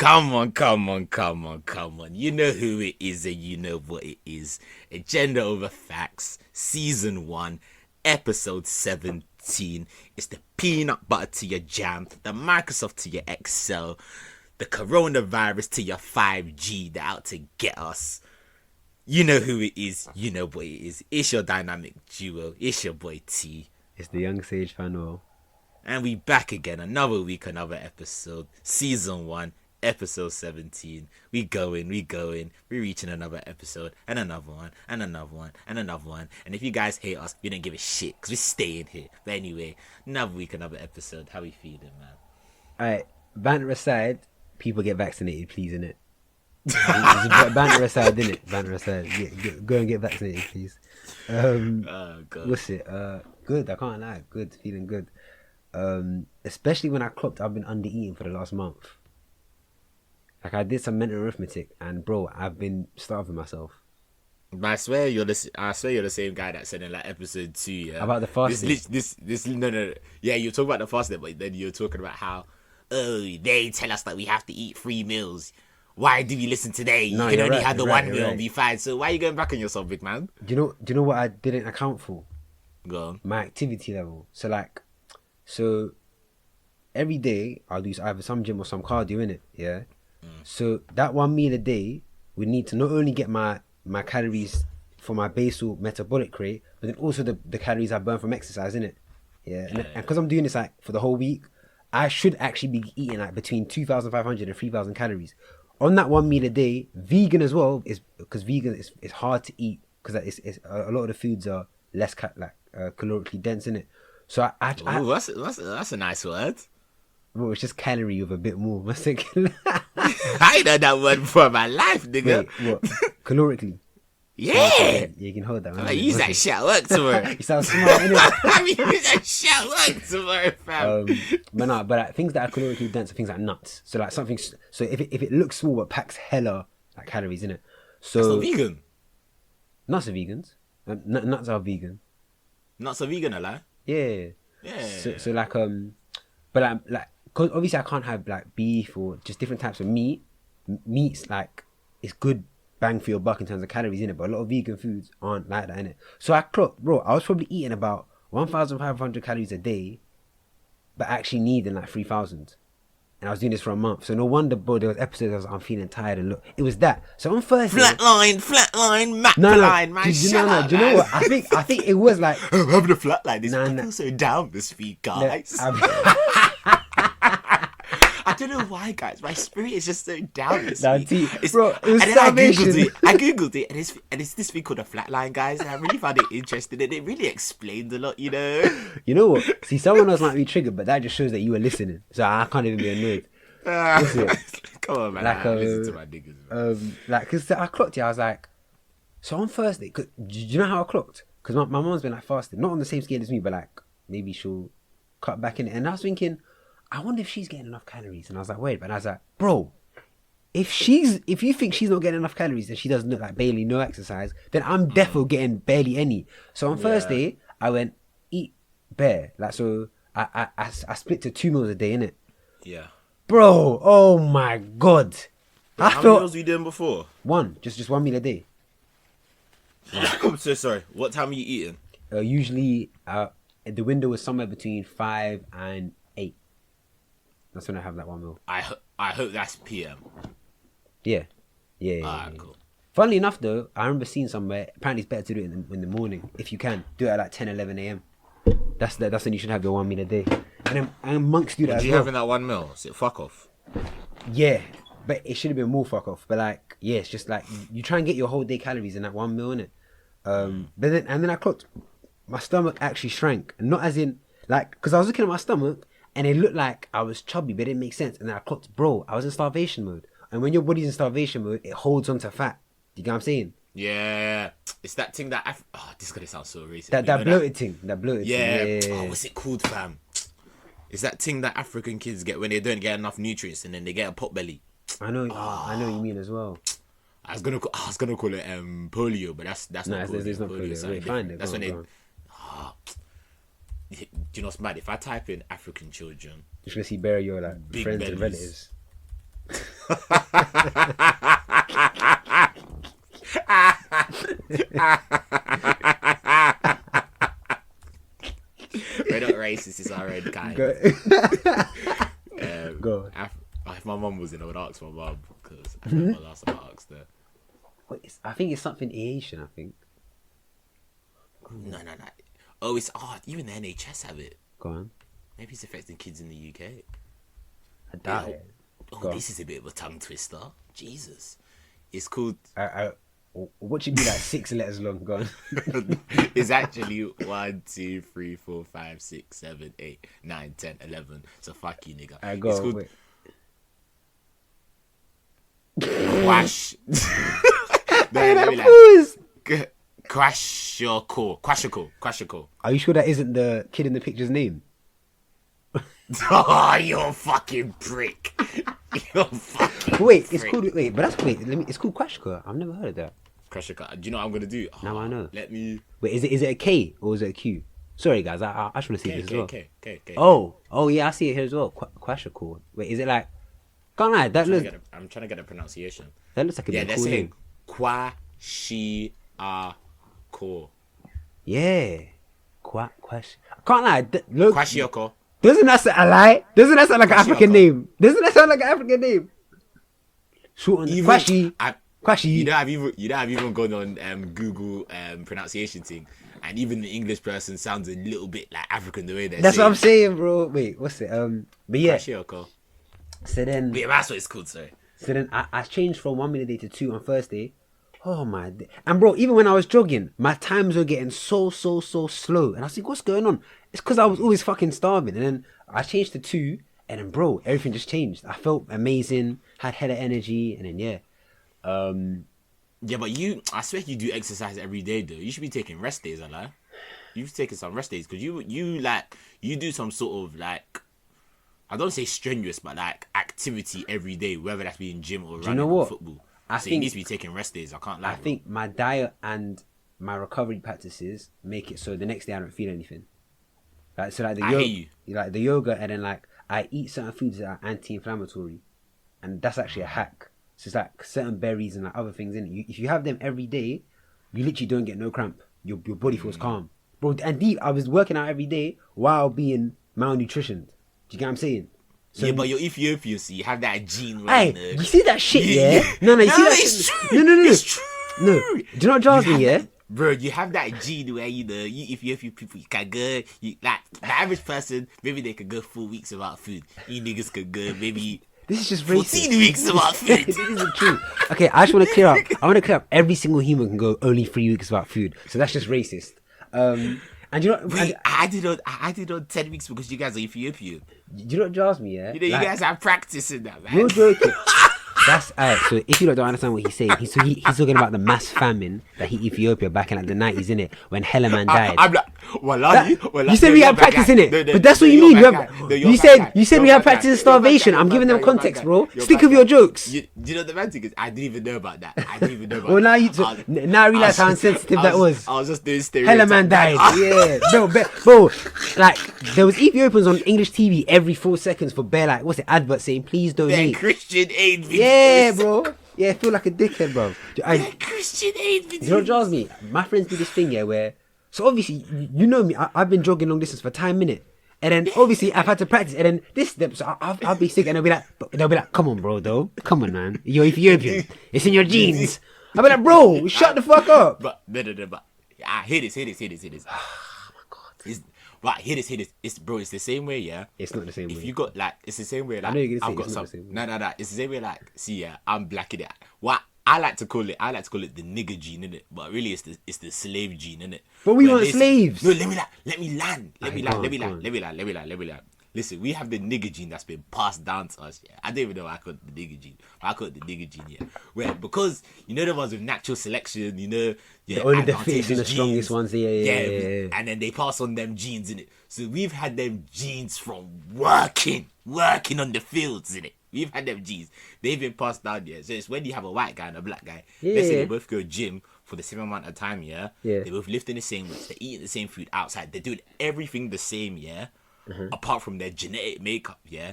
Come on. You know who it is and you know what it is. Agenda Over Facts, Season 1, Episode 17. It's the peanut butter to your jam, the Microsoft to your Excel, the coronavirus to your 5G. They're out to get us. You know who it is. You know what it is. It's your dynamic duo. It's your boy T. It's the young sage Fanuel. And we back again. Another week, another episode. Season 1, Episode 17. We going. We're reaching another episode. And another one. And another one. And another one. And if you guys hate us, we don't give a shit. Because we're staying here. But anyway, another week, another episode. How we feeling, man? Alright, banter aside, people get vaccinated, please, innit? Banter aside, innit? Banter aside. Go and get vaccinated, please. Oh, God. What's it? Good, I can't lie. Good, feeling good. Especially when I clocked I've been under eating for the last month. Like I did some mental arithmetic and bro, I've been starving myself. I swear you're the same guy that said in like episode 2, yeah. About the fasting. This no. Yeah, you talk about the fasting, but then you're talking about how they tell us that we have to eat 3 meals. Why do we listen today? You can only have the one meal and be fine. So why are you going back on yourself, big man? Do you know what I didn't account for? Go on. My activity level. So every day I'll do either some gym or some cardio in it, yeah. So that 1 meal a day would need to not only get my calories for my basal metabolic rate, but then also the calories I burn from exercise in it, yeah. And because I'm doing this like for the whole week, I should actually be eating like between 2,500 and 3,000 calories on that 1 meal a day. Vegan as well, is because vegan is hard to eat because it's a lot of the foods are less calorically dense in it. So that's a nice word. Well, it's just calorie with a bit more. I thinking. I ain't heard that word before in my life, nigga. Wait, what? Calorically? Yeah. You can hold that. I use that shit at work tomorrow. You sound smart, innit? I mean, use that shit at work tomorrow, fam. But things that are calorically dense are things like nuts. So like something. So if it looks small but packs hella like calories in it. So that's not vegan. Nuts are vegans. Nuts are vegan. Nuts are vegan, like? Yeah. So like but like because obviously I can't have like beef or just different types of meat. Meat's like it's good bang for your buck in terms of calories in it, but a lot of vegan foods aren't like that in it. So I clocked, bro, I was probably eating about 1,500 calories a day, but actually needing like 3,000. And I was doing this for a month. So no wonder, bro, there was episodes I'm feeling tired and look, it was that. So on Thursday, flatline, man. Do you know what? I think it was like I'm having a flatline. I feel so down this week, guys. I don't know why, guys. My spirit is just so down this week. Bro, it was starvation. I googled it, and it's this thing called a flatline, guys. And I really found it interesting, and it really explained a lot, you know. You know what? See, someone else might be triggered, but that just shows that you were listening. So I can't even be annoyed. Come on, man. I listen to my niggas. Cause I clocked it. I was like, so on Thursday, do you know how I clocked? Because my mom's been like fasting, not on the same scale as me, but like maybe she'll cut back in it. And I was thinking, I wonder if she's getting enough calories. And I was like, wait, but I was like, bro, if you think she's not getting enough calories and she doesn't look like barely no exercise, then I'm definitely getting barely any. So on Thursday, I went eat bare. Like, so I split to 2 meals a day, innit? Yeah. Bro, oh my God. How many meals were you doing before? One, just 1 meal a day. I'm so sorry. What time are you eating? Usually, the window was somewhere between 5 and 8. That's when I have that 1 meal. I hope that's PM. Yeah. Cool. Funnily enough, though, I remember seeing somewhere, apparently it's better to do it in the morning, if you can. Do it at like 10, 11 a.m. That's when you should have your 1 meal a day. And monks do that as well. What do you have in that 1 meal? Is it fuck off? Yeah, but it should have been more fuck off. But like, yeah, it's just like, you try and get your whole day calories in that 1 meal, innit? But then I clocked, my stomach actually shrank. Not as in, like, because I was looking at my stomach, and it looked like I was chubby, but it didn't make sense. And then I clocked, bro, I was in starvation mode. And when your body's in starvation mode, it holds onto fat. You get what I'm saying? Yeah. It's that thing that this is going to sound so racist. That bloated thing. Yeah. Oh, what's it called, fam? It's that thing that African kids get when they don't get enough nutrients and then they get a pot belly. I know what you mean as well. I was gonna call it polio, but that's not polio. It's not polio. Wait, find it. That's when do you know what's mad? If I type in African children, you're gonna see bare your like big friends bellies. and relatives. We're not racist, it's our own kind. Go. Go. If my mum was in, I would ask my mum because I remember last time I asked her. Wait, I think it's something Asian. I think. No. Oh, even the NHS have it. Go on. Maybe it's affecting kids in the UK. I doubt it. Oh, this is a bit of a tongue twister. Jesus. It's called... What should be like 6 letters long? Go on. It's actually 1, 2, 3, 4, 5, 6, 7, 8, 9, 10, 11. So fuck you, nigga. Go it's on, called... wait. Quash. Kwashiorkor. Are you sure that isn't the kid in the picture's name? Oh, you're a fucking prick. You're a fucking Wait, prick. it's called. Wait, but that's wait. It's called Kwashiorkor. I've never heard of that. Kwashiorkor. Do you know what I'm gonna do? Now I know. Let me. Wait, is it a K or is it a Q? Sorry, guys. I just want to see this as well. K. Oh yeah, I see it here as well. Kwashiorkor. Wait, is it like? Can't lie. That looks. I'm trying to get a pronunciation. That looks like a they're cool saying name. Kwashiorkor. Yeah. Kwash. I can't lie. Look. Kwashiorkor. Doesn't that sound a lie? Doesn't that sound like an African name? Doesn't that sound like an African name? Short and Kwashi. You know, I've even gone on Google pronunciation thing, and even the English person sounds a little bit like African the way they're That's saying. what I'm saying, bro. Wait, what's it? But yeah. Kwashiorkor. So then. But yeah, that's what it's called. Sorry. So then I changed from 1 minute day to 2 on Thursday. Oh my day. And bro, even when I was jogging, my times were getting so slow. And I was like, what's going on? It's because I was always fucking starving. And then I changed to 2. And then bro, everything just changed. I felt amazing. Had hella energy. And then yeah. Yeah, but I swear you do exercise every day though. You should be taking rest days, I lie. You've taken some rest days because you do some sort of like, I don't say strenuous, but like activity every day, whether that's being gym or running or football. I think you need to be taking rest days. I can't lie. I think my diet and my recovery practices make it so the next day I don't feel anything. Like so, like the yoga, and then like I eat certain foods that are anti-inflammatory, and that's actually a hack. So it's like certain berries and like other things in it. If you have them every day, you literally don't get no cramp. Your body feels calm, bro. And deep, I was working out every day while being malnutritioned. Do you get what I'm saying? So, yeah, but you're Ethiopian, so you have that gene. Hey, you see that shit, yeah? No, you see that it's shit? true. No. It's true. No, do you know what drives me, yeah? Bro, you have that gene where you Ethiopian people, you can go, like the average person, maybe they could go 4 weeks without food. You niggas could go maybe This is just 14 racist. weeks without food. This isn't true. Okay, I just want to clear up. I want to clear up. Every single human can go only 3 weeks without food, so that's just racist. And you know, Wait, I did on 10 weeks because you guys are Ethiopian. you know what drives me, yeah? You know, you guys have practice in that, man. You're joking. That's alright. So if you don't understand what he's saying, he's talking about the mass famine that hit Ethiopia back in like the 90s, innit? When hella man died. I'm like, wallahi, You said we have practice in it, but that's what you mean. You said we have practice in starvation. I'm giving them context, bro. Stick with your jokes. You know the bad thing is I didn't even know about that. I didn't even know about Well, that. now I realize how insensitive that was. I was just doing stereotypes. Hella man died. Yeah, bro. Like there was Ethiopians on English TV every 4 seconds for bare like what's it advert saying please They're donate. Christian aid videos. Yeah, bro. Yeah, I feel like a dickhead, bro. They're Christian aid videos. You know what drives me? My friends do this thing, yeah, where... So obviously, you know me, I've been jogging long distance for 10 minutes. And then obviously, I've had to practice. And then this step, so I'll be sick and they'll be like, come on, bro, though. Come on, man. You're Ethiopian. It's in your genes. I'll be like, bro, shut the fuck up. But hear this. Oh, my God. Right, hear this. It's the same way, yeah. It's not the same way. If you got like, it's the same way. Like, I know you're gonna say I've got it's some. not the same way. No. It's the same way. Like, see, yeah, I'm black in it. What I like to call it the nigger gene, innit? But really, it's the slave gene, innit? But we weren't slaves. No, let me land. Listen, we have the nigger gene that's been passed down to us. Yeah, I don't even know why I call it the nigger gene. I call it the nigger gene. Yeah, where because you know the ones with natural selection, you know, yeah, only the fittest and the strongest ones. Yeah. And then they pass on them genes in it. So we've had them genes from working on the fields in it. We've had them genes. They've been passed down. Yeah, so it's when you have a white guy and a black guy. Let's say they both go gym for the same amount of time. Yeah. They're both lifting the same weights. They're eating the same food outside. They're doing everything the same. Yeah. Apart from their genetic makeup, yeah,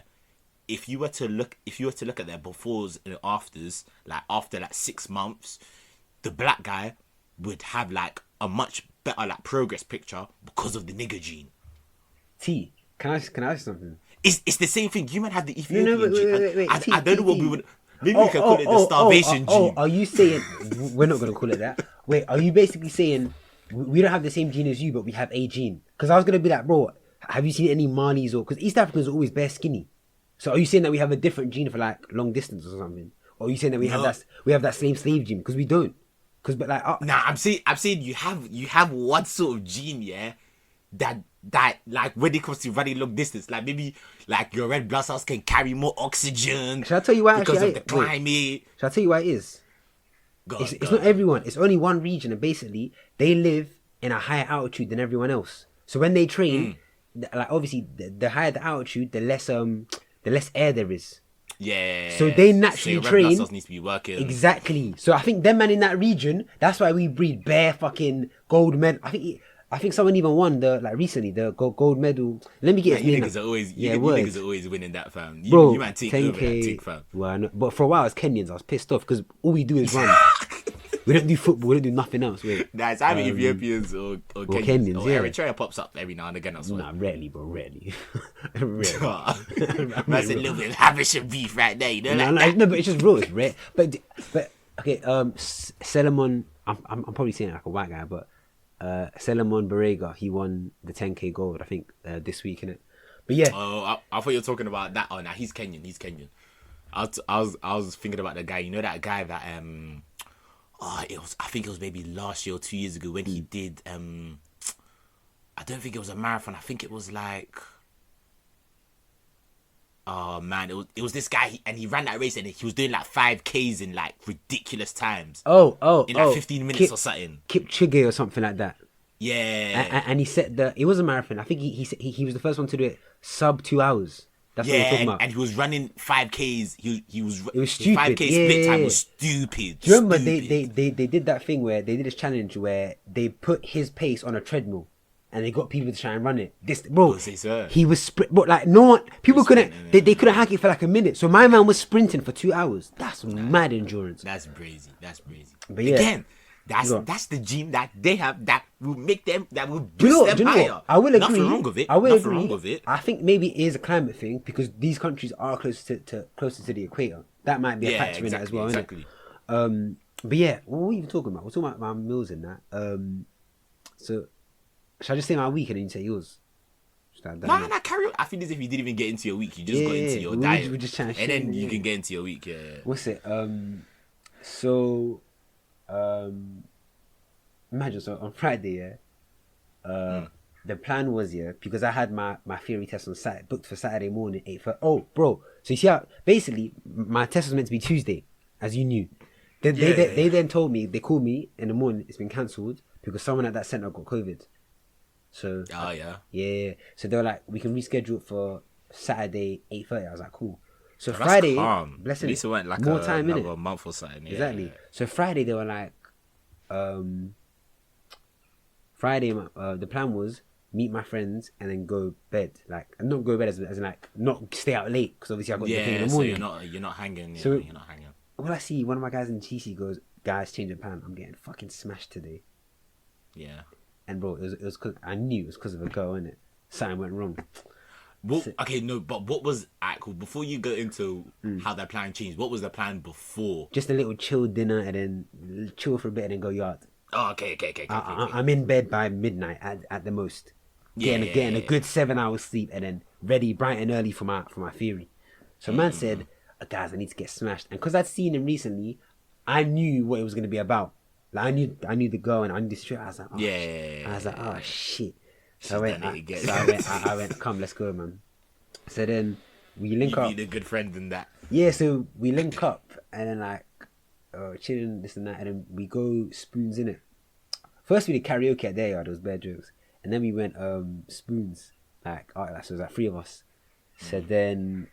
if you were to look at their befores and afters, like after like 6 months, the black guy would have like a much better like progress picture because of the nigger gene. T, can I ask something? It's the same thing. You might have the Ethiopian No, gene. wait. I don't know what we would. Maybe we can call it the starvation gene. Are you saying we're not gonna call it that? Wait, are you basically saying we don't have the same gene as you, but we have a gene? Because I was gonna be like, bro, have you seen any Malis or because East Africans are always bare skinny? So are you saying that we have a different gene for like long distance or something? Or are you saying that we have that same slave gene? Because we don't. Nah, I'm saying you have one sort of gene, yeah, that like when it comes to running long distance, like maybe like your red blood cells can carry more oxygen. Shall I tell you why? Because of the climate. Shall I tell you why it is? It's not everyone. It's only one region, and basically they live in a higher altitude than everyone else. So when they train, like obviously the higher the altitude, the less air there is. Yeah. So they naturally so your red train. blood cells needs to be working. Exactly. So I think them man in that region, that's why we breed bare fucking gold medal. I think someone even won recently the gold medal. Let me get his You name. niggas are always niggas are always winning that, fam. Bro, you might take 10K, over that tick, fam. Well, but for a while as Kenyans, I was pissed off because all we do is run. We don't do football. We don't do nothing else. Wait. Nah, it's either Ethiopians or Kenyans. Or yeah. Eritrea pops up every now and again. I swear. Nah, rarely, bro. Rarely. That's a little bit of Habesha beef right there. You know, No, but it's just real. It's rare. But okay. Solomon. I'm probably saying it like a white guy, but Solomon Barega, he won the 10K gold. I think this week, innit? But yeah. Oh, I thought you were talking about that. Oh, nah, he's Kenyan. I was thinking about the guy. You know that guy that I think it was maybe last year or 2 years ago when he did I don't think it was a marathon. I think it was like, oh man, it was this guy and he ran that race and he was doing like 5Ks in like ridiculous times. In like 15 minutes or something. Kipchoge or something like that. Yeah. And he said that it was a marathon. I think he was the first one to do it sub 2 hours. That's what we're talking about. And he was running 5Ks. It was stupid. 5K split time was stupid. Do you remember they did that thing where they did this challenge where they put his pace on a treadmill and they got people to try and run it. He was but like no one, people couldn't. They couldn't hack it for like a minute. So my man was sprinting for 2 hours. That's mad endurance. That's crazy. But yeah. Again, that's the gene that they have that will make them, that will boost them higher. I will agree. Nothing wrong with it. Nothing wrong with it. I think maybe it is a climate thing because these countries are closer to the equator. That might be a factor in it as well. Exactly. But yeah, what were we even talking about? We're talking about my meals and that. So should I just say my week and then you say yours? Nah, carry on. I feel as if you didn't even get into your week. You just got into your diet. We're just trying to and then you can get into your week. Yeah. What's it? Imagine so on Friday, the plan was because I had my theory test on Saturday, booked for Saturday morning 8:30. Oh, bro! So you see how basically my test was meant to be Tuesday, as you knew. They then told me, they called me in the morning. It's been cancelled because someone at that centre got COVID. So yeah. So they were like, we can reschedule it for Saturday 8:30. I was like, cool. So Friday, blessing, at least it went like more time in it. A month or something. Exactly. Yeah. So Friday they were like, the plan was meet my friends and then go bed. Like not go bed as in like not stay out late because obviously I got the thing in the morning. So you're not hanging. So you're not hanging. Well, I see one of my guys in TC goes, guys, change the plan. I'm getting fucking smashed today. Yeah. And bro, it was cause I knew it was because of a girl, innit? Something went wrong. But what was cool? Before you go into how that plan changed, what was the plan before? Just a little chill dinner and then chill for a bit and then go yard. Oh, okay. I'm in bed by midnight at the most. Getting a good 7 hours sleep and then ready bright and early for my theory. So man said, guys, I need to get smashed. And because I'd seen him recently, I knew what it was going to be about. Like I knew the girl and I knew the street. I was like, oh shit. So I went, come, let's go, man. So then we link up. You need a good friend in that. Yeah, so we link up and then like chilling, this and that, and then we go Spoons in it. First we did karaoke at their yard, it was bare jokes. And then we went Spoons, so it was like 3 of us. So then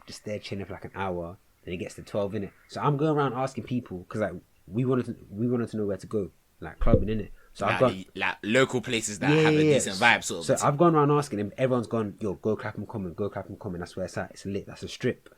just there chilling for like an hour, then it gets to 12 in it. So I'm going around asking people because like we wanted to know where to go, like clubbing in it. So I've gone, like local places that have a decent vibe, sort of. So I've gone around asking them. Everyone's gone, yo, go Clapham Common, go Clapham Common. That's where it's at. It's lit. That's a strip.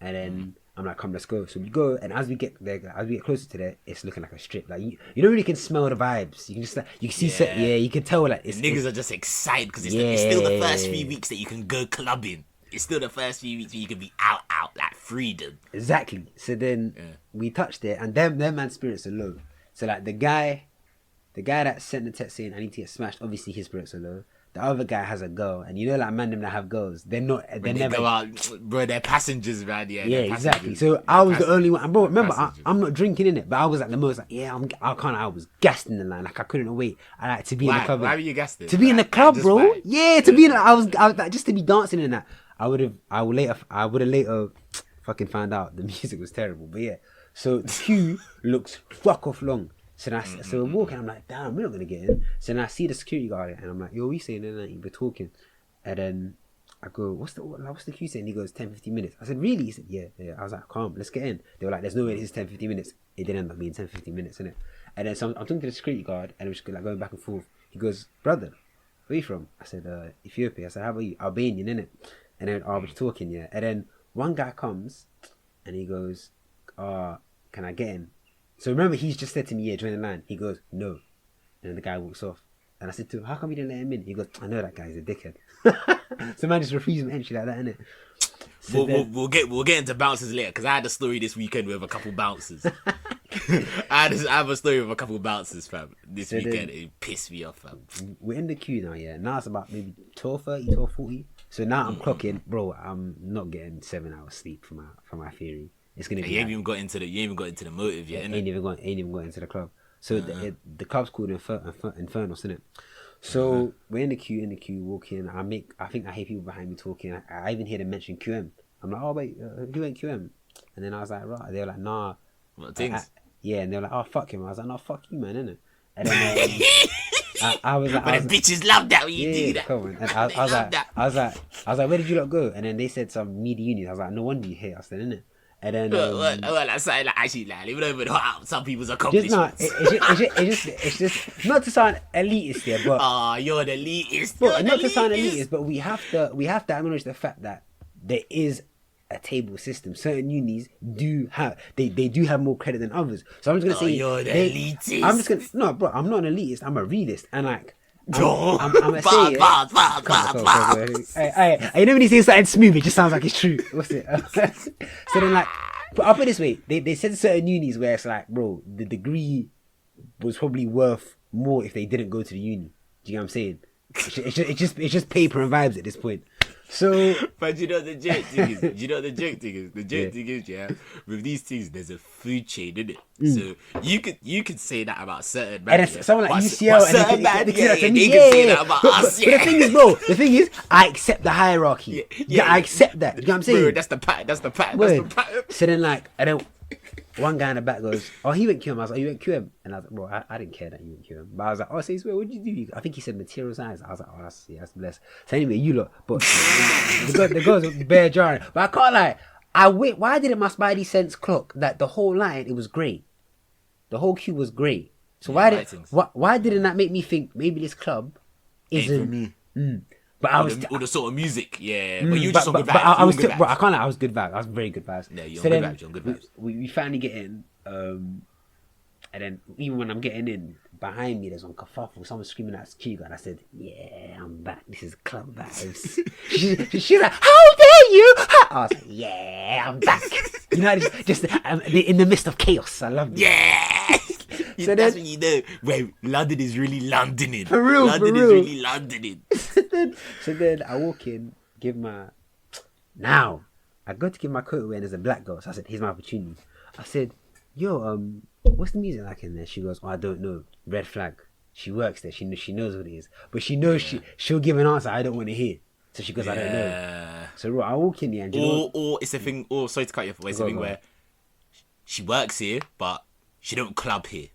And then I'm like, come, let's go. So we go, and as we get there, as we get closer to there, it's looking like a strip. Like you don't really can smell the vibes. You can just like, you can see, you can tell like it's niggas are just excited because it's still the first few weeks that you can go clubbing. It's still the first few weeks where you can be out, like freedom. Exactly. So then we touched it, and their man's spirits are low. So like the guy that sent the text saying I need to get smashed, obviously his spirits are low. The other guy has a girl, and you know, like man, them that have girls, they're never go out, bro. They're passengers, man. Yeah, exactly. So I was the only one. Bro, remember, I'm not drinking in it, but I was like the most. Like, I was gassed in the line. Like I couldn't wait. I like to be in the club. Why were you gassed? To be in the club, bro. Right. Yeah, to be in. I was like, just to be dancing in that. I would have later fucking found out the music was terrible. But yeah, so the queue looks fuck off long. So we're walking, I'm like, damn, we're not gonna get in. So then I see the security guard and I'm like, yo, what are you saying? And then we're talking. And then I go, what's the queue saying? He goes, 10-15 minutes. I said, really? He said, yeah. I was like, calm, let's get in. They were like, there's no way this is 10-15 minutes. It didn't end up being 10-15 minutes, innit? And then so I'm talking to the security guard and we're just like going back and forth. He goes, brother, where are you from? I said, Ethiopia. I said, how about you? Albanian, innit? And then I was talking, yeah. And then one guy comes and he goes, can I get in? So remember, he's just said to me, yeah, join the line. He goes, no. And then the guy walks off. And I said to him, how come you didn't let him in? He goes, I know that guy's a dickhead. So man just refused him entry like that, innit? So we'll get into bouncers later, because I had a story this weekend with a couple bouncers. I have a story with a couple bouncers, fam. This weekend, it pissed me off, fam. We're in the queue now, yeah. Now it's about maybe 12:30, 12:40. So now I'm clocking, bro. I'm not getting 7 hours sleep for my theory. It's gonna be. You ain't even got into the motive yet. Ain't even got into the club. So the club's called Inferno, isn't it? So we're in the queue, walking. I think I hear people behind me talking. I even hear them mention QM. I'm like, oh wait, who ain't QM? And then I was like, right. They were like, nah. What things? And they were like, oh fuck him. I was like, no, fuck you, man, innit? And then I was like, but the bitches love that when you do that. Come on. And I was like, where did you lot go? And then they said some media union. I was like, no wonder you hate us then, innit? And then that's like actually like even over some people's accomplishments. It's just not to sound elitist here, but you're the elitist. But not to sound elitist, but we have to acknowledge the fact that there is a table system. Certain unis do have they do have more credit than others. So I'm just gonna say you're the elitist. I'm just gonna no, bro. I'm not an elitist. I'm a realist, and like. I'm gonna say it. Hey, you know when you say something smooth, it just sounds like it's true. What's it? So then, like, but I'll put it this way: they said certain unis where it's like, bro, the degree was probably worth more if they didn't go to the uni. Do you know what I'm saying? It's just paper and vibes at this point. So, but you know the joke thing is, the joke thing is, yeah, with these things, there's a food chain, isn't it? So you could say that about certain man, and someone like UCL, and they can say that about us. But the thing is, bro, I accept the hierarchy. Yeah, I accept that. You know what I'm saying? Bro, that's the pattern. So then, like, one guy in the back goes, oh, he went QM. I was like, you went QM? And I was like, bro, I didn't care that you went QM. But I was like, oh, so what did you do? I think he said material science. I was like, oh, that's blessed. So anyway, you lot. But the girls were bare jarring. But I can't lie. Why didn't my spidey sense clock that the whole line, it was grey? The whole queue was grey. So why didn't that make me think maybe this club isn't... But I was all the sort of music, yeah. But you were just on good vibes. But I was bro, I can't lie, I was good vibes. I was very good vibes. Yeah, you're on good vibes. We finally get in, and then even when I'm getting in, behind me there's one kerfuffle. Someone screaming at Chico, and I said, "Yeah, I'm back. This is club vibes." she's like, "How dare you?" I was like, "Yeah, I'm back." You know, just in the midst of chaos. I love it. Yeah. So that's when you know, wait, London is really Londoning. For real, London is really Londoning. So then I walk in, I go to give my coat away and there's a black girl. So I said, here's my opportunity. I said, yo, what's the music like in there? She goes, oh, I don't know. Red flag. She works there. She knows what it is. But she knows she'll give an answer I don't want to hear. So she goes, I don't know. So I walk in here and or it's a thing, sorry to cut you off, it's a thing where she works here, but she don't club here.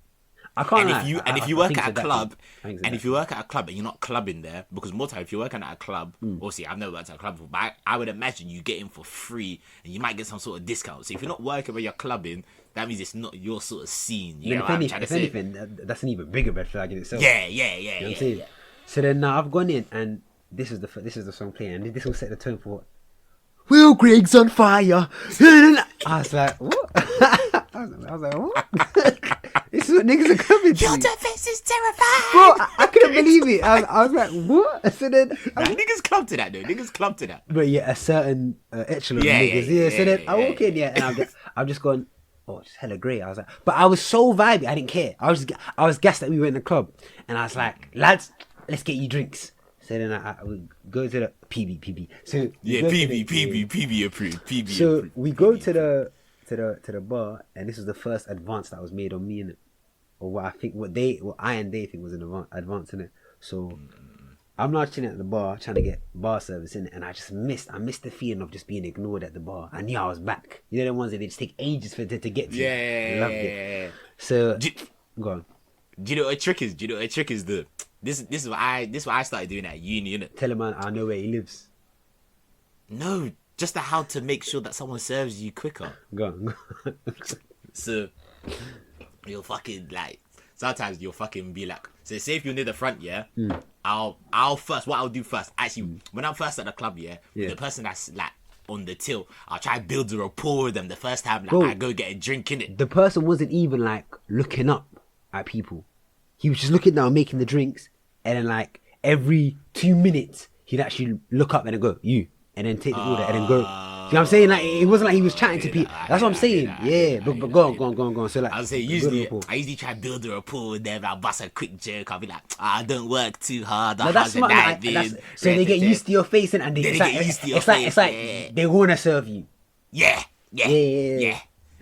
I can't And lie. if you I work think at a it's club, adaptive. and if you work at a club and you're not clubbing there, because more time if you're working at a club, obviously I've never worked at a club before, but I would imagine you get in for free and you might get some sort of discount. So if you're not working where you're clubbing, that means it's not your sort of scene. You Then know what I'm trying to if say? anything, that's an even bigger red flag in itself. Yeah. You know what I'm saying? So then now I've gone in and this is the song playing and this will set the tone for what? Will Greg's on fire. I was like, what? I was like, what? This is what niggas are coming to. Your defense is terrifying. Bro, I couldn't believe it. I was like, what? So then, Niggas club to that though. Niggas club to that. but yeah, a certain echelon Yeah, of niggas. yeah, So then I walk in, and I'm just going, oh, it's hella great. I was like, but I was so vibey, I didn't care. I was gassed that we went in the club, and I was like, lads, let's get you drinks. So then I would go to the PB. So Yeah, PB approved. PB so approved. we go to the bar, and this was the first advance that was made on me in it, or what I and they think was an advance in it. So I'm not chilling at the bar trying to get bar service in it, and I missed the feeling of just being ignored at the bar. I knew I was back. You know the ones that they just take ages to get to. Yeah. Loved it. So go on. Do you know what a trick is? This is what I started doing at uni, innit? Tell him I know where he lives. No, just how to make sure that someone serves you quicker. Go on. So you'll fucking like sometimes you'll fucking be like, so say if you're near the front, yeah, I'll first what I'll do first, actually when I'm first at the club, yeah, with the person that's like on the till, I'll try and build a rapport with them the first time like Bro, I go get a drink in it. The person wasn't even like looking up at people. He was just looking down, making the drinks, and then like every 2 minutes he'd actually look up and then go, you, and then take the order and then go. You know what I'm saying? Like it wasn't like he was chatting to people. That's what I'm saying. Yeah, but go on. So like, I was saying I usually try and build a rapport with them. I'll bust a quick joke. I'll be like, I don't work too hard. No, that's smart. So they get used to your face and it's like they want to serve you. Yeah.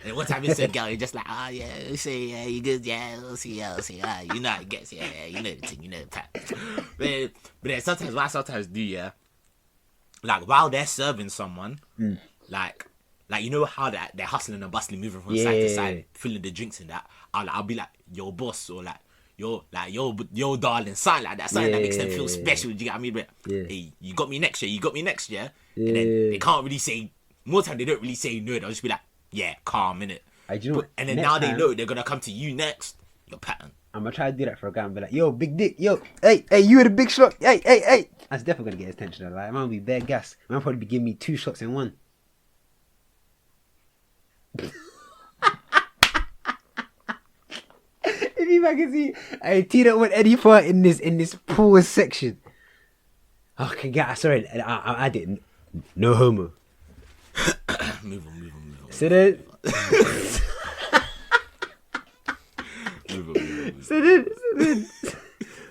And one time you said, girl, you're just like, oh yeah, we'll see, yeah, you good, yeah, we'll see, you know how it gets, yeah, you know the thing, you know the pack. But then sometimes what I sometimes do, yeah, like while they're serving someone, like you know how they're hustling and bustling, moving from side to side, filling the drinks and that. I'll be like your boss or like your darling, something like that, something that makes them feel special. Do you get what I mean? But hey, you got me next year, and then they can't really say. More time they don't really say no. They'll just be like, yeah, calm innit. And then now they know they're gonna come to you next. Your pattern. I'm gonna try to do that for a guy and be like, yo, big dick, yo, hey, you with a big shot, hey. That's definitely gonna get his attention. Like, I'm gonna be bare gas. I'm probably be giving me 2 shots in one. If you can see, I teed up with any part in this pause section. Okay, guys, sorry, I didn't. No homo. Move on. So then,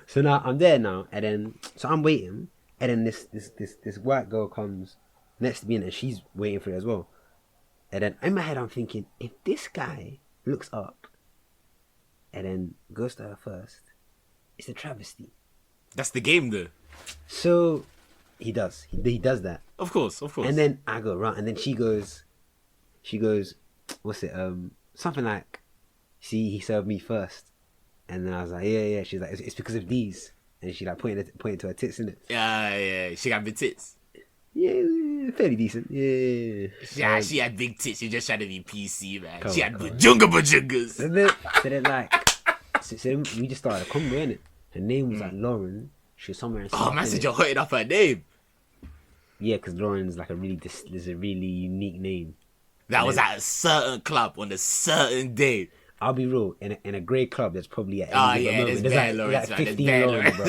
so now I'm there now, and then so I'm waiting, and then this white girl comes next to me, and she's waiting for it as well. And then in my head I'm thinking, if this guy looks up and then goes to her first, it's a travesty. That's the game, though. So he does that. Of course. And then I go around, and then she goes, what's it? Something like, see, he served me first. And then I was like, yeah. She's like, it's because of these. And she like pointing to her tits, innit? Yeah. She got big tits. Yeah, fairly decent. Yeah. Yeah, she had big tits. She just trying to be PC, man. She had bajungas. So then we just started a combo, innit? Her name was like Lauren. She was somewhere in South. Oh, man said you're hurting up her name. Yeah, because Lauren's like a really unique name. That was at a certain club on a certain day. I'll be real, in a great club, there's probably at any moment. There's like 15 Lawrence, bro.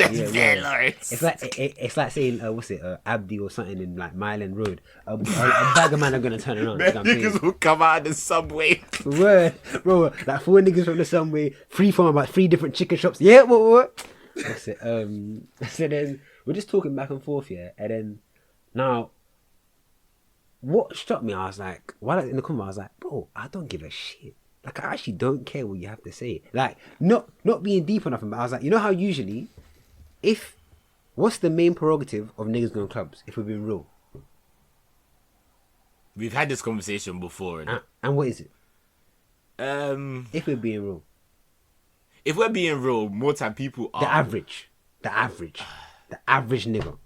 It's like saying, what's it, Abdi or something in like Mile End Road. A bag of man are gonna turn around. Niggas will come out of the subway. Word, bro, like 4 niggas from the subway, 3 from about 3 different chicken shops. Yeah, what? That's it. So then we're just talking back and forth, yeah, and then now. What struck me, I was like, while in the comment, I was like, bro, I don't give a shit. Like, I actually don't care what you have to say. Like, not being deep enough, but I was like, you know how usually, what's the main prerogative of niggas going clubs, if we're being real? We've had this conversation before. And what is it? If we're being real. if we're being real, more time people are The average nigga.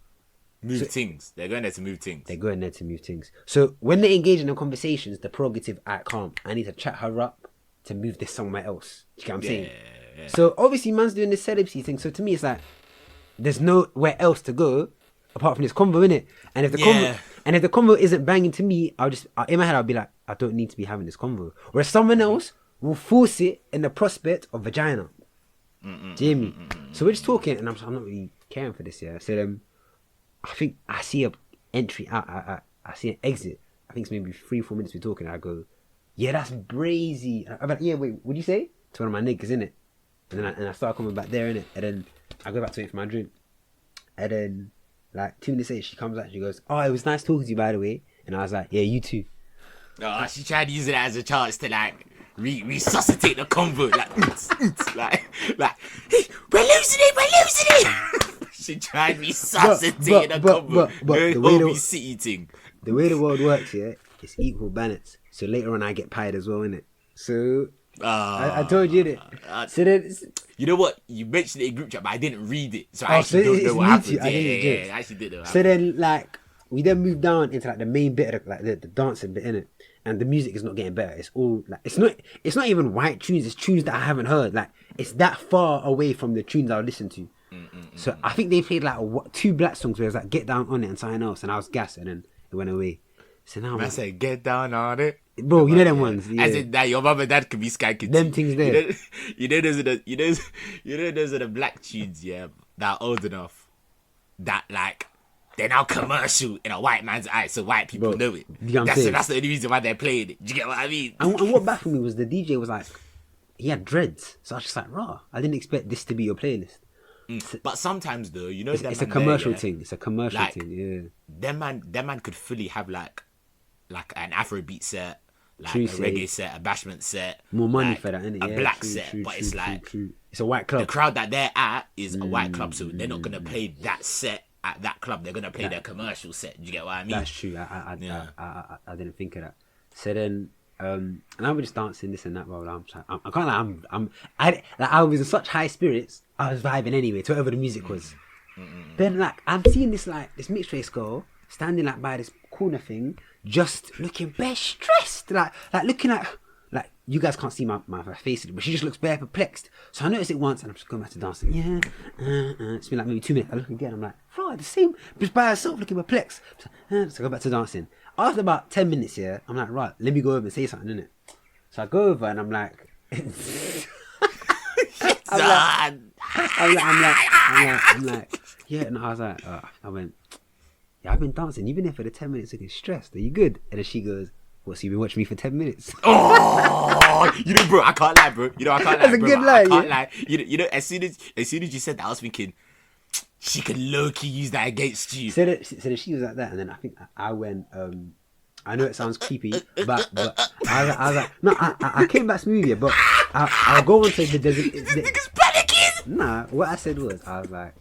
move things. They're going there to move things. They're going there to move things. So when they engage in the conversations, the prerogative, alright, calm. I need to chat her up to move this somewhere else. Do you get what I'm saying? Yeah. So obviously, man's doing this celibacy thing. So to me, it's like there's nowhere else to go apart from this convo, innit? And if the convo isn't banging to me, in my head I'll be like, I don't need to be having this convo. Whereas someone else will force it in the prospect of vagina. Do you hear me? So we're just talking, and I'm not really caring for this. Yeah, I said, I think I see a entry out. I see an exit. I think it's maybe 3-4 minutes we're talking. And I go, yeah, that's brazy. I'm like, yeah, wait, what'd you say? To one of my niggas, innit? And then I start coming back there, innit? And then I go back to wait for my drink. And then, like, 2 minutes later, she comes out. She goes, oh, it was nice talking to you, by the way. And I was like, yeah, you too. Oh, she tried to use it as a chance to like resuscitate the convo, like, hey, we're losing it. She tried to resuscitate the convo. But the way the world works, yeah, it's equal balance. So later on, I get pied as well, innit? So I told you that. So then, you know what? You mentioned it in group chat, but I didn't read it, so I actually don't know what happened. I actually didn't know what happened. So then, like, we then moved down into like the main bit of the dancing bit, innit? And the music is not getting better. It's all like it's not even white tunes. It's tunes that I haven't heard. Like it's that far away from the tunes I listen to. So I think they played like 2 black songs where it was like Get Down on It and something else, and I was gassed, and then it went away. So now I say Get Down on It, bro. You know them ones. Yeah. As in that your mum and dad could be skanking. Them things there. You know those are the black tunes, yeah, that are old enough that like. They're now commercial in a white man's eyes, so white people know it. That's the only reason why they're playing it. Do you get what I mean? And what baffled me was the DJ was like, he had dreads. So I was just like, raw. I didn't expect this to be your playlist. But sometimes though, you know, it's a commercial thing. It's a commercial thing, yeah. Them man could fully have like an Afrobeat set, like True a say. reggae set, a bashment set. More money like, for that, innit? A black set, but it's like true. It's a white club. The crowd that they're at is a white club, so they're not gonna play that set at that club. They're gonna play their commercial set. Do you get what I mean? That's true. I didn't think of that. So then, and I was just dancing this and that. Blah, blah, blah. I was in such high spirits. I was vibing anyway to whatever the music was. Then like I'm seeing this mixed race girl standing like by this corner thing, just looking bare stressed, like looking like you guys can't see my face, but she just looks bare perplexed. So I noticed it once, and I'm just going back to dancing. Yeah, it's been like maybe 2 minutes. I look again, I'm like, bro, the same, just by herself, looking perplexed. So I go back to dancing. After about 10 minutes, yeah, I'm like, right, let me go over and say something, innit? So I go over and I'm like, I'm like, yeah, and I was like, I went, yeah, I've been dancing. You've been here for the 10 minutes looking stressed. Are you good? And then she goes, what, so you've been watching me for 10 minutes? Oh, you know, bro, I can't lie, bro. You know, I can't lie, That's bro. a good lie, I can't yeah. lie. You know, as soon as you said that, I was thinking, she can low-key use that against you. So that she was like that, and then I think I went, I know it sounds creepy, but I was like, no, I came back smoothly, but I'll go on to the nigga's panicking. Nah, what I said was, I was like,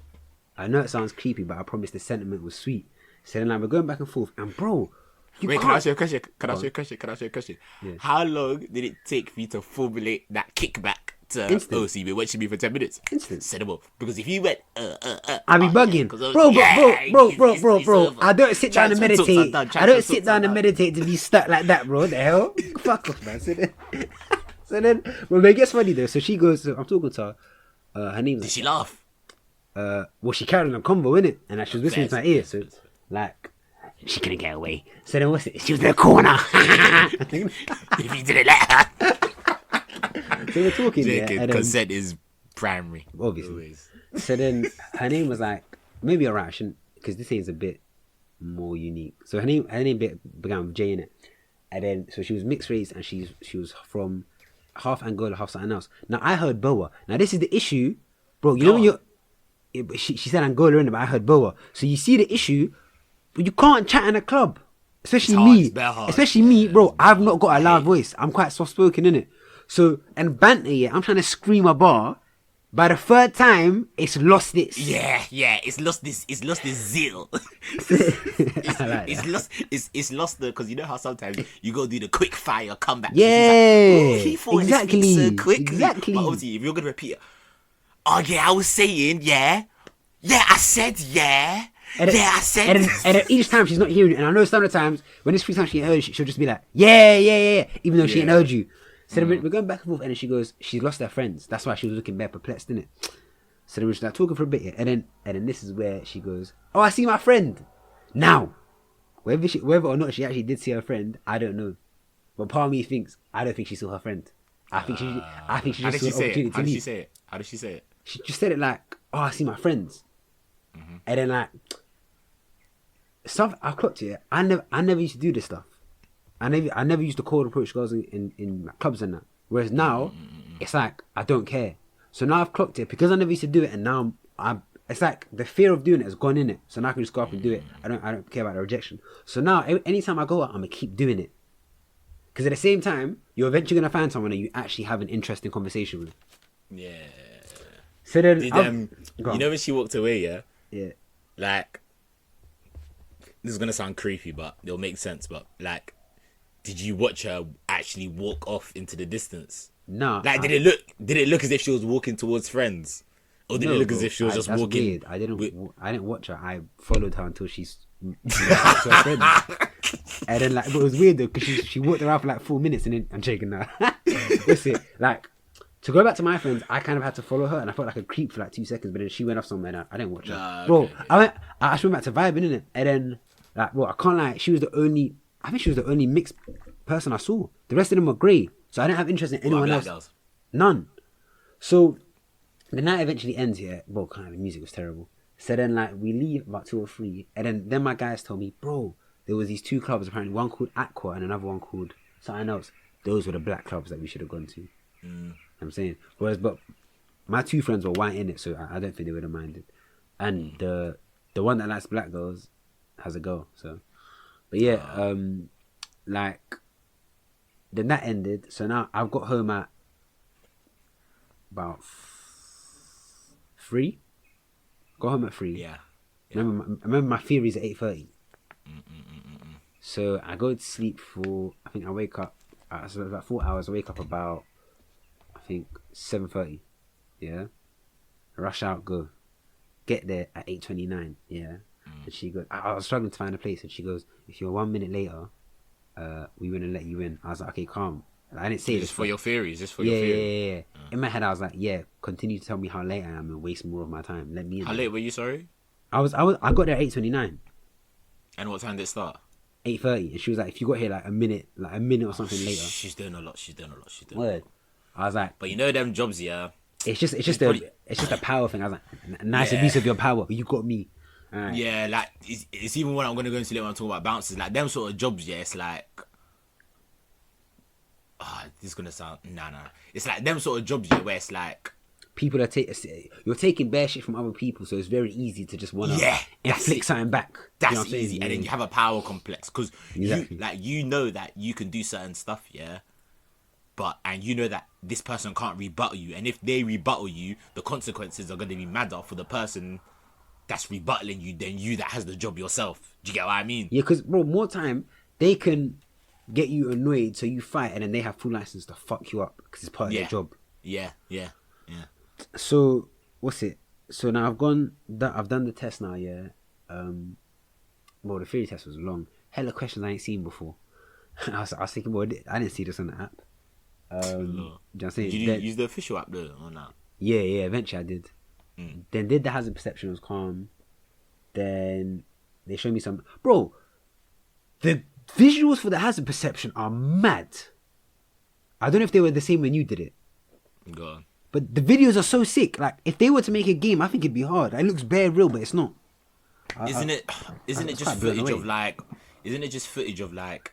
I know it sounds creepy, but I promise the sentiment was sweet. So then we're going back and forth, and bro, wait, can I ask you a question? Can I ask you a question? Yeah. How long did it take for you to formulate that kickback to OC? Been watching me for 10 minutes. Instant. Incredible. Because if you went, I'd be bugging, bro. I don't sit down and meditate. I don't sit down and meditate to be stuck like that, bro. What the hell? Fuck off, man. So then, well, it gets funny though. So she goes, I'm talking to her. Her name's. Did she laugh? Well, she carried on a combo, innit? And she was whispering to my ear, so like. She couldn't get away. So then what's it? She was in the corner. If you didn't let her. So we're talking, yeah. Consent is primary. Obviously. Always. So then her name was like, maybe alright, I shouldn't, because this thing's a bit more unique. So her name began with J in it. And then, so she was mixed race, and she was from half Angola, half something else. Now I heard Boa. Now this is the issue, bro. You know when you're, she said Angola in it, but I heard Boa. So you see the issue. But you can't chat in a club, especially me. Especially me, bro. I've not got a loud voice. I'm quite soft spoken, innit? So and banter, yeah. I'm trying to scream a bar, By the third time, it's lost its. Yeah, it's lost this zeal. I like It's that. lost the, because you know how sometimes you go do the quick fire comeback. Yeah, He thought exactly, it so quickly. exactly. But obviously, if you're gonna repeat it, oh yeah, I was saying, yeah, I said, yeah. And then, I said. and then each time she's not hearing it, and I know some of the times when it's 3 times she ain't heard, she'll just be like, yeah, even though she ain't heard you. So then we're going back and forth, and then she goes, she lost her friends. That's why she was looking bare perplexed, innit? So then we're just like talking for a bit, yeah? and then this is where she goes, oh, I see my friend. Now, whether or not she actually did see her friend, I don't know. But part of me thinks, I don't think she saw her friend. I think she How just did saw she the say it? opportunity How to did she leave. say it? How did she say it? She just said it like, oh, I see my friends. And then like, I clocked it. I never used to do this stuff. I never used to cold approach girls in like, clubs and that. Whereas now, it's like I don't care. So now I've clocked it because I never used to do it, and now it's like the fear of doing it has gone in it. So now I can just go up and do it. I don't care about the rejection. So now anytime I go out, I'm gonna keep doing it. Because at the same time, you're eventually gonna find someone that you actually have an interesting conversation with. Yeah. So then, You know when she walked away, yeah. like, this is gonna sound creepy, but it'll make sense. But like, did you watch her actually walk off into the distance? No. Like, did it look as if she was walking towards friends, or did it look as if she was just that's walking? Weird. I didn't watch her. I followed her until she her friends. And then like, but it was weird though because she walked around for like 4 minutes, and then I'm shaking now. Listen, like. To go back to my friends, I kind of had to follow her, and I felt like a creep for like 2 seconds. But then she went off somewhere, and I didn't watch her, bro. Okay. I actually went back to vibing, innit? And then, like, bro, I can't lie. I think she was the only mixed person I saw. The rest of them were grey, so I didn't have interest in anyone else. Girls? None. So the night eventually ends here. Bro, kind of the music was terrible. So then, like, we leave about 2 or 3, and then my guys told me, bro, there was these 2 clubs apparently, one called Aqua and another one called something else. Those were the black clubs that we should have gone to. I'm saying, but my 2 friends were white in it, so I don't think they would have minded. And the one that likes black girls has a girl. So, but yeah, like then that ended. So now I've got home at about 3. Got home at 3. Yeah. Remember my theory's at 8:30. So I go to sleep for. I think I wake up. So about 4 hours. I wake up about. I think 7:30, yeah. Rush out, go. Get there at 8:29, yeah. And she goes, I was struggling to find a place, and she goes, if you're 1 minute later, we wouldn't let you in. I was like, okay, calm. And I didn't say Just this for your theories, just for your theory. Yeah. In my head, I was like, yeah, continue to tell me how late I am and waste more of my time. Let me in. How late were you? Sorry. I got there at 8:29. And what time did it start? 8:30, and she was like, if you got here like a minute or something later. She's doing a lot. Word. I was like, but you know them jobs, yeah. It's just a power thing. I was like, nice abuse of your power. You got me. Right. Yeah, like it's even when I'm gonna go into later when I'm talking about bouncers, like them sort of jobs. Yeah, it's like, this is gonna sound nah. It's like them sort of jobs, yeah, where it's like people you're taking bare shit from other people, so it's very easy to just wanna inflict something back. That's you know easy, and then you have a power complex because exactly. you know that you can do certain stuff, yeah. And you know that this person can't rebuttal you, and if they rebuttal you, the consequences are going to be madder for the person that's rebuttaling you than you that has the job yourself. Do you get what I mean? Yeah, because bro, more time they can get you annoyed, so you fight, and then they have full license to fuck you up because it's part of their job. Yeah. So what's it? So now I've done the test now. Yeah. Well, the theory test was long. Hella questions I ain't seen before. I was thinking, well, I didn't see this on the app. Do you know what I'm saying? Did you use the official app though or not? Yeah, eventually I did. Then did the hazard perception, was calm. Then they showed me some, bro, the visuals for the hazard perception are mad. I don't know if they were the same when you did it. Go on. But the videos are so sick. Like if they were to make a game, I think it'd be hard. It looks bare real, but it's not. Isn't it just footage of like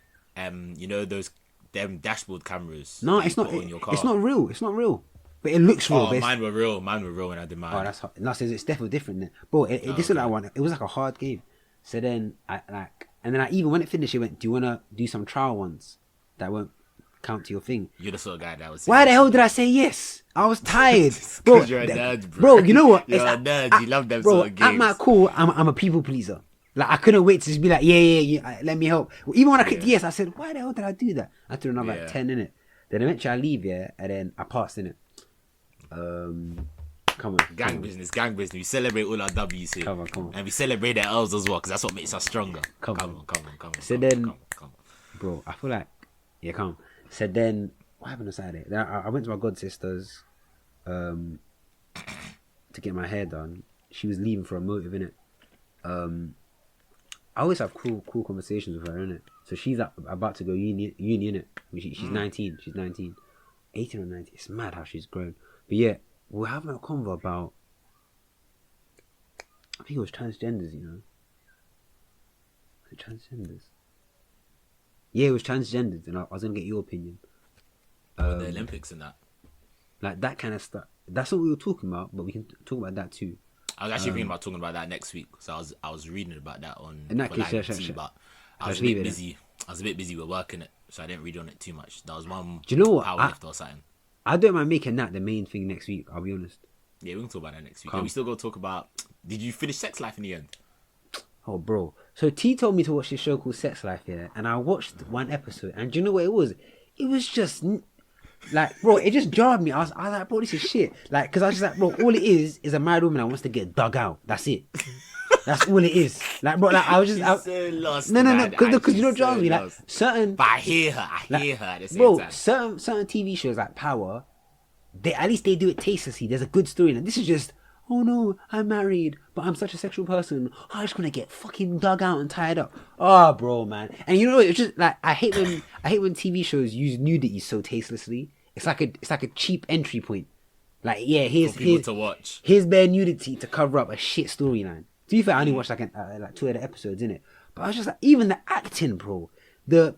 you know those them dashboard cameras? No, it's not. It's not real. It's not real. But it looks real. Oh, mine were real when I did mine. Oh, that's hard. No, it's definitely different then. Bro, this is like one. It was like a hard game. So then I even when it finished, it went, do you want to do some trial ones that weren't count to your thing. You're the sort of guy that was. Why the hell did I say yes? I was tired, bro. You're a nerd, bro. You know what? You're a nerd. You love them sort of games. At my core, I'm a people pleaser. Like, I couldn't wait to just be like, yeah, let me help. Even when I clicked yes, I said, why the hell did I do that? I threw another like 10 in it. Then eventually I leave, and then I passed in it. Come on. Gang business. We celebrate all our W's here. Come on. And we celebrate their L's as well, because that's what makes us stronger. Come on. So then, bro, I feel like, come on. So then, what happened on Saturday? Then I went to my god sister's to get my hair done. She was leaving for a motive, innit? I always have cool conversations with her, innit? So she's about to go uni, innit? She's 19. She's 19. 18 or 19. It's mad how she's grown. But yeah, we're having a convo about, I think it was transgenders, you know? Was it transgenders? Yeah, it was transgenders, and I was going to get your opinion. The Olympics and that. Like, that kind of stuff. That's what we were talking about, but we can talk about that too. I was actually thinking about talking about that next week, because I was reading about that on in that case, but I was a bit busy. I was a bit busy with working it, so I didn't read on it too much. That was one. Do you know what? Power lift or something. I don't mind making that the main thing next week. I'll be honest. Yeah, we can talk about that next week. And we still got to talk about. Did you finish Sex Life in the end? Oh, bro. So T told me to watch this show called Sex Life, and I watched one episode, and do you know what it was? It was just like, bro, it just jarred me. I was like, bro, this is shit. Like, because I was just like, bro, all it is a married woman that wants to get dug out. That's it. That's all it is. Like, bro, like I was just so lost. No, because you know what jarred me? Like certain. But I hear her at the same bro, time. certain TV shows like Power, at least they do it tastelessly. There's a good story, and this is just, oh no, I'm married, but I'm such a sexual person. I just want to get fucking dug out and tied up. Oh, bro, man. And you know what? It's just like I hate when TV shows use nudity so tastelessly. It's like a cheap entry point. Like, yeah, here's to watch. Here's bare nudity to cover up a shit storyline. To be fair, I only watched like 2 of the episodes in it, but I was just like, even the acting, bro. The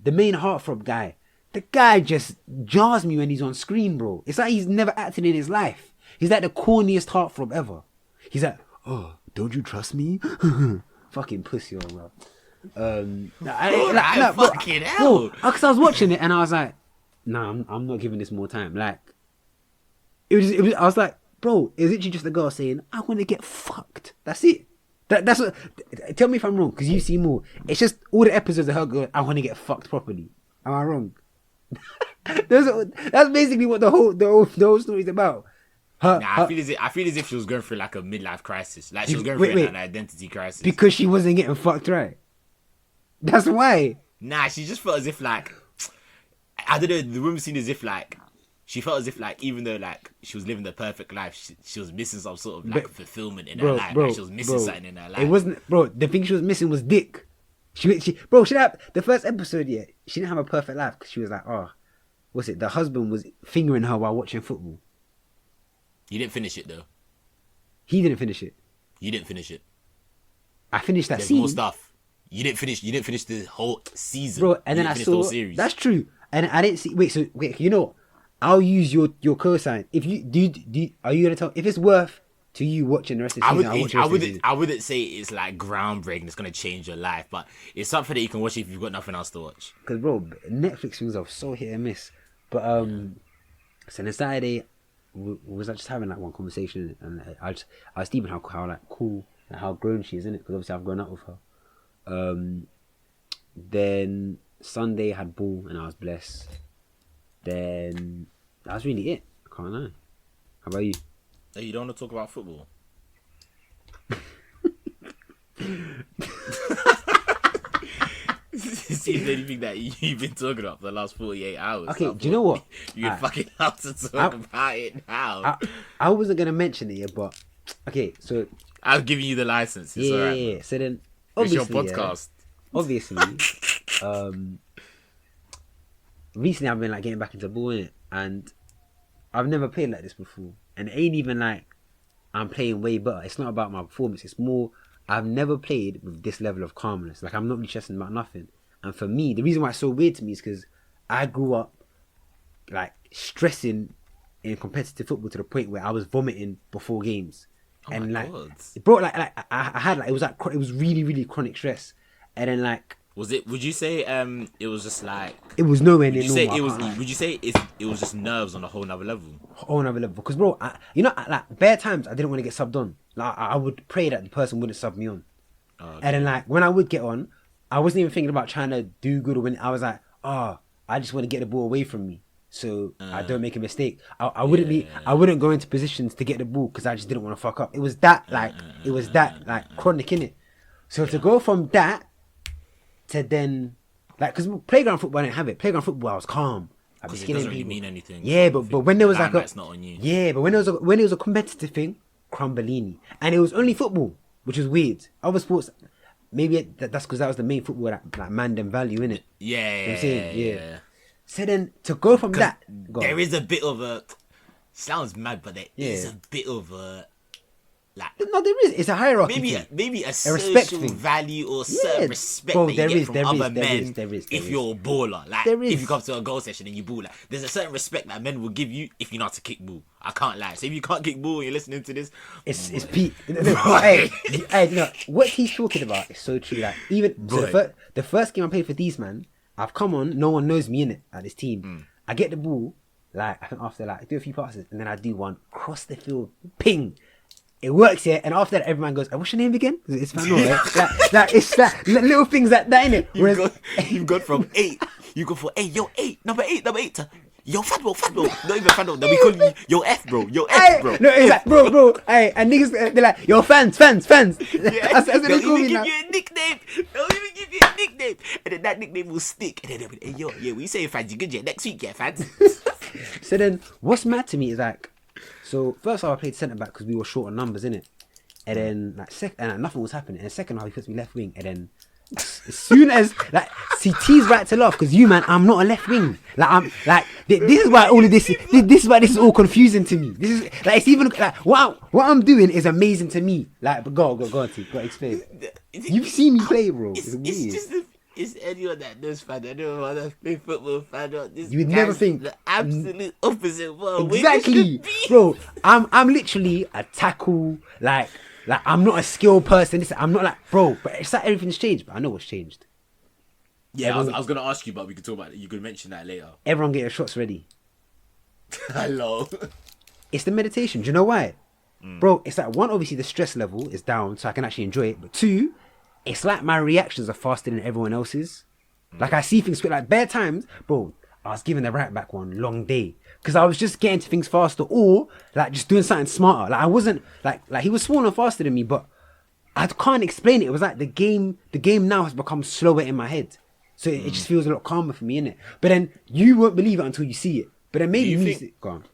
main heartthrob guy, the guy just jars me when he's on screen, bro. It's like he's never acted in his life. He's like the corniest heartthrob ever. He's like, oh, don't you trust me? Fucking pussy, bro. Fucking hell. Because I was watching it and I was like, nah, I'm not giving this more time. Like, it was. I was like, bro, is it just a girl saying, I want to get fucked? That's it. That's what. Tell me if I'm wrong, because you see more. It's just all the episodes of her going, I want to get fucked properly. Am I wrong? That's basically what the whole story's about. I feel as if she was going through like a midlife crisis. Like she was going through an identity crisis. Because she wasn't getting fucked right. That's why. Nah, she just felt as if like, I don't know, the room seemed as if like, she felt as if like, even though like she was living the perfect life, she was missing some sort of like fulfillment in her life. Like she was missing something in her life. It wasn't, bro, the thing she was missing was dick. She had the first episode, she didn't have a perfect life because she was like, the husband was fingering her while watching football. You didn't finish it though. He didn't finish it. You didn't finish it. I finished that There's scene. more stuff. You didn't finish the whole season. Bro, and then I saw, that's true. And I didn't see, wait, you know what? I'll use your cosign. If you are you gonna tell if it's worth to you watching the rest of the season? I wouldn't say it's like groundbreaking. It's gonna change your life, but it's something that you can watch if you've got nothing else to watch. Because bro, Netflix things are so hit and miss. But so on Saturday, was I just having like one conversation, and I was thinking how like cool and how grown she is, isn't it? Because obviously I've grown up with her. Then Sunday had ball and I was blessed. Then that was really it. I can't lie. How about you? Hey, you don't want to talk about football? Seems anything that you've been talking about for the last 48 hours. Okay, do you know what? You're fucking allowed to talk about it now. I wasn't gonna mention it yet, but okay, so I've given you the license. It's alright. Yeah. So then, it's your podcast. Obviously, recently I've been like getting back into ball, and I've never played like this before, and it ain't even like I'm playing way better. It's not about my performance. It's more I've never played with this level of calmness. Like I'm not really stressing about nothing. And for me, the reason why it's so weird to me is because I grew up like stressing in competitive football to the point where I was vomiting before games. Oh and my like, God. bro, like I had like it was really really chronic stress, and then like Was it? Would you say it was just like? It was nowhere near Would you say normal. it I was? can't lie. Would you say it was just nerves on a whole nother level? Whole nother level. Because bro, like bare times I didn't want to get subbed on. Like I would pray that the person wouldn't sub me on. Okay. And then like when I would get on, I wasn't even thinking about trying to do good. Or when I was like, I just want to get the ball away from me, so I don't make a mistake. I wouldn't go into positions to get the ball because I just didn't want to fuck up. It was that chronic innit. So to go from that to then like, because playground football I didn't have it. Playground football I was calm. I'd be Because it skinning doesn't really people. mean anything. Yeah, but when there was like that's not on you. yeah, but when it was a competitive thing, Crumbellini, and it was only football, which was weird. Other sports, maybe that's because that was the main football that like man them value in it. Yeah, You know what I'm saying? Yeah. So then to go from that, there is a bit of a sounds mad, but there is a bit of a like no, there is. It's a hierarchy. maybe a respect social thing. value or certain Yeah. respect Bro, that you there get is, from there other is, there men. is, there is, there if is. you're a baller, like There is. if you come to a goal session and you ball, like there's a certain respect that men will give you if you know how to kick ball. I can't lie. So if you can't kick ball and you're listening to this, It's peak. Hey, no, what he's talking about is so true. Like even so the first game I played for these man, I've come on. No one knows me in it at this team. I get the ball, like I think after like I do a few passes, and then I do one cross the field, ping. It works here, and after that, everyone goes, "What's your name again?" It's Fanuel, right? like it's like little things like that, innit? you've gone from 8. You go for 8, yo 8, number 8, to yo fat bro. Not even fat bro. Then we call you yo F bro, yo F bro. No, it's like bro. Hey, and niggas they're like, yo fans. Yeah. That's what they call They'll me even now. give you a nickname, and then that nickname will stick. And then they'll be, hey, yo, yeah, we say fans, you good, yeah, next week, yeah, fans. So then, what's mad to me is like, so first half I played centre back because we were short on numbers, innit? And then like nothing was happening. And the second half he puts me left wing, and then as soon as like CT's right to laugh because you man, I'm not a left wing. Like I'm like this is why all of this is why this is all confusing to me. This is like it's even like what I'm doing is amazing to me. Like but go on, T, go explain. You've seen me play, bro. It's weird. It's anyone that knows fan, anyone that play football fan. This You would never think the absolute opposite world. Exactly, bro. I'm literally a tackle. Like I'm not a skilled person. I'm not like bro. But it's like everything's changed. But I know what's changed. Yeah, I was gonna ask you, but we could talk about it. You could mention that later. Everyone get your shots ready. Hello. It's the meditation. Do you know why? Bro, it's like one, obviously the stress level is down so I can actually enjoy it. But two, it's like my reactions are faster than everyone else's. Like I see things quick. Like bare times, bro, I was giving the right back one long day. Because I was just getting to things faster or like just doing something smarter. Like I wasn't like he was smaller and faster than me, but I can't explain it. It was like the game now has become slower in my head. So it just feels a lot calmer for me, innit? But then you won't believe it until you see it. But then maybe music. Go on.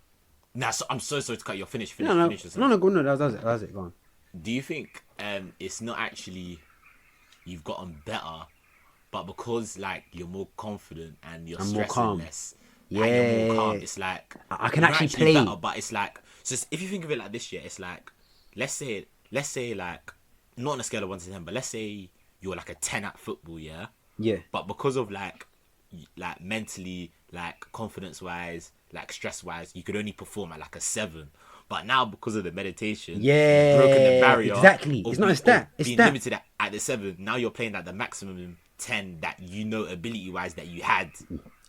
Nah, so I'm so sorry to cut you. Finish. No, go on. That was it. Go on. Do you think it's not actually you've gotten better, but because like you're more confident and you're stressing calm. less, Yeah, and you're more calm, it's like I can you're actually play. better, but it's like if you think of it like this, yeah, it's like let's say like not on a scale of 1 to 10, but let's say you're like a 10 at football, yeah. Yeah. But because of like mentally, like confidence wise, like stress wise, you could only perform at like a 7. But now because of the meditation, Yeah, you've broken the barrier. exactly. It's not that. It's being that. limited at the 7. Now you're playing at the maximum 10 that you know ability wise that you had.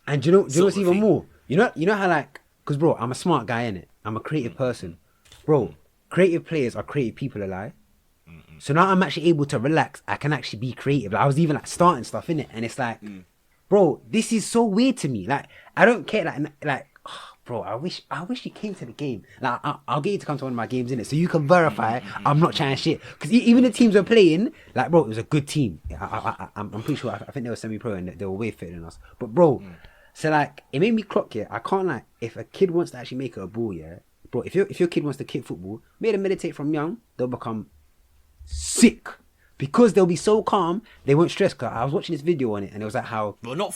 And do you know what's sort of even thing. more? You know how like, because bro, I'm a smart guy, innit? I'm a creative person. Bro, creative players are creative people alive. So now I'm actually able to relax. I can actually be creative. Like, I was even like starting stuff, innit? And it's like, bro, this is so weird to me. Like, I don't care. Like, bro, I wish you came to the game. Like, I'll get you to come to one of my games, innit? So you can verify I'm not trying shit. Because even the teams we're playing, like, bro, it was a good team. I'm pretty sure. I think they were semi-pro and they were way fitter than us. But bro, so like, it made me clock. Yeah, I can't like if a kid wants to actually make it a ball. Yeah, bro, if your kid wants to kick football, make them meditate from young. They'll become sick because they'll be so calm they won't stress. Cause I was watching this video on it and it was like how Not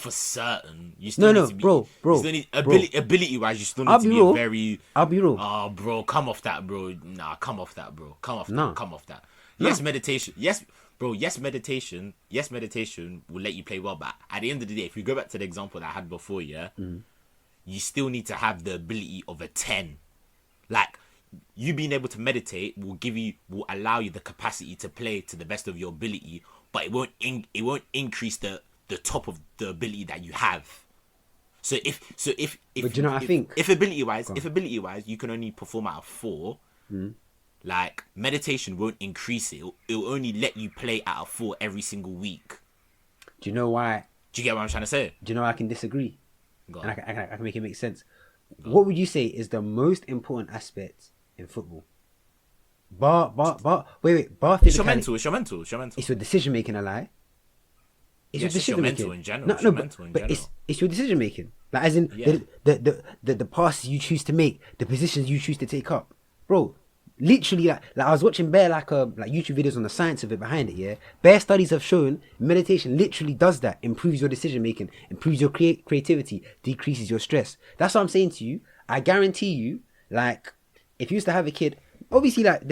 for certain. You still need to be, bro, you still need ability wise. You still need to be a very. I'll be real. Oh, bro, come off that, bro. Nah, come off that, bro. Come off that. No. Yes, meditation. Yes, bro. Yes, meditation. Yes, meditation will let you play well. But at the end of the day, if you go back to the example that I had before, yeah, you still need to have the ability of a 10. Like, you being able to meditate will allow you the capacity to play to the best of your ability, but it won't increase the top of the ability that you have. So if But do you know what I think? If ability wise you can only perform out of 4, like meditation won't increase it. It'll only let you play out of 4 every single week. Do you know why? Do you get what I'm trying to say? Do you know why I can disagree? Go And on. I can make it make sense. What would you say is the most important aspect in football? Wait. Bar It's your physicality. mental. It's your mental. It's your mental. It's your decision making, a lie. It's Yes, it's your mental in general. No, It's your no, mental in but general. it's your decision making. Like as in Yeah. the passes you choose to make, the positions you choose to take up, bro. Literally, like I was watching bare like YouTube videos on the science of it behind it. Yeah, bare studies have shown meditation literally does that. Improves your decision making, improves your creativity, decreases your stress. That's what I'm saying to you. I guarantee you, like if you used to have a kid. Obviously, like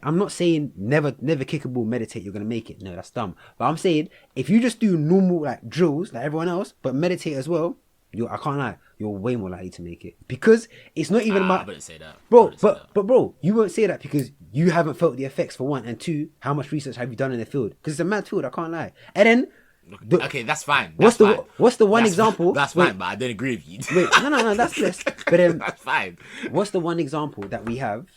I'm not saying never kick a ball, meditate, you're gonna make it. No, that's dumb. But I'm saying if you just do normal like drills like everyone else, but meditate as well, I can't lie, you're way more likely to make it because it's not even I about. wouldn't say that, Bro, but bro, you won't say that because you haven't felt the effects for one, and two, how much research have you done in the field? Because it's a mad field, I can't lie. And then, okay, that's fine. What's That's fine. what's the one example? That's fine, but I don't agree with you. Wait, no, that's blessed. But then, That's fine. what's the one example that we have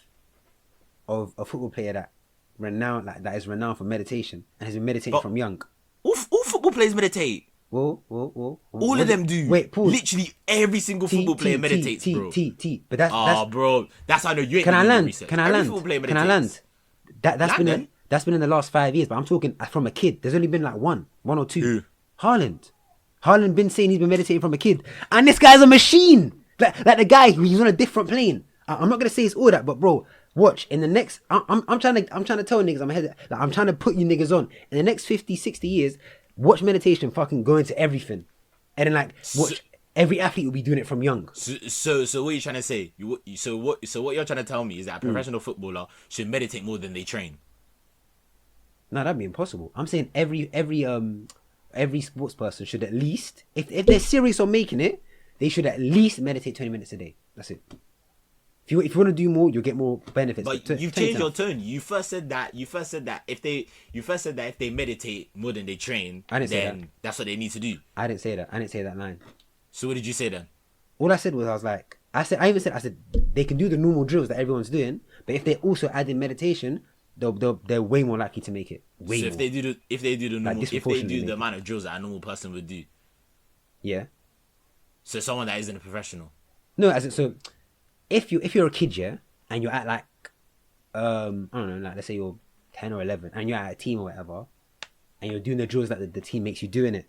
of a football player that is renowned for meditation and has been meditating from young? All football players meditate. Whoa. All of them do. Wait, pause. Literally every single football player meditates, bro. But that's bro, that's how I know you ain't Can I doing your land? research. Can I Every land? football player Can I land? Land. That's been in the last 5 years, but I'm talking from a kid. There's only been like one or two. Who? Haaland been saying he's been meditating from a kid, and this guy's a machine. Like the guy, he's on a different plane. I'm not gonna say it's all that, but bro, watch in the next. I'm trying to tell niggas I'm ahead. Like I'm trying to put you niggas on in the next 50, 60 years. Watch meditation fucking go into everything, and then like watch every athlete will be doing it from young. So what you trying to say? So what you're trying to tell me is that a professional footballer should meditate more than they train? No, that'd be impossible. I'm saying every sports person should at least, if they're serious on making it, they should at least meditate 20 minutes a day. That's it. If you want to do more, you'll get more benefits. But you've changed your tone. You first said that if they meditate more than they train, I didn't say then that. that's what they need to do. I didn't say that. I didn't say that line. So what did you say then? All I said was I said they can do the normal drills that everyone's doing, but if they also add in meditation, they're way more likely to make it. Way more. If they do the normal, if they disproportionately do the make amount of drills that a normal person would do, Yeah. so someone that isn't a professional. No, so if you're a kid, yeah, and you're at like I don't know, like let's say you're 10 or 11 and you're at a team or whatever, and you're doing the drills that the team makes you doing it.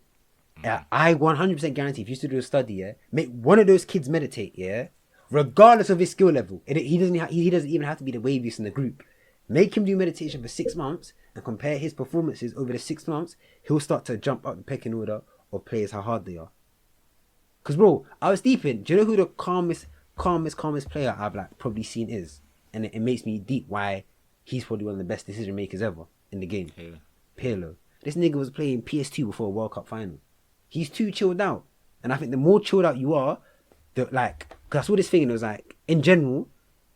I 100% guarantee if you used to do a study, yeah, make one of those kids meditate, yeah, regardless of his skill level. He doesn't even have to be the waviest in the group. Make him do meditation for 6 months and compare his performances over the 6 months. He'll start to jump up the pecking order of players how hard they are. Cause bro, I was deep in. Do you know who the calmest player I've like probably seen is? And it makes me deep why he's probably one of the best decision makers ever in the game. Pirlo. This nigga was playing PS2 before a World Cup final. He's too chilled out. And I think the more chilled out you are, cause I saw this thing and it was like, in general,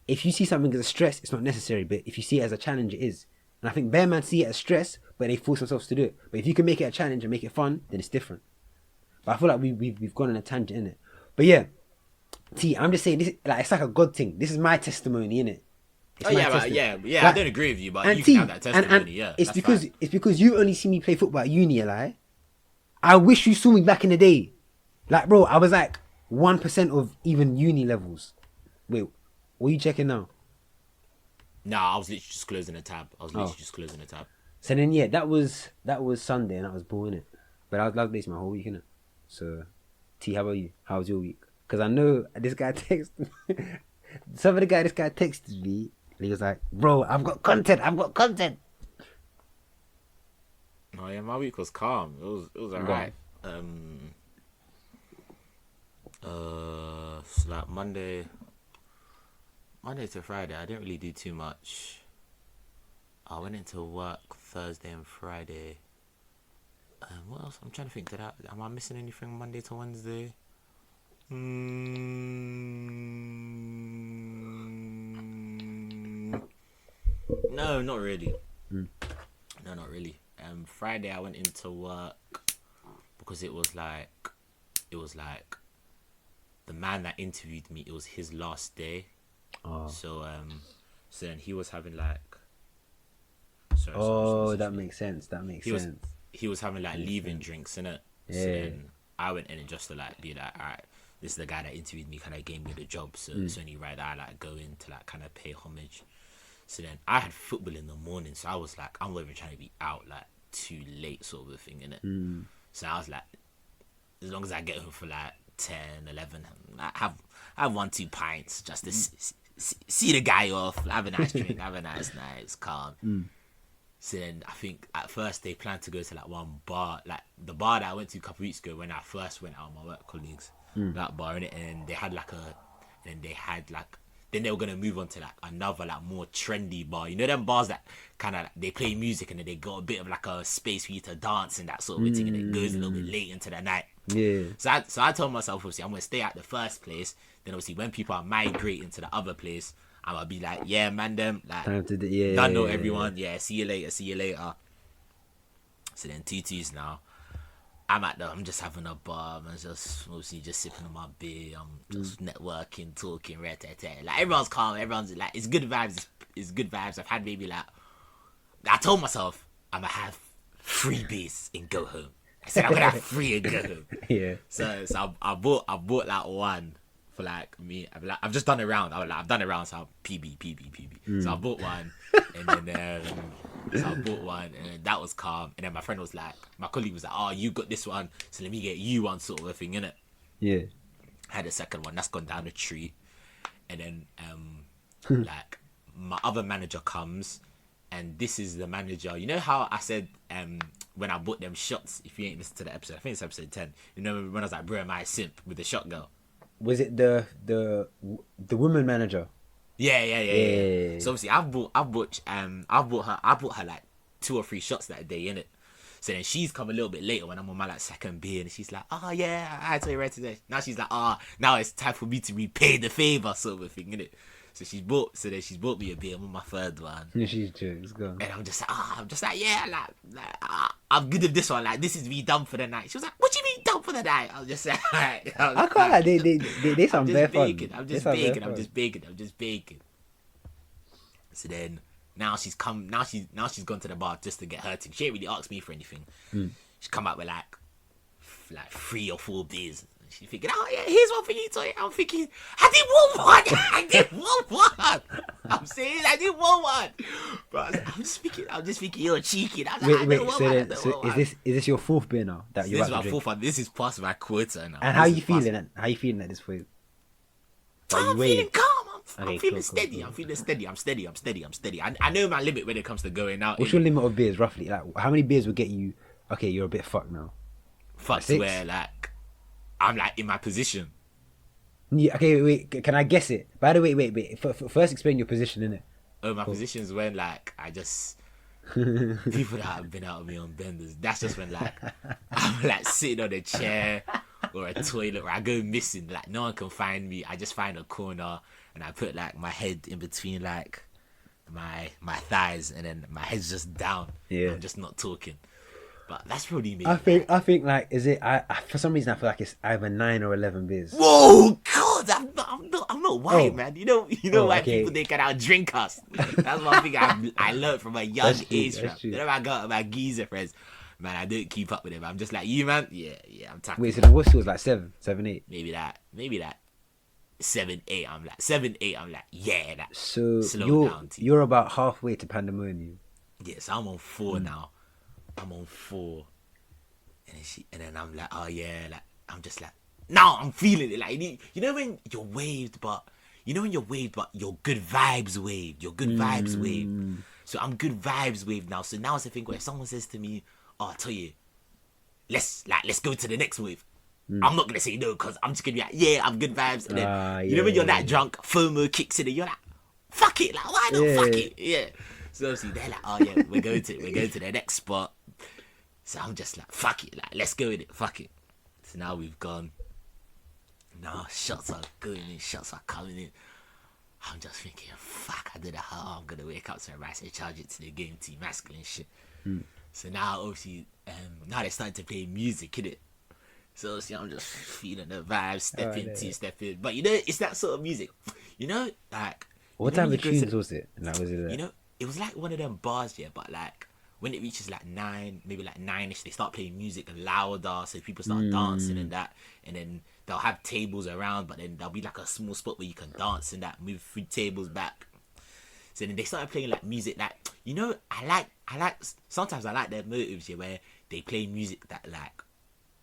if you see something as a stress, it's not necessary. But if you see it as a challenge, it is. And I think bare man see it as stress, but they force themselves to do it. But if you can make it a challenge and make it fun, then it's different. But I feel like we've gone on a tangent in it. But yeah, I'm just saying this. Like it's like a God thing. This is my testimony, innit? Yeah. I don't agree with you, but you can have that testimony. And it's because you only see me play football at uni, like. I wish you saw me back in the day. Like, bro, I was like 1% of even uni levels. Wait, what are you checking now? Nah, I was literally just closing a tab. So then yeah, that was Sunday and that was bull, innit? But that was basically my whole week, innit? So, T, how about you? How was your week? Because I know this guy texted this guy texted me and he was like, bro, I've got content. Oh yeah, my week was calm. It was alright. So like Monday to Friday, I didn't really do too much. I went into work Thursday and Friday. What else? I'm trying to think. Am I missing anything Monday to Wednesday? No, not really. No, not really. Friday I went into work because it was like the man that interviewed me. It was his last day. Oh. So then he was having like. That makes sense. He was having like leaving drinks, innit? Yeah. So then I went in and just to like be like, alright, this is the guy that interviewed me, kind of gave me the job, so it's only right that I like go in to like kind of pay homage. So then I had football in the morning, so I was like, I'm not even trying to be out like too late, sort of a thing, innit? So I was like, as long as I get home for like 10, 11, I have 1-2 pints just to see the guy off, have a nice drink, have a nice calm. So then I think at first they planned to go to like one bar, like the bar that I went to a couple weeks ago when I first went out with my work colleagues, that bar in it, and they had then they were gonna move on to like another like more trendy bar. You know them bars that kind of they play music and then they got a bit of like a space for you to dance and that sort of thing, and it goes a little bit late into the night. Yeah. So I told myself, obviously I'm gonna stay at the first place. Then obviously when people are migrating to the other place, I'm gonna be like, yeah, man, them like Time to don't know everyone. Yeah, see you later. So then TT's now. I'm just having a bar. I'm just mostly just sipping on my beer. I'm just networking, talking, like everyone's calm. Everyone's like, it's good vibes. It's good vibes. I've had maybe like, I told myself I'm gonna have 3 beers and go home. I said I'm gonna have 3 and go home. Yeah. So I bought like one for like me. I've just done a round. I've done a round, so I'm PB. So I bought one, and then and then that was calm. And then my friend was like, my colleague was like, oh, you got this one, so let me get you one, sort of a thing, innit? Yeah. I had a second one that's gone down the tree, and then like my other manager comes, and this is the manager. You know how I said when I bought them shots, if you ain't listened to the episode, I think it's episode 10. You know when I was like, bro, am I a simp with the shot girl? Was it the woman manager? Yeah. So obviously I bought her like 2 or 3 shots that day, innit? So then she's come a little bit later when I'm on my like second beer, and she's like, oh yeah, I tell you right today. Now she's like, now it's time for me to repay the favor, sort of a thing, innit? So she's bought me a beer. I'm on my 3rd one. Yeah, she's jokes, go. And I'm just like, yeah, I'm good at this one. Like, this is me done for the night. She was like, what do you mean done for the night? I was just like, I can't like they sound bare fun. I'm just baking. So then now she's gone to the bar just to get her thing. She ain't really asked me for anything. She come out with like 3 or 4 beers. She's thinking, oh yeah, here's one for you, Toye. I'm thinking, I didn't want one. I'm saying I didn't want one. But I'm just thinking, you're cheeky. Is this your 4th beer now? This is my 4th one. This is past my quota now. And how you feeling? How you feeling at this point? I'm feeling calm. I'm feeling cool, steady. cool. I'm feeling steady. I'm steady. I know my limit when it comes to going out. What's your limit of beers roughly? Like, how many beers will get you? Okay, you're a bit fucked now. Fucked where like I'm like in my position. Yeah, okay, wait. Can I guess it? By the way, wait. First, explain your position, innit? Oh, my position is when like I just people that have been out with me on benders. That's just when like I'm like sitting on a chair or a toilet where I go missing. Like no one can find me. I just find a corner and I put like my head in between like my thighs, and then my head's just down. Yeah, I'm just not talking. But that's probably me. I think like, is it? I for some reason I feel like it's either 9 or 11 beers. Whoa, God! I'm not white, man. You know why people they can out drink us. That's one thing I learned from a young age. Whenever I got my geezer friends, man, I don't keep up with them. I'm just like you, man. Yeah, I'm tackling. Wait, so the what's yours like 7, 8? Maybe that 7, 8. I'm like 7, 8. I'm like that. So slow down. You're about halfway to pandemonium. Yes, I'm on 4 now. I'm on 4, and then I'm like, oh yeah, like I'm just like, now I'm feeling it. Like you know when you're waved, but your good vibes waved. Your good vibes waved. So I'm good vibes waved now. So now it's the thing where if someone says to me, oh, I tell you, let's go to the next wave. I'm not gonna say no because I'm just gonna be like, yeah, I'm good vibes. And then you know when you're that drunk, FOMO kicks in, and you're like, fuck it, like why not fuck it, yeah. So obviously they're like, oh yeah, we're going to the next spot. So I'm just like, fuck it, like let's go with it, fuck it. So now we've gone. Now shots are going in, shots are coming in. I'm just thinking, fuck, I don't know how I'm gonna wake up to a rice and charge it to the game team, masculine shit. So now obviously now they're starting to play music, innit? So obviously I'm just feeling the vibe, step in. But you know, it's that sort of music. You know, like What you know, type when of you go to tunes was it? Like, was it you know, it was like one of them bars, yeah, but like when it reaches like 9, maybe like 9ish, they start playing music louder, so people start dancing and that, and then they'll have tables around, but then there'll be like a small spot where you can dance and that, move 3 tables back. So then they started playing like music that, you know, I like sometimes I like their motives, yeah, where they play music that like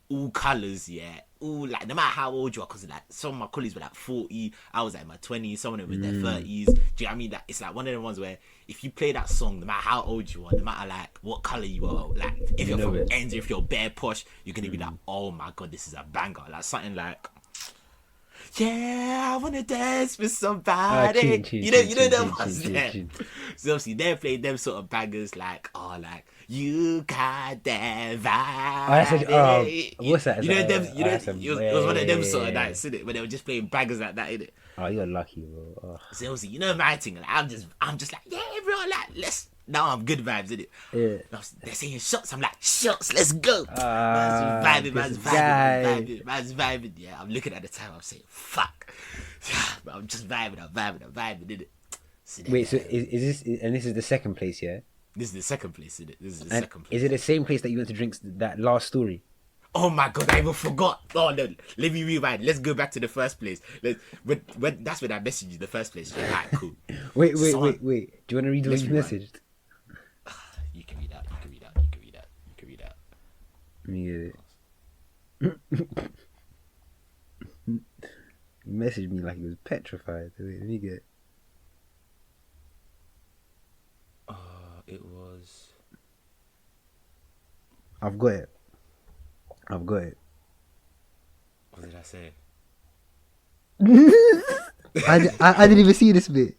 all colours, yeah, all like no matter how old you are, because like some of my colleagues were like 40, I was like in my 20s, some of them were in their 30s. Do you know what I mean? That it's like one of the ones where if you play that song, no matter how old you are, no matter like what colour you are, like if you're from ends, if you're bare posh, you're gonna be like, oh my god, this is a banger, like something like, yeah, I wanna dance with somebody. You know them ones there. So obviously they're playing them sort of bangers like, oh, like you got that vibe. What's that? You know them. You know it was one of them sort of nights, isn't it? When they were just playing bangers like that, innit? Oh, you're lucky, bro. Oh. So obviously, you know my thing. Like, I'm just like, yeah, bro. Like, let's. Now I'm good vibes, innit? Yeah. They're saying shots. I'm like, shots. Let's go. Man's vibing. Yeah, I'm looking at the time. I'm saying, fuck. But I'm just vibing, innit? So wait, so is this, and this is the second place, yeah? This is the second place, isn't it? This is the second place. Is it the same place that you went to drink that last story? Oh my god, I even forgot. Oh no, let me rewind. Let's go back to the first place. That's when I messaged you the first place. Yeah, right, cool. Wait. Do you want to read what you messaged? You can read out. Yeah. He messaged me like he was petrified. Wait, let me get. It was. I've got it. What did I say? I didn't even see this bit.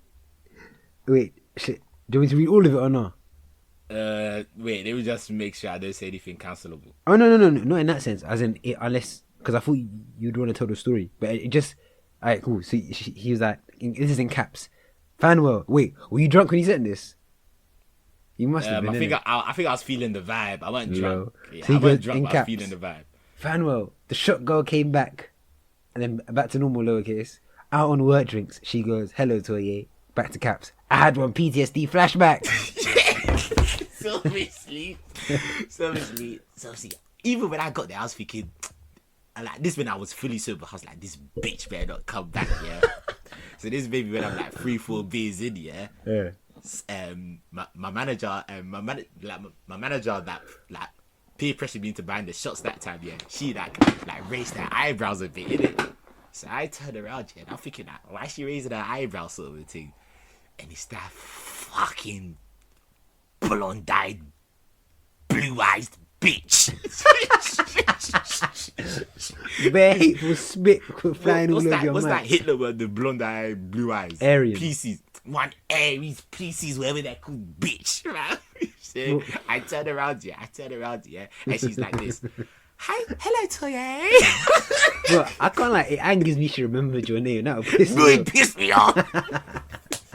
Wait, shit. Do you want me to read all of it or not? Wait, let me just make sure I don't say anything cancelable. Oh no, not in that sense. As in, unless, because I thought you'd want to tell the story, but it just, alright, cool. So he was like, this is in caps. Fanuel, wait, were you drunk when you said this? You must have been. I think I was feeling the vibe. I wasn't drunk. Yeah, so I wasn't drunk, but I was feeling the vibe. Fanuel, the shot girl came back, and then back to normal lowercase. Out on work drinks, she goes, "Hello, Toye." Back to caps. I had one PTSD flashback. So obviously, even when I got there, I was thinking, like this when I was fully sober, I was like, this bitch better not come back, yeah. So this baby when I'm like 3-4 beers in, yeah. My manager that like peer pressured me into buying the shots that time, yeah. She like raised her eyebrows a bit, innit? So I turned around, yeah, and I'm thinking like, why is she raising her eyebrows sort of a thing? And it's that fucking blonde-eyed, blue-eyed bitch. Bare hateful spit flying all over your mouth. What's that Hitler word? The blonde-eyed, blue eyes. Aryan. PCs. One Aries, PCs, whatever they're called, bitch. Right? So I turn around, yeah, and she's like this. Hi, hello, Toye. Bro, I can't it angers me she remembered your name. That would piss me off. It pissed me off.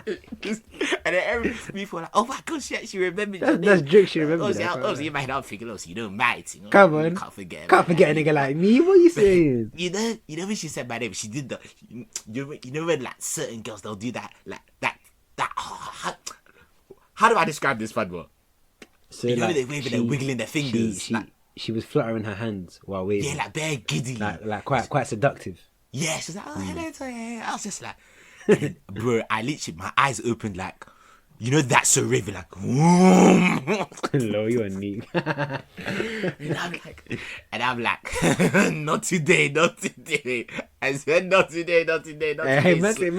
And then every people were like, oh my god, she actually remembered your name. That's jokes she remembered. Obviously, in my head, I'm thinking, you know, mate. You know, come on. Can't forget a nigga like me. What are you saying? You know when she said my name, she did the, you know when like certain girls, they'll do that, like that, how do I describe this, Fadwa? So you know when they're waving, they're wiggling their fingers. She was fluttering her hands while waving. Yeah, like bare giddy. Like quite seductive. Yeah, she's like, oh, hello, Toye. I was just like, bro, I literally, my eyes opened like, you know, that's so raven, like, hello, you're neat. and I'm like, not today. I said, not today. Hey, must say,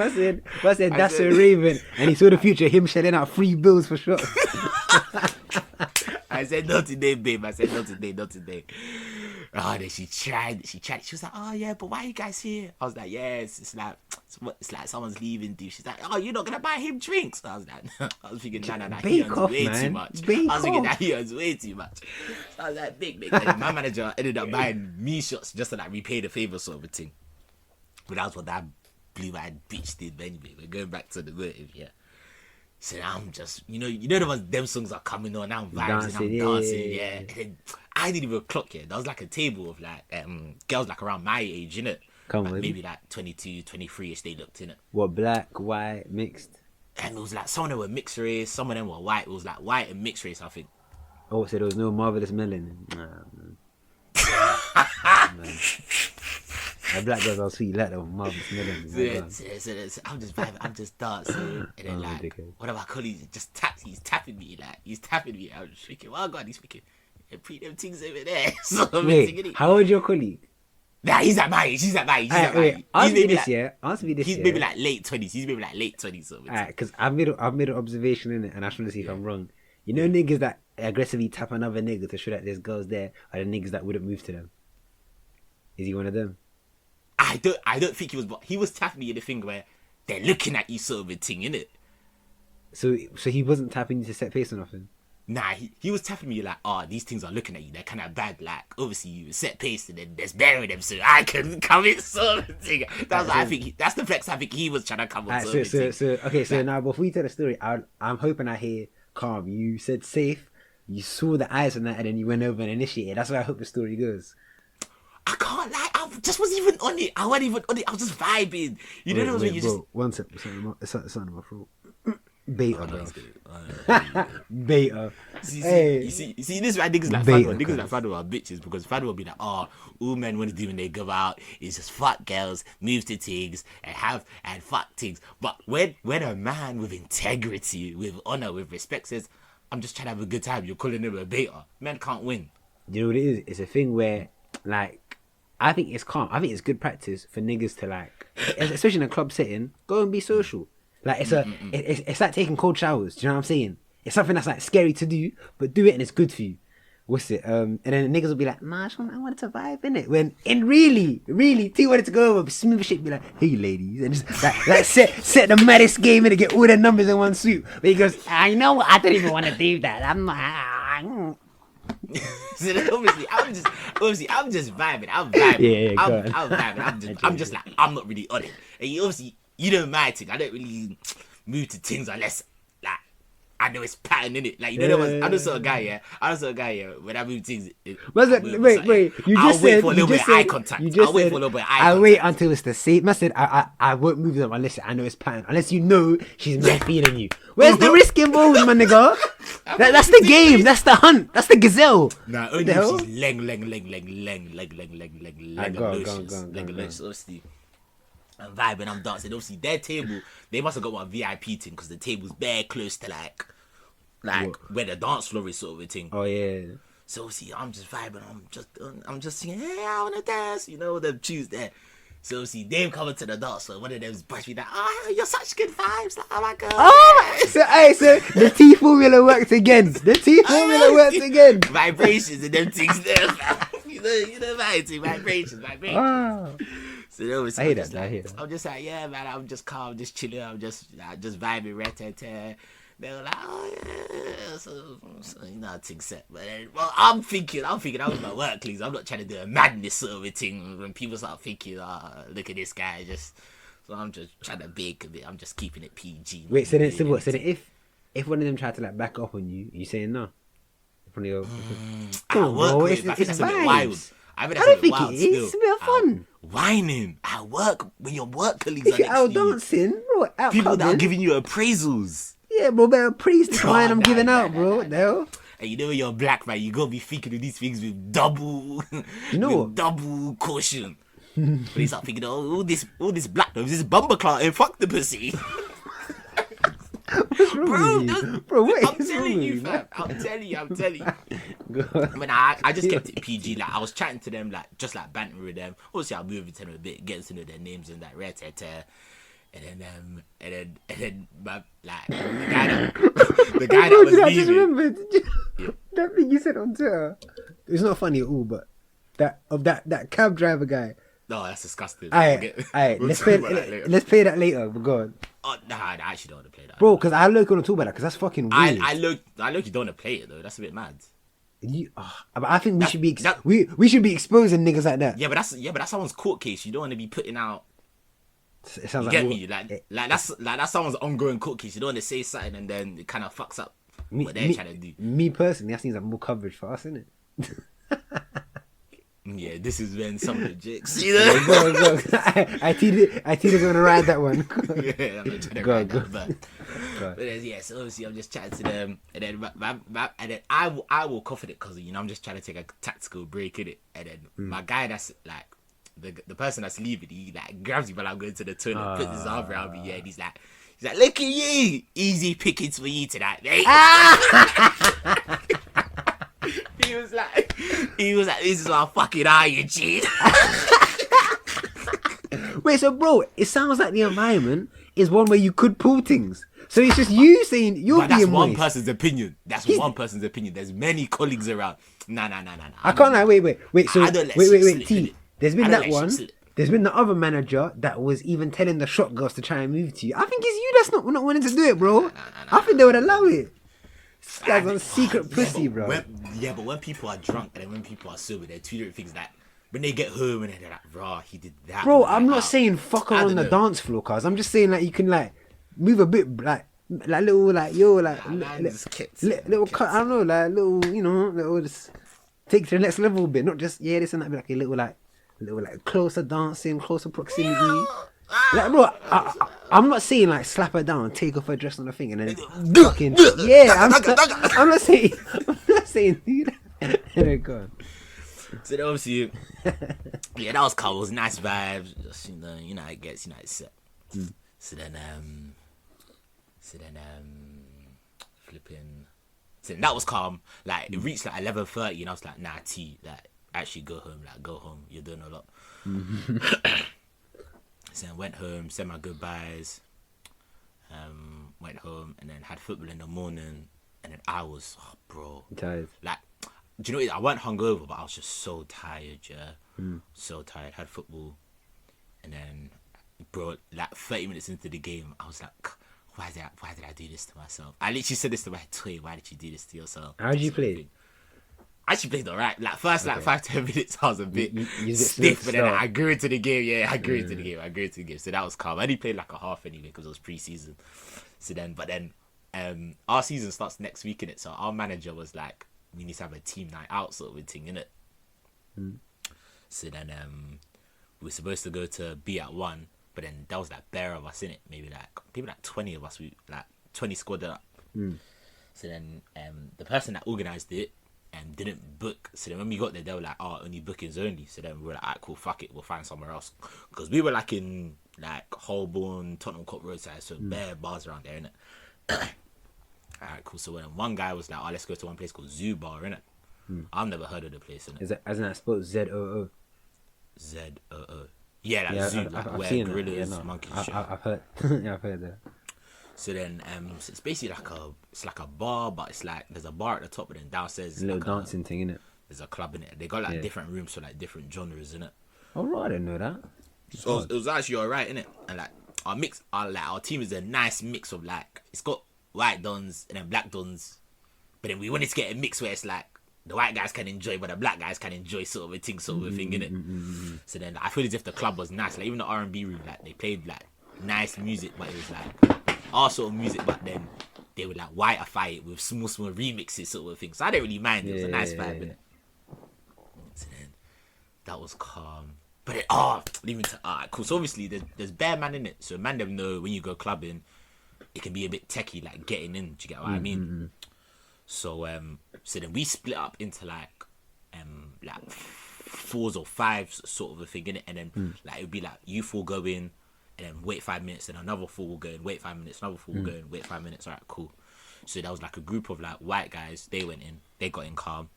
that's so raven. And he saw the future, him shelling out free bills for sure. I said, not today, babe. Not today. Oh, then she tried. She was like, oh yeah, but why are you guys here? I was like, yes, it's like someone's leaving, dude. She's like, oh, you're not gonna buy him drinks? I was like, I was thinking, nah, he earns way too much. I was thinking that he earns way too much. So I was like, big. And my manager ended up buying me shots just to like repay the favor sort of a thing. But that's what that blue-eyed bitch did. But anyway, we're going back to the motive, yeah. So I'm just, you know the ones, them songs are coming on, I'm vibing, Dancing, I'm yeah, dancing, yeah. And then I didn't even clock it. There was like a table of like girls like around my age, innit? Come Like on. maybe like 22, 23ish they looked in it. What, black, white, mixed? And it was like some of them were mixed race, some of them were white. It was like white and mixed race, I think. Oh, so there was no marvelous melon. Nah, man. Man. Like black girls are sweet, like them marvelous melon. So I'm just vibing, I'm just dancing, and then like dickhead. one of my colleagues he's tapping me. I'm just thinking, oh god, he's thinking, pre them things over there. So I'm thinking, Wait, how old your colleague? nah, he's at my age. He's at my age. Answer me this, like, yeah. Answer me this, He's yeah. maybe like late 20s. He's maybe like late 20s. Alright, because I've made an observation in it, and I just want to see if I'm wrong. You know, niggas that aggressively tap another nigga to show that there's girls there are the niggas that wouldn't move to them. Is he one of them? I don't think he was, but he was tapping me in the thing where they're looking at you sort of a thing, innit? So he wasn't tapping you to set face or nothing. Nah, he was tapping me like, oh, these things are looking at you. They're kind of bad. Like, obviously, you set pace and then there's bearing them, so I can come in sort of thing. That's what I think. That's the flex I think he was trying to come on. So now before you tell the story, I'm hoping I hear calm. You said safe. You saw the eyes on that, and then you went over and initiated. That's why I hope the story goes. I can't lie. I just wasn't even on it. I wasn't even on it. I was just vibing. You know those when you just. One sec. It's something in my throat. Beta, bro. Beta. You see, this why niggas like Fanuel. Niggas like Fanuel are bitches because Fanuel will be like, oh, all men want to do when they go out is just fuck girls, move to things, and fuck things. But when a man with integrity, with honor, with respect says, I'm just trying to have a good time, you're calling him a beta. Men can't win. You know what it is? It's a thing where, like, I think it's calm. I think it's good practice for niggas to, like, especially in a club setting, go and be social. Like, it's like taking cold showers. Do you know what I'm saying? It's something that's like scary to do, but do it and it's good for you. What's it? And then the niggas will be like, nah, I wanted to vibe in it. When really, T wanted to go over smooth shit, be like, hey ladies, and just like set the maddest game in to get all the numbers in one swoop. But he goes, I know, I don't even want to do that. I'm not. So then obviously I'm just vibing. I'm vibing. Yeah, I'm vibing. I'm just like, I'm not really on it. And you know my thing. I don't really move to things unless like I know it's pattern in it. Like you know, I know sort of guy. Yeah. When I move things, Wait. I'll wait for a little bit of eye contact. I'll wait for a little bit of eye contact. I'll wait until it's the same. I said I won't move them unless I know it's pattern. Unless you know she's not feeling you. Where's the risk involved, my nigga? That's the game. That's the hunt. That's the gazelle. Nah, only if she's leg obviously. I'm vibing, I'm dancing. Obviously, their table, they must have got one VIP thing because the table's bare close to like where the dance floor is sort of a thing. Oh yeah. So obviously, I'm just vibing. I'm just singing, hey, I wanna dance. You know, them tunes there. So obviously, they've come to the dance floor. One of them's pushed me like, oh, you're such good vibes. Like, oh my god. Oh, so the T formula worked again. Vibrations and them things there. you know, vibrations. Oh. So obviously, I hear that. I'm just like, yeah, man, I'm just calm, just chilling, I'm just vibing, rat-tat-tat. They were like, oh yeah, so you know, things set. But then, well, I'm thinking, I was my work, please. I'm not trying to do a madness sort of a thing. When people start thinking, look at this guy, so I'm just trying to bake a bit. I'm just keeping it PG. Wait, so then if one of them tried to like back up on you saying no? If one of your, I think that's a bit wild. I don't think it is. It's a bit of fun. Whining at work when your work colleagues if are you're next out to you. dancing, bro, out People clubbing. that are giving you appraisals. Yeah, bro, better praise the wine I'm giving out, bro. What the hell? And you know when you're black, man, you gotta be thinking of these things with double, double caution. But you start thinking, all this black, this bumper clout, and fuck the pussy. Bro, wait, I'm telling you, fam. I'm telling you. I mean, I just kept it PG. Like I was chatting to them, like just like bantering with them. Obviously, I'll move into them a bit, getting to know their names and that and then my, like the guy that was leaving. I just remembered that thing you said on Twitter. It's not funny at all, but that cab driver guy. No, that's disgusting. Alright, let's play that later. But go on. Oh, nah, I actually don't want to play that. Bro, because I look on to talk about that because that's fucking weird. I look you don't want to play it though. That's a bit mad. But I think we should be exposing niggas like that. Yeah, but that's someone's court case. You don't want to be putting out It sounds You like get more, me? That's someone's ongoing cookies. You don't want to say something and then it kind of fucks up what they're trying to do. Me personally, that seems like more coverage for us, isn't it? Yeah, this is when some of the jigs. You know? Go. I is gonna ride that one. Yeah, I'm not trying to Go, ride go. that, but then, yeah, so obviously I'm just chatting to them, and then I will cough it because I'm just trying to take a tactical break in it, and then my guy that's like the person that's leaving, he like grabs me while I'm going to the toilet, puts his arm around me, and he's like, look at you, easy pickings for you tonight, mate. He was like, this is our fucking iron, G. Wait, so bro, it sounds like the environment is one where you could pull things. So it's just you saying you're But that's being one moist. person's opinion. One person's opinion. There's many colleagues around. Nah. I can't lie. Wait. So I don't let wait. shit slip, T. innit? There's been I don't that let shit one. slip. There's been the other manager that was even telling the shop girls to try and move to you. I think it's you that's not wanting to do it, bro. I think they would allow it. This guy's on secret pussy, bro. But when people are drunk and then when people are sober, they're two different things. Like when they get home and they're like, "Raw, he did that." Bro, like, I'm not saying fuck her I on don't the know. dance floor, cause I'm just saying like you can like move a bit like little like yo like just kept little it, cut. I don't know like little little just take it to the next level a bit, not just this and that. Be like a little like closer dancing, closer proximity. Like bro, I'm not saying like slap her down, take off her dress on the thing, and then fucking I'm not saying do that. Anyway, go on. So then obviously, yeah, that was cool. It was nice vibes. Just, how it gets. It's set. So then flipping. So then that was calm. Like it reached like 11:30, and I was like, nah, T, like actually go home. Like go home. You're doing a lot. So I went home, said my goodbyes. Went home and then had football in the morning, and then I was, bro, Tired. like, do you know what? I weren't hungover, but I was just so tired, so tired. Had football, and then, bro, like 30 minutes into the game, I was like, why did I do this to myself? I literally said this to my Toye, why did you do this to yourself? How did you play? I actually played alright. Like first, like 5-10 minutes, I was a bit you stiff, but then slow. I grew into the game. Yeah, I grew into the game. So that was calm. I only played like a half anyway because it was pre-season. So then, our season starts next week in it. So our manager was like, we need to have a team night out sort of a thing in it. So then, we were supposed to go to be at 1, but then that was like bare of us in it. Maybe like 20 of us. We like 20 squad up. So then, the person that organised it. Didn't book. So then when we got there, they were like, only bookings only. So then we were like, alright, cool, fuck it, we'll find somewhere else. Because we were like in like Holborn, Tottenham Court Roadside, so bare bars around there, innit? Alright, cool. So when one guy was like, let's go to one place called Zoo Bar, innit? I've never heard of the place, innit? Is that as in I suppose ZOO? ZOO. Yeah, like Zoo, like I've where seen gorillas, that. monkeys, shit. I've heard. Yeah, I've heard that. So then, so it's basically like a bar, but it's like there's a bar at the top, and then downstairs It's a little dancing thing, innit? there's a club in it. They got like different rooms for like different genres in it. Oh right, I didn't know that. So it was actually alright, innit? And like our team is a nice mix of like it's got white dons and then black dons, but then we wanted to get a mix where it's like the white guys can enjoy, but the black guys can enjoy sort of a thing, innit? So then I feel as if the club was nice, like even the R&B room, like they played like nice music, but it was like our sort of music, but then they would like whiteify it with small remixes sort of thing. So I didn't really mind. It was a nice vibe. Innit? So then that was calm. But leaving to cool. So obviously there's bare man in it. So man them know when you go clubbing, it can be a bit techie, like getting in. Do you get what I mean? So so then we split up into like 4s or 5s sort of a thing in it, and then like it would be like you 4 go in. And then wait 5 minutes, and another 4 will go in, wait 5 minutes, another 4 will go in, wait 5 minutes, alright, cool. So there was like a group of like white guys, they went in, they got in calm.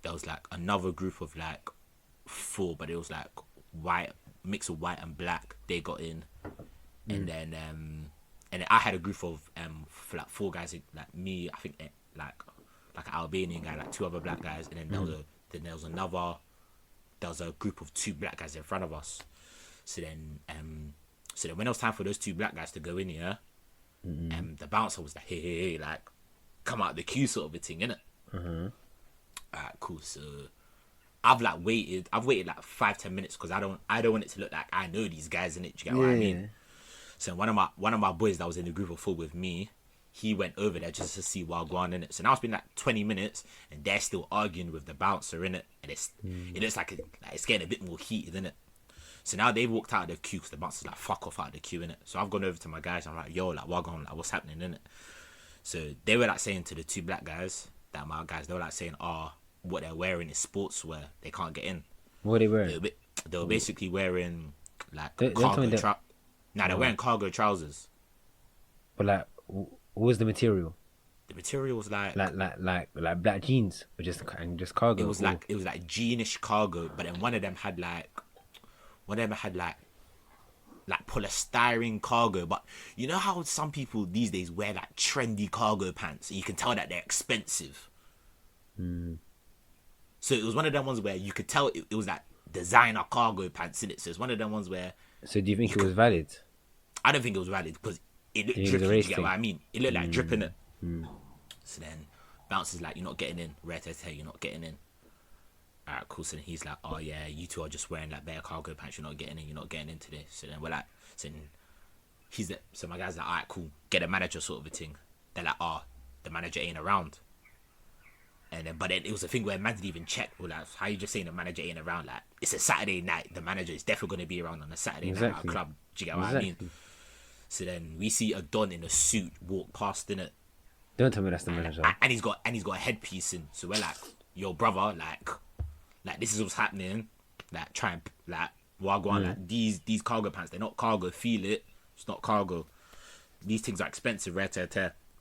There was like another group of like 4, but it was like white, mix of white and black, they got in. And then I had a group of like 4 guys, like me, I think like an Albanian guy, like 2 other black guys, and then there was a group of 2 black guys in front of us. So then when it was time for those 2 black guys to go in here, the bouncer was like, hey, like, come out the queue sort of a thing, innit? Alright, cool. So I've waited like 5-10 minutes because I don't want it to look like I know these guys in it. Do you get what I mean? So one of my boys that was in the group of 4 with me, he went over there just to see what going on in it. So now it's been like 20 minutes and they're still arguing with the bouncer in it, and it looks like it's getting a bit more heated in it. So now they've walked out of the queue because the bouncer's like, fuck off out of the queue in it. So I've gone over to my guys. I'm like, yo, like what going on? Like what's happening in it? So they were like saying to the 2 black guys, that my guys, they were like saying, what they're wearing is sportswear. They can't get in. What are they wearing? They were basically wearing like They're wearing cargo trousers. But like, what was the material? The material was like black jeans or just cargo. It was like jeanish cargo, but then one of them had like polystyrene cargo. But you know how some people these days wear like trendy cargo pants, and you can tell that they're expensive. So it was one of them ones where you could tell it was like designer cargo pants in it. So it's one of them ones where. So do you think it was valid? I don't think it was valid because it looked drippy. You get what I mean? It looked like dripping it. So then bouncer's like, you're not getting in. You're not getting in. Alright, cool. So then he's like, oh yeah, you two are just wearing like bare cargo pants. You're not getting in. You're not getting into this. So then we're like, so my guy's like, alright, cool. Get a manager sort of a thing. They're like, the manager ain't around. But then it was a thing where man didn't even check. We're like, how you just saying the manager ain't around? Like, it's a Saturday night. The manager is definitely going to be around on a Saturday night at a club. Do you get what I mean? So then we see a don in a suit walk past in it. Don't tell me that's the manager. And he's got a headpiece in. So we're like, yo, brother, like this is what's happening. Like, try and like wagwan. Like these cargo pants, they're not cargo. Feel it. It's not cargo. These things are expensive.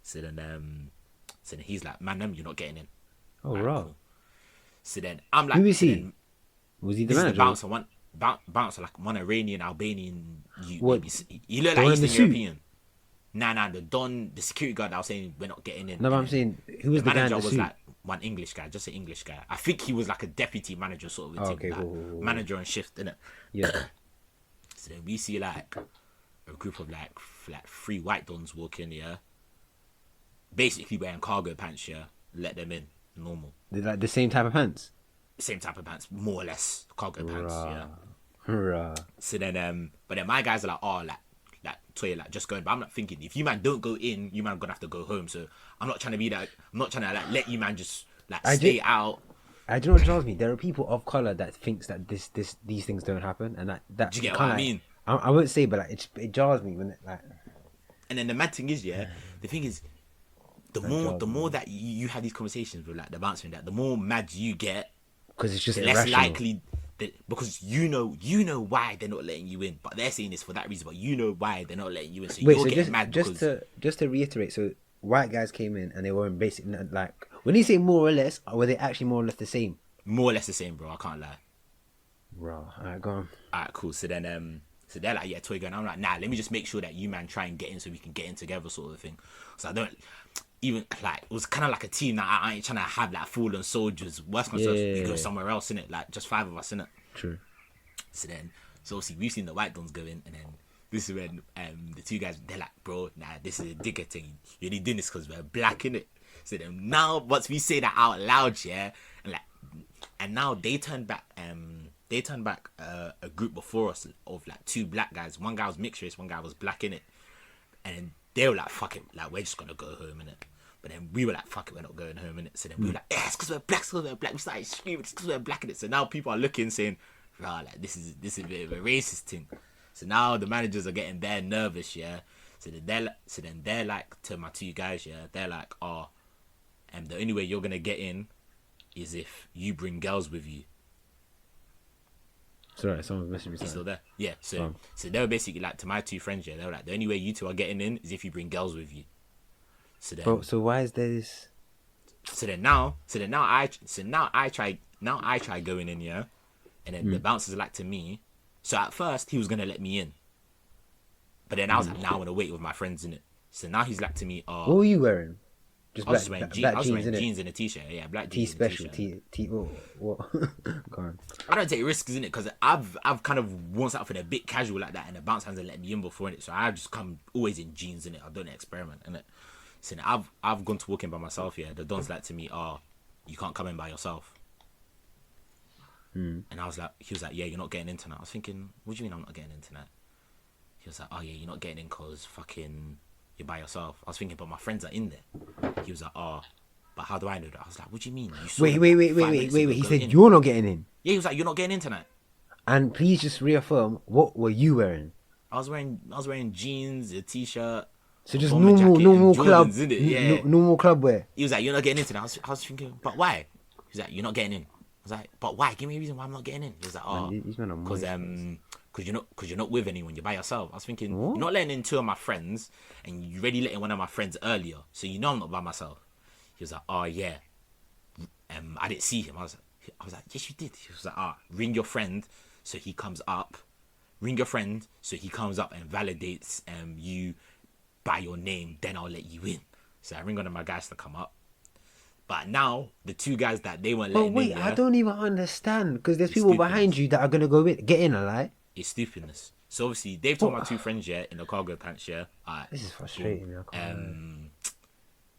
So then he's like, man, you're not getting in. Oh, right. Cool. So then I'm like, who is he? Was he the manager? Bouncer, like one Iranian, Albanian. What? He looked like Eastern European. Nah, the security guard that was saying we're not getting in. No, but I'm saying, who was the guy in the manager? Was suit? like one English guy, just an English guy. I think he was like a deputy manager sort of a thing. Okay, like, cool. manager on shift, innit? Yeah. So then we see like a group of like 3 white dons walk in, yeah. Basically wearing cargo pants, yeah. Let them in, normal. Like the same type of pants? Same type of pants, more or less, cargo pants, yeah. Right. So then, but then my guys are like, Toye, like just going. But I'm not thinking, if you man don't go in, you man gonna have to go home. So I'm not trying to be that. I'm not trying to like let you man just like stay out. I do know what drives me. There are people of color that thinks that these things don't happen, and that do you get what I mean? I won't say, but like it jars me when it like. And then the mad thing is, yeah, the thing is, the more that you have these conversations with like the bouncer, that the more mad you get, because it's just less irrational. likely. Because you know why they're not letting you in, but they're saying this for that reason. But you know why they're not letting you in, so Wait, you're so getting mad. Just to reiterate, so white guys came in and they were in basic like when you say more or less, were they actually more or less the same? More or less the same, bro. I can't lie. Bro, alright, go on. Alright, cool. So then, so they're like, yeah, Toye going. I'm like, nah, let me just make sure that you man try and get in so we can get in together, sort of thing. So I don't even like it was kind of like a team that I ain't trying to have like fallen soldiers. Worst comes to worst, we go somewhere else in it, like just 5 of us in it. True. So obviously we've seen the white dons go in, and then this is when the 2 guys, they're like, bro, nah, this is a digger thing. You're only doing this because we're black in it. So then now once we say that out loud, yeah, and now they turned back. They turned back a group before us of like 2 black guys. One guy was mixed race, one guy was black in it, and they were like, fuck it, like we're just gonna go home in it. But then we were like, fuck it, we're not going home in it. So then we were like, yeah, it's because we're black, We started screaming, it's because we're black in it. So now people are looking, saying, rah, like this is a bit of a racist thing. So now the managers are getting bare nervous, yeah. So then they're like to my 2 guys, yeah, they're like, and the only way you're gonna get in is if you bring girls with you. Sorry, someone's messaging me. He's still there? Yeah. So they were basically like to my 2 friends, yeah, they were like, the only way you 2 are getting in is if you bring girls with you. So then, bro, so why is there this? So now I try going in, yeah, and then the bouncers like to me. So at first he was gonna let me in, but then I was like, now I want to wait with my friends in it. So now he's like to me, what were you wearing? I was wearing jeans and a t-shirt, yeah, black jeans. Special, what? Go on. I don't take risks in it because I've kind of worn something a bit casual like that, and the bounce hasn't let me in before in it, so I just come always in jeans in it. I don't experiment in it. So I've gone to walk in by myself. Yeah, the dons like to me, you can't come in by yourself. And I was like, he was like, yeah, you're not getting in tonight. I was thinking, what do you mean I'm not getting in tonight? He was like, oh yeah, you're not getting in because fucking you're by yourself. I was thinking, but my friends are in there. He was like, oh, but how do I know that? I was like, what do you mean? You saw Wait. them, like, 5 minutes ago He go said in. you're not getting in. Yeah, he was like, you're not getting in tonight. And please just reaffirm, what were you wearing? I was wearing jeans, a t-shirt. So a just bomber jacket, normal and club, Jordans, innit? Yeah. normal club wear. He was like, you're not getting in tonight. I was thinking, but why? He was like, you're not getting in. I was like, but why? Give me a reason why I'm not getting in. He was like, oh, because you're not with anyone. You're by yourself. I was thinking, What? you're not letting in 2 of my friends, and you already letting one of my friends earlier, so you know I'm not by myself. He was like, oh yeah, I didn't see him. I was like, yes you did. He was like, ring your friend, so he comes up. Ring your friend, so he comes up and validates you by your name. Then I'll let you in. So I ring one of my guys to come up. But now the 2 guys that they weren't letting in, I don't even understand because there's people stupid. behind you that are gonna get in, alright? It's stupidness. So obviously they've told my 2 friends in the cargo pants This is frustrating. I can't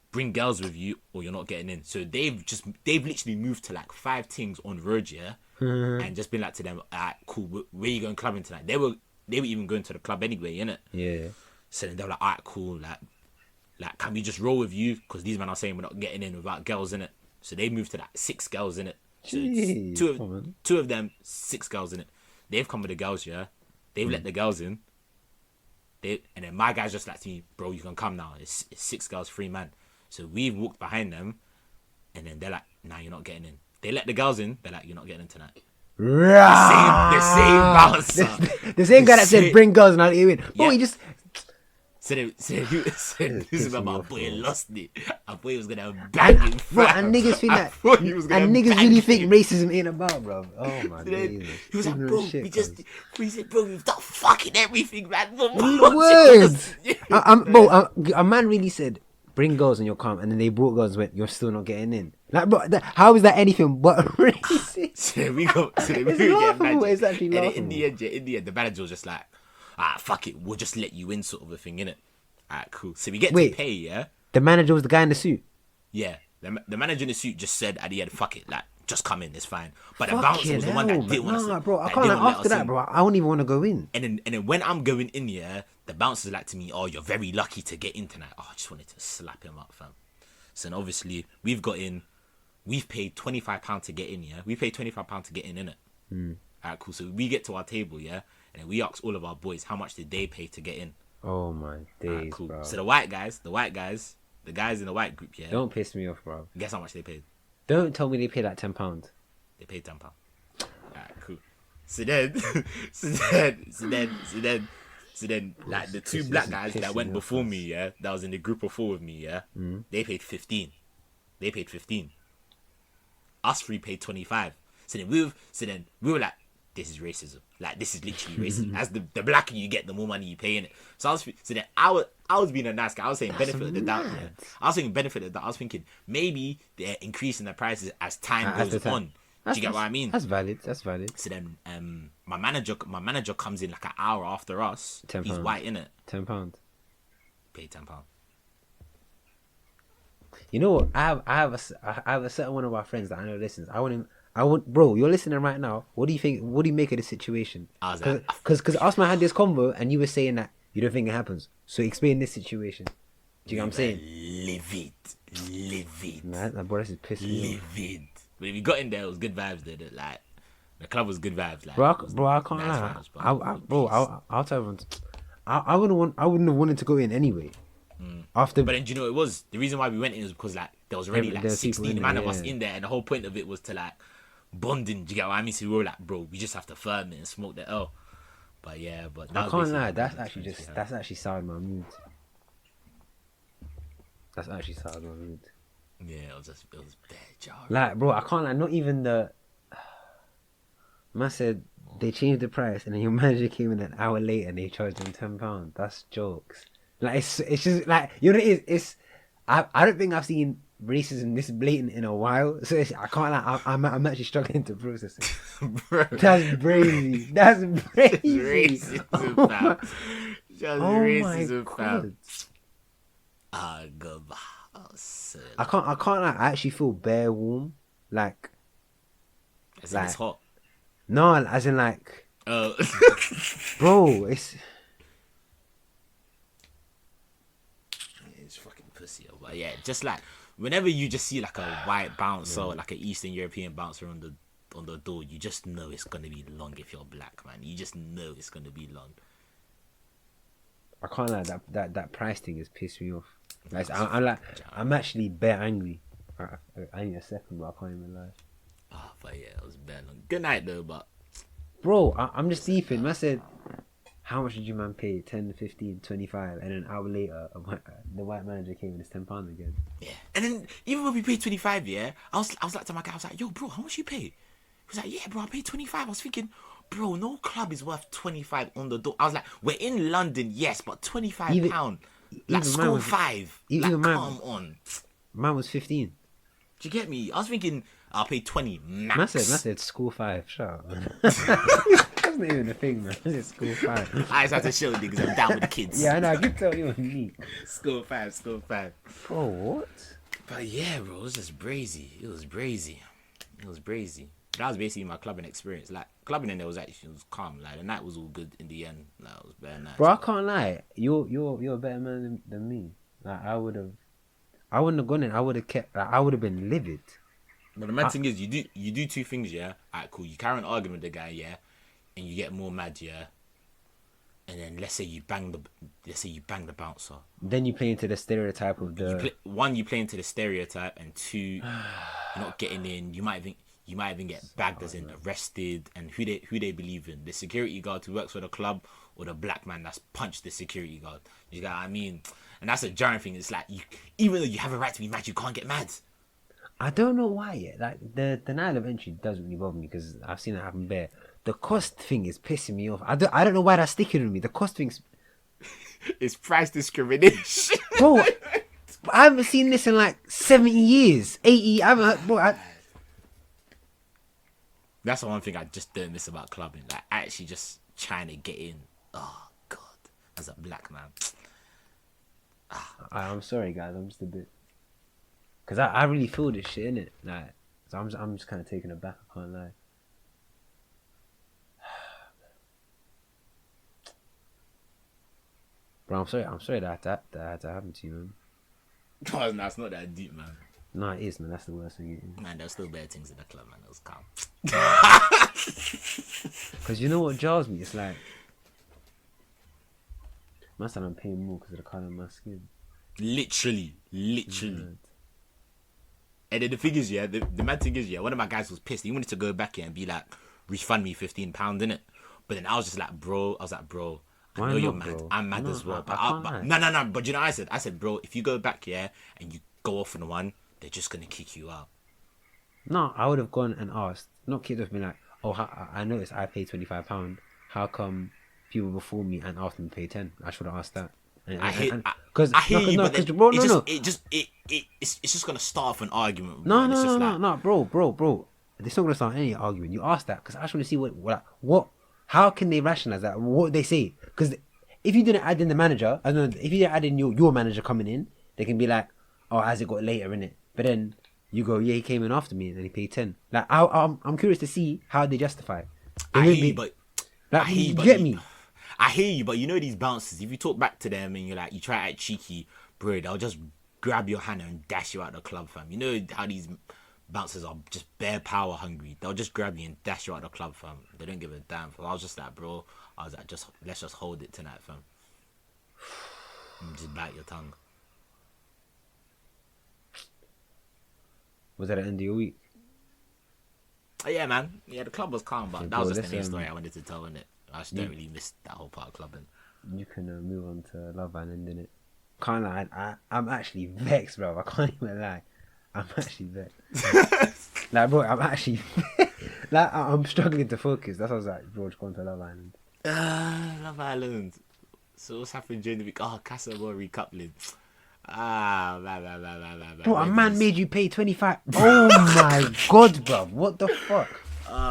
bring girls with you or you're not getting in. So they've literally moved to like 5 things on road and just been like to them, alright, cool, where you going clubbing tonight? They were even going to the club anyway, innit? Yeah. So then they were like, alright, cool, like can we just roll with you? Because these men are saying we're not getting in without girls in it. So they moved to like 6 girls in it. So Jeez, two of them, 6 girls in it. They've come with the girls, yeah. They've let the girls in. And then my guy's just like to me, bro, you can come now. It's 6 girls, 3 men. So we've walked behind them, and then they're like, nah, you're not getting in. They let the girls in. They're like, you're not getting in tonight. The same bouncer. The same guy that said bring girls and I'll let you in. Bro, he just said my boy lost it. I thought he was gonna bang him. Bro, and niggas think that. And niggas really think racism ain't about, bro. Oh my god. He was like, bro, he said, bro, we've done fucking everything, man. Words. A man really said, bring girls and you'll come, and then they brought girls and went, you're still not getting in. Like, bro, how is that anything but racist? So we get laughable. It's actually laughable. In the end, the manager was just like, fuck it, we'll just let you in, sort of a thing, innit? Alright, cool. So we get to pay, yeah? The manager was the guy in the suit? Yeah. The manager in the suit just said at the end, fuck it, like, just come in, it's fine. But the bouncer was the one that didn't want us. Nah, bro, I can't, after that, bro, I don't even want to go in. And then when I'm going in, yeah, the bouncer's like to me, oh, you're very lucky to get in tonight. Oh, I just wanted to slap him up, fam. So then obviously, we've paid £25 to get in, yeah? We paid £25 to get in, innit? Alright, cool. So we get to our table, yeah? And then we ask all of our boys, how much did they pay to get in? Oh my days, cool. bro. So the guys in the white group, yeah? Don't piss me off, bro. Guess how much they paid? Don't tell me they paid like £10. They paid £10. Alright, cool. So then, like the 2 black guys that went before me, yeah, that was in the group of 4 with me, yeah, they paid 15. Us 3 paid 25. So then we were like, this is racism. Like, this is literally racism. As the blacker you get, the more money you pay in it. So I was being a nice guy. I was saying benefit of the doubt. Yeah. I was saying benefit of the doubt. I was thinking maybe they're increasing the prices as time goes on. Do you get what I mean? That's valid. So then my manager comes in like an hour after us. £10. He's white, innit? £10. Paid £10. You know what? I have a certain one of our friends that I know listens. Bro, you're listening right now. What do you think? What do you make of this situation? Because Osman had this convo and you were saying that you don't think it happens. So explain this situation. Do you know what I'm saying? Live it. Man, that boy, this is pissing me off. Live it. But if you got in there, it was good vibes there. Like, the club was good vibes. Like, bro, I can't lie. I'll tell everyone. I wouldn't have wanted to go in anyway. But then do you know what it was? The reason why we went in was because like there was already like 16 man of us in there, and the whole point of it was to like bonding. Do you get what I mean? So we were like, bro, we just have to firm it and smoke the L. But yeah, but I can't lie. That's actually soured my mood. Yeah, it was bad job. Like, bro, I can't lie. Not even the man said they changed the price, and then your manager came in an hour later and they charged him £10. That's jokes. Like, it's just like, you know what it is? I don't think I've seen racism this blatant in a while. So I can't lie. I'm actually struggling to process it. Bro. That's crazy. Racism, fam. Racism, fam. I can't lie. I actually feel bare warm. Like, it's hot. No, as in like, Oh. bro, it's It's fucking pussy. But yeah, just like whenever you just see like a white bouncer, like an Eastern European bouncer on the door, you just know it's gonna be long if you're black, man. You just know it's gonna be long. I can't lie. That price thing has pissed me off. Like, I'm actually bare angry. I need a second, but I can't even lie. Oh, but yeah, it was bare long. Good night though, but Bro, I'm just deeping. I said, how much did you man pay? 10, 15, 25, and an hour later, the white manager came and it's £10 again. yeah. And then even when we paid 25, yeah, I was like to my guy, I was like, yo, bro, how much you pay? He was like, yeah, bro, I paid 25. I was thinking, bro, no club is worth 25 on the door. I was like, we're in London, yes, but £25. Like, score 5. Like, come on. Man was 15. Do you get me? I was thinking, I'll pay 20 max. Man said school 5. Shut up, man. That's not even a thing, man. I said school 5. I just have to show niggas I'm down with the kids. Yeah, I know. I can tell you on me. Score 5. Bro, what? But yeah, bro, it was just brazy. It was brazy. That was basically my clubbing experience. Like, clubbing in there was calm. Like, the night was all good in the end. Like, it was very nice. Bro, I can't lie. You're a better man than me. Like, I wouldn't have gone in. I would have kept. Like, I would have been livid. But the mad thing is, you do two things, yeah. Alright, cool. You carry an argument with the guy, yeah, and you get more mad, yeah. And then let's say you bang the bouncer. Then you play into the stereotype of the you play into the stereotype, and two, you're not getting in. You might even get bagged as in arrested, and who they believe in, the security guard who works for the club or the black man that's punched the security guard. You get what I mean? And that's a jarring thing. It's like, even though you have a right to be mad, you can't get mad. I don't know why yet. Like the denial of entry doesn't really bother me because I've seen it happen bare. The cost thing is pissing me off. I don't know why that's sticking with me. The cost thing's It's price discrimination. bro. I haven't seen this in like 70 years, 80. I haven't heard, bro. That's the one thing I just don't miss about clubbing. Like, actually just trying to get in. Oh God, as a black man. I'm sorry, guys. I'm just a bit. Because I really feel this shit, innit? Like, so I'm just kind of taken aback, I can't lie. Bro, I'm sorry that had to happen to you, man. Oh, no, it's not that deep, man. No, it is, man. That's the worst thing. Man, there's still better things in the club, man. It was calm. Because you know what jars me? It's like, man said I'm paying more because of the colour of my skin. Literally. And then the thing is, yeah, the mad thing is, yeah, one of my guys was pissed. He wanted to go back here and be like, refund me £15, innit? But then I was just like, bro, I know you're mad. Bro? I'm mad as well. But no. But you know what I said, bro, if you go back here and you go off on one, they're just going to kick you out. No, I would have gone and asked. Not kicked off, been like, oh, I noticed I paid £25. How come people before me and after me pay 10? I should have asked that. I hear you, but it's just gonna start off an argument. No, bro. It's not gonna start any argument. You ask that because I just want to see what. How can they rationalize that? What they say? Because if you didn't add in the manager, I don't know, if you didn't add in your manager coming in, they can be like, oh, as it got later in it. But then you go, yeah, he came in after me and then he paid 10. Like I'm curious to see how they justify. I hear you, but you get me. I hear you, but you know these bouncers, if you talk back to them and you're like, you try to act cheeky, bro, they'll just grab your hand and dash you out the club, fam. You know how these bouncers are just bare power hungry. They'll just grab you and dash you out the club, fam. They don't give a damn. I was just like, bro, let's just hold it tonight, fam. And just bite your tongue. Was that at the end of your week? Oh, yeah, man. Yeah, the club was calm, but that was just the main story I wanted to tell, innit? I just don't really miss that whole part of clubbing. You can move on to Love Island, innit? Can't lie, I'm actually vexed, bro. I can't even lie. I'm actually vexed. Like, bro, I'm actually like, I'm struggling to focus. That's why I was like, George, go on to Love Island. Love Island. So what's happened during the week? Oh, Casablanca recoupling. Man. Bro, a man made you pay 25. Oh my god, bro. What the fuck?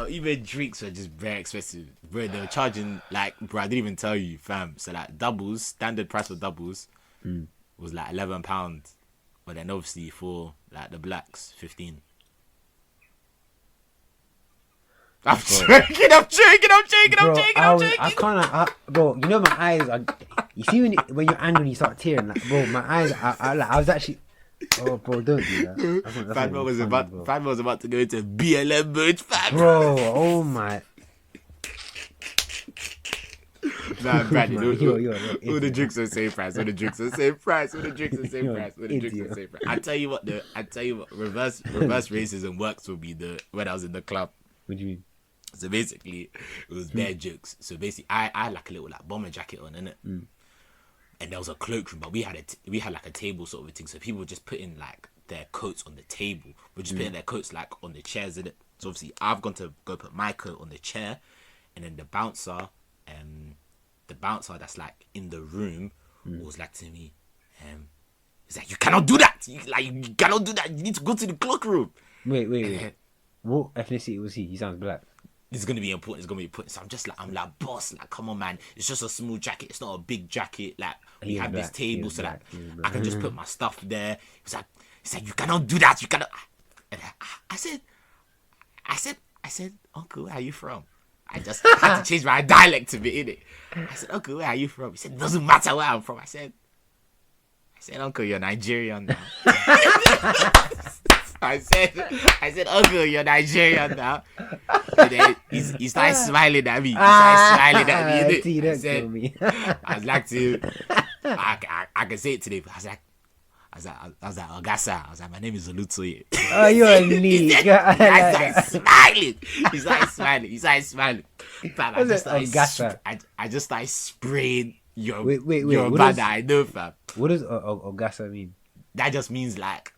Even drinks were just very expensive. Bro, they were charging, like, bro, I didn't even tell you, fam. So, like, doubles, standard price for doubles was like £11. But then, obviously, for, like, the blacks, 15. I'm joking. I can't. Bro, you know my eyes are. You see when you're angry, you start tearing. Like, bro, my eyes. I was actually. Oh, bro, don't do that. Fan was about to go into BLM mode, fam. Bro, oh my. Nah, Brandon, all the idiot. drinks are the same price. All the drinks are the same price. All the drinks are the same price. All the drinks are the same price. I tell you what, reverse racism works will be when I was in the club. What do you mean? So basically, it was bare jokes. So basically, I had like a little like bomber jacket on, innit? And there was a cloakroom, but we had like a table sort of a thing. So people were just putting like their coats on the table. We're just putting their coats like on the chairs, innit? So obviously, I've gone to go put my coat on the chair, and then the bouncer that's like in the room was like to me, he's like, you cannot do that. You cannot do that. You need to go to the cloakroom. Wait. What ethnicity was he? He sounds black. It's gonna be important. So I'm like, boss, like, come on, man. It's just a small jacket. It's not a big jacket. Like, we have this table so that I can just put my stuff there. He's like, you cannot do that. You cannot. And I said, uncle, where are you from? I just had to change my dialect a bit, innit? I said, uncle, where are you from? He said, it doesn't matter where I'm from. I said, uncle, you're Nigerian now. I said, uncle, you're Nigerian now. And then he started smiling at me. I was like to him, I can say it today, but I was like, Ogasa. I was like, my name is Olutoye. Oh, you're a league. He started smiling. Fam, I just started spraying your bad I know, fam. What does Ogasa mean? That just means like,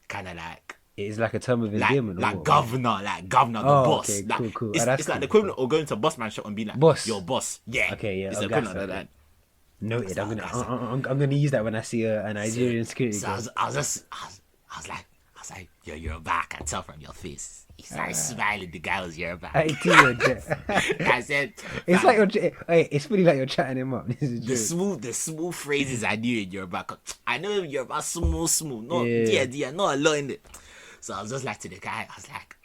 kind of like, it's like a term of endearment. Like governor, the boss. Okay, like, cool. It's like the equivalent of going to a boss man shop and being like, boss. Your boss. Yeah. Okay, yeah. It's the equivalent of that. Noted. I'm gonna use that when I see a Nigerian security guard. I was like, you're back. I can tell from your face. He started smiling. The guy was Yoruba. I said, it's like it's funny like you're chatting him up. This is the small phrases I knew in Yoruba. I know Yoruba smooth, not yeah, not a lot in it. So I was just like to the guy. I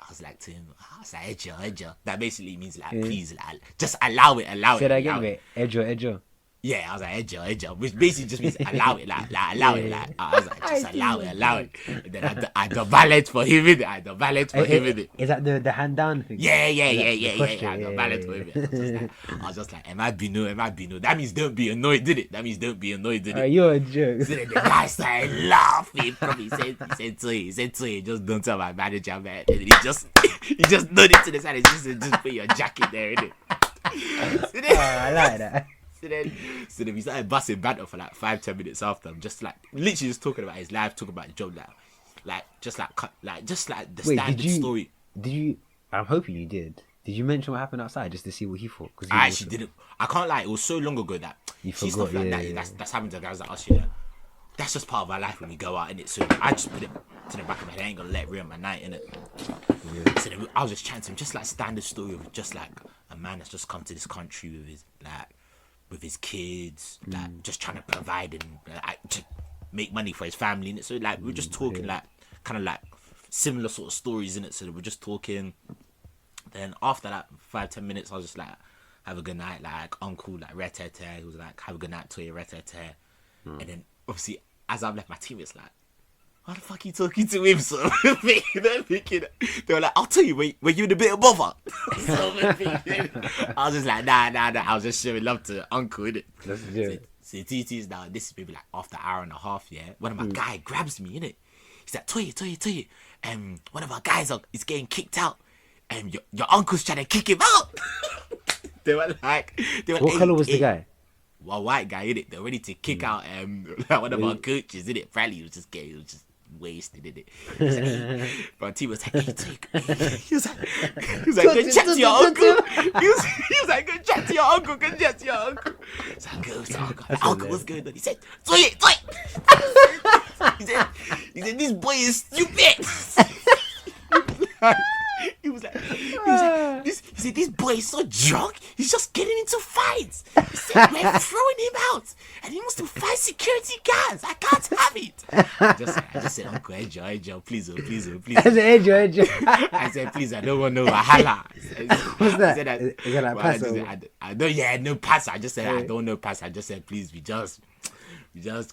was like to him. I was like, Ejo. That basically means like, please, like, just allow it. Say that again, mate. Ejo. Yeah, I was like, Ejo, which basically just means allow it, like allow it, like, I was like, just allow it. And then I the ballet for him in it. Is that the hand down thing? Yeah. I the ballet for him. I was just like, am I Bino? That means don't be annoyed, did it? You're a joke. So then the guy started laughing. He said, Toye, just don't tell my manager, man. And he just nodded to the side and just put your jacket there, innit? I like that. So then we started busting banter for like 5-10 minutes after. I'm just like literally just talking about his life, talking about his job, like the standard story. Did you? I'm hoping you did. Did you mention what happened outside just to see what he thought? I actually didn't. I can't lie. It was so long ago that you forgot. Stuff like that's happened to guys like us. You know, that's just part of our life when we go out, innit? So I just put it to the back of my head. I ain't gonna let it ruin my night, innit? Yeah. So then I was just chatting to him, just like standard story of just like a man that's just come to this country with his kids, like just trying to provide and to make money for his family, and so like we're just talking like kind of like similar sort of stories in it. So we're just talking. Then after that 5-10 minutes, I was just like, have a good night, like uncle, like retete. He was like, have a good night, Toye, retete. And then obviously as I've left, my teammates like, why the fuck are you talking to him? So they're thinking, they were like, I'll tell you, were you in a bit of bother? So I was just like, nah. I was just showing love to uncle, innit? So TT's now, this is maybe like after an hour and a half, yeah. One of my guy grabs me, innit? He's like, Toye, one of our guys is getting kicked out. Your uncle's trying to kick him out. They were like, what colour was the guy? Well, white guy, innit? They're ready to kick out one of our coaches, innit? Apparently he was just wasted, innit? But T was like, he was like, go chat to your uncle. He was like, go chat to your uncle. So I go to uncle, what's going on? He said, Toye. He said, this boy is stupid. He was like, He said, this boy is so drunk, he's just getting into fights. He said, we're throwing him out. And he wants to fight security guards. I can't have it. I just said, Uncle, enjoy, please, please. I said, enjoy. I said, please, I don't want no wahala. What's that? Is that like passo? I don't, yeah, no pass. I just said, I don't know pass. I just said, please, we just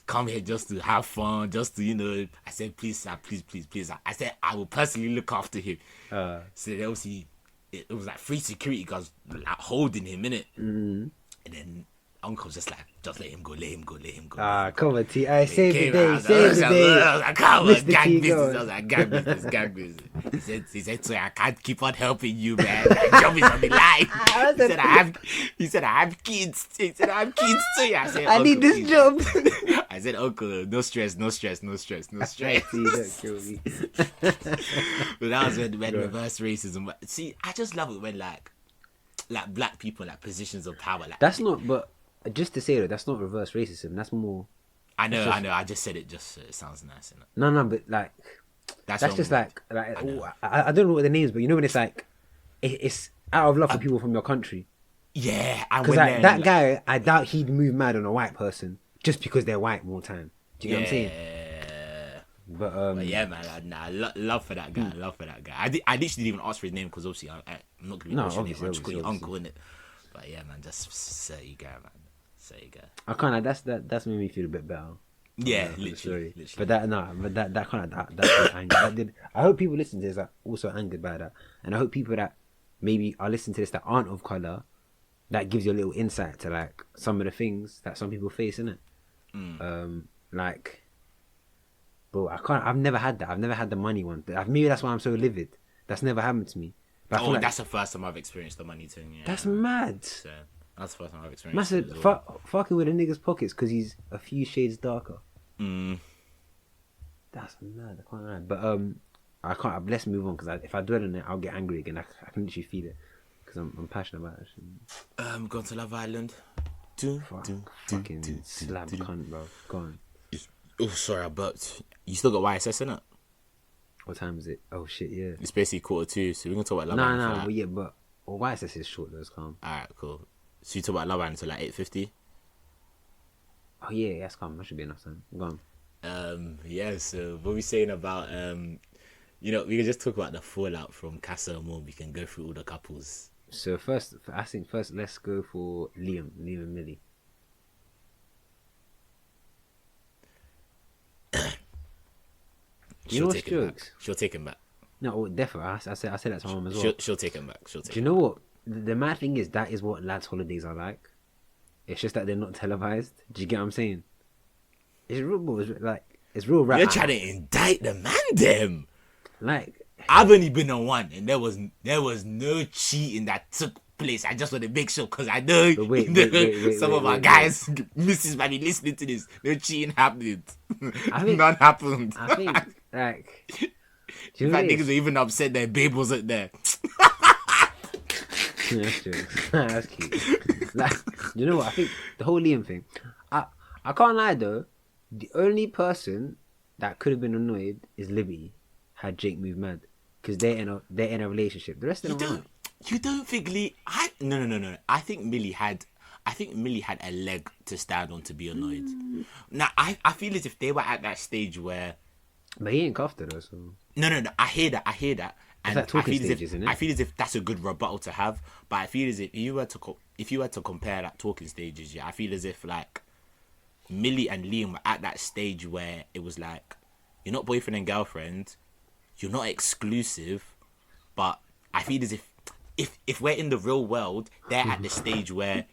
come here just to have fun, just to, I said, please, sir, please. I said, I will personally look after him. So obviously, it was like 3 security guards like holding him, innit? And then Uncle's just like, just let him go. Come on, T. I saved the day. I can't, Mr. gang T, business. go. I was like, gang business. He said, so I can't keep on helping you, man. My job is on the line. He said, I have kids. He said, I have kids too. I said, I need this job. I said, Uncle, no stress. T, don't kill me. But that was when reverse racism. See, I just love it when like black people like positions of power. Like That's not, but just to say that, that's not reverse racism. That's more. I know. I just said it just so it sounds nice, innit? No, but like that's just like I don't know what the names, but you know when it's like it's out of love for people from your country. Yeah, because like, that guy, I doubt he'd move mad on a white person just because they're white more time. Do you get what I'm saying? But yeah, man, I love for that guy. I literally didn't even ask for his name because obviously I'm not gonna be mentioning him. I'm just calling Uncle, innit? But yeah, man, just say you go, man. Say you go. I kind of that's made me feel a bit better. Yeah, literally. But that kind of that anger. That did. I hope people listening to this are also angered by that, and I hope people that maybe are listening to this that aren't of color, that gives you a little insight to like some of the things that some people face, innit? Like, bro, I've never had that. I've never had the money one. Maybe that's why I'm so livid. That's never happened to me. But like, that's the first time I've experienced the money thing. Yeah. That's mad. So, that's the first time I've experienced. Massive fucking with a nigga's pockets because he's a few shades darker. That's mad. I can't lie. But I can't. Let's move on because if I dwell on it, I'll get angry again. I can literally feel it because I'm passionate about it. Gone to Love Island. Fucking slab cunt, bro. Go on. Oh, sorry, I burped. You still got YSS in it? What time is it? Oh shit, yeah. It's basically 1:45, so we're gonna talk about Love Island. No, but yeah, but YSS is short though. It's calm. Alright, cool. So you talk about Love Island until like 8:50. Oh yeah, that's calm. That should be enough time. Go on. Yeah. So what we saying about we can just talk about the fallout from Casa Amor. We can go through all the couples. So first, let's go for Liam and Millie. You know what's jokes? She'll take him back. No, definitely. I said that to my mum as well. She'll take him back. Do you know what? The mad thing is that is what lads' holidays are like. It's just that they're not televised. Do you get what I'm saying? It's real, it's real rap. You're trying to indict the man, them. Like, I've only been on one, and there was no cheating that took place. I just want to make sure because I know some of our guys, missus might be listening to this. No cheating happened. None happened. I think like. In fact, niggas are even upset their babe wasn't there. That's true. That's cute. Like, you know what? I think the whole Liam thing. I can't lie though. The only person that could have been annoyed is Liberty had Jake move mad because they're in a relationship. The rest of them aren't. You don't think No. I think Millie had a leg to stand on to be annoyed. Now I feel as if they were at that stage where. But he ain't cuffed her though, so. No. I hear that. And I feel as if that's a good rebuttal to have. But I feel as if if you were to compare that talking stages, yeah, I feel as if like Millie and Liam were at that stage where it was like, you're not boyfriend and girlfriend, you're not exclusive, but I feel as if we're in the real world, they're at the stage where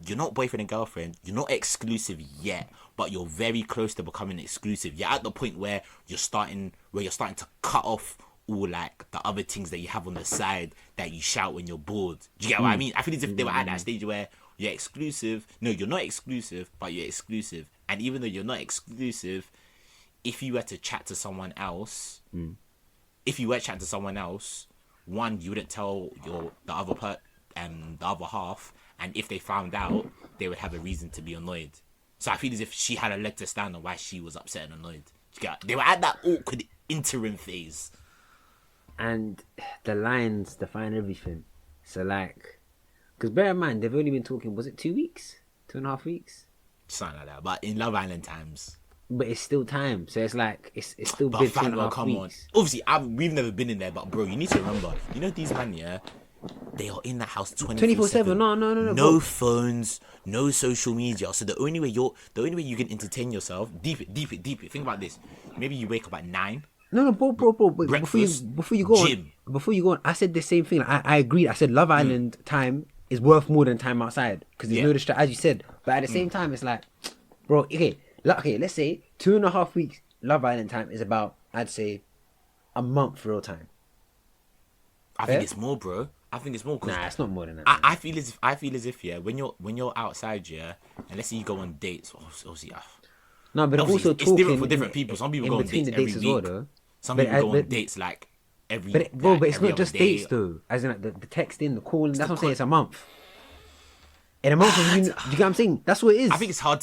you're not boyfriend and girlfriend, you're not exclusive yet, but you're very close to becoming exclusive. You're at the point where you're starting to cut off all like the other things that you have on the side that you shout when you're bored. Do you get what I mean? I feel as if they were at that stage where you're exclusive. No, you're not exclusive, but you're exclusive. And even though you're not exclusive, if you were to chat to someone else, one, you wouldn't tell the other half, and if they found out, they would have a reason to be annoyed. So I feel as if she had a leg to stand on why she was upset and annoyed. They were at that awkward interim phase. and the lines define everything. So like, because bear in mind they've only been talking. Was it 2 weeks, 2.5 weeks? Something like that. But in Love Island times. But it's still time. So it's like it's still But been two and a Fanuel, half come on. weeks. Obviously, we've never been in there, but bro, you need to remember. You know these man, yeah, they are in that house 24/7. No. No Bro. phones, no social media. So the only way you can entertain yourself, deep it. Think about this. Maybe you wake up at 9. No, bro. But Breakfast, before you go gym. on, I said the same thing. I agreed. I said Love Island time is worth more than time outside because there's no distraction, as you said. But at the same time, it's like, bro, okay, let's say 2.5 weeks Love Island time is about, I'd say, a month real time. I think it's more, bro. I think it's more. Nah, it's not more than that. I feel as if yeah, when you're outside, yeah, and let's say you go on dates, obviously. No, but Obviously, also it's talking different for different people. Some people go on between dates the every as week. well, though. Some But people go on dates like every. But it's every not just other dates day. though. As in like, the texting, the calling. That's what I'm saying. It's a month. In a month, do you get what I'm saying? That's what it is. I think it's hard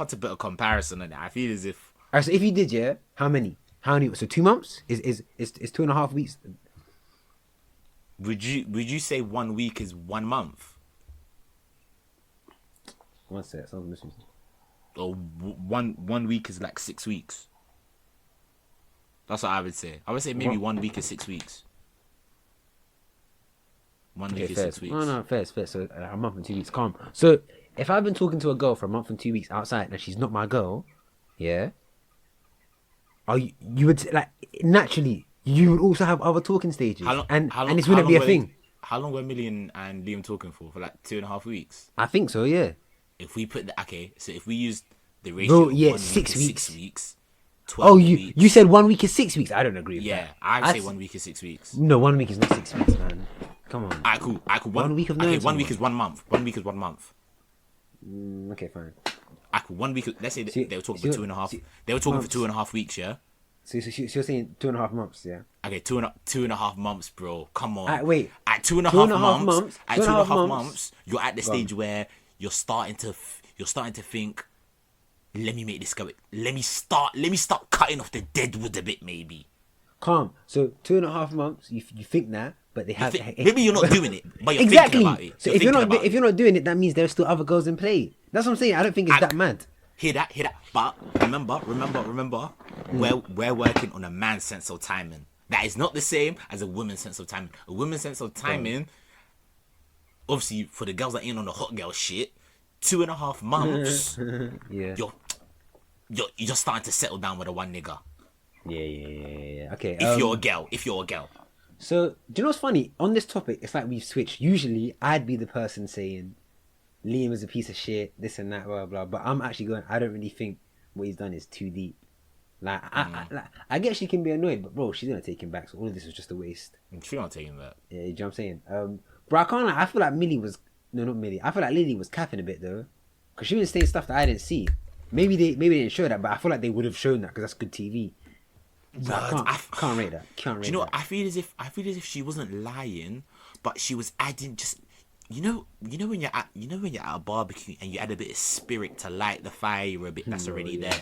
to put a comparison on it. I feel as if Alright, so if you did, yeah, how many? So 2 months is 2.5 weeks. would you say 1 week is 1 month, One sec, someone's missing. or one week is like 6 weeks? That's what I would say. I would say maybe 1 week is 6 weeks. 1 week is fair. 6 weeks. No, fair. So a month and 2 weeks, calm. So if I've been talking to a girl for a month and 2 weeks outside and she's not my girl, yeah, you would like naturally you would also have other talking stages, and this wouldn't be a thing. How long were Millie and Liam talking for? For like 2.5 weeks. I think so, yeah. If we put so if we use the ratio, Bro, of yeah, 1 6 week is weeks. 6 weeks. 12 weeks. You said 1 week is 6 weeks. I don't agree with Yeah, that. I'd say 1 week is 6 weeks. No, 1 week is not 6 weeks, man. Come on. Alright, cool. 1 week of okay, knowing 1 week someone. is 1 month. 1 week is 1 month. Okay, fine. Alright, cool. 1 week. Let's say See- they were talking see- for 2.5. see- They were talking months. for 2.5 weeks. Yeah. So you're saying 2.5 months, yeah? Okay, two and a half months, bro. Come on. Alright, wait. At two and a 2.5 half months. At 2.5 2.5 months, months, you're at the stage where you're starting to think. Let me make this go. Let me start cutting off the dead wood a bit, maybe. Calm. So 2.5 months, you think that, but they have. Maybe you're not doing it, but you're Exactly. thinking about it. So if you're not doing it, that means there's still other girls in play. That's what I'm saying. I don't think it's that mad. Hear that. But remember, we're working on a man's sense of timing. That is not the same as a woman's sense of timing. A woman's sense of timing, obviously, for the girls that ain't on the hot girl shit, 2.5 months, Yeah. you're just starting to settle down with a one nigga. Yeah. Okay. If you're a girl. So do you know what's funny? On this topic, it's like we've switched. Usually, I'd be the person saying Liam is a piece of shit, this and that, blah blah. But I'm actually going. I don't really think what he's done is too deep. Like, I guess she can be annoyed, but bro, she's gonna take him back. So all of this was just a waste. She's not taking that. Yeah, you know what I'm saying? Bro, I can't. I feel like Millie was not Millie. I feel like Lily was capping a bit though, because she was saying stuff that I didn't see. Maybe they didn't show that, but I feel like they would have shown that because that's good TV. So I can't rate that. Do you know what? I feel as if she wasn't lying, but she was adding just. You know when you're at a barbecue and you add a bit of spirit to light the fire a bit that's already there.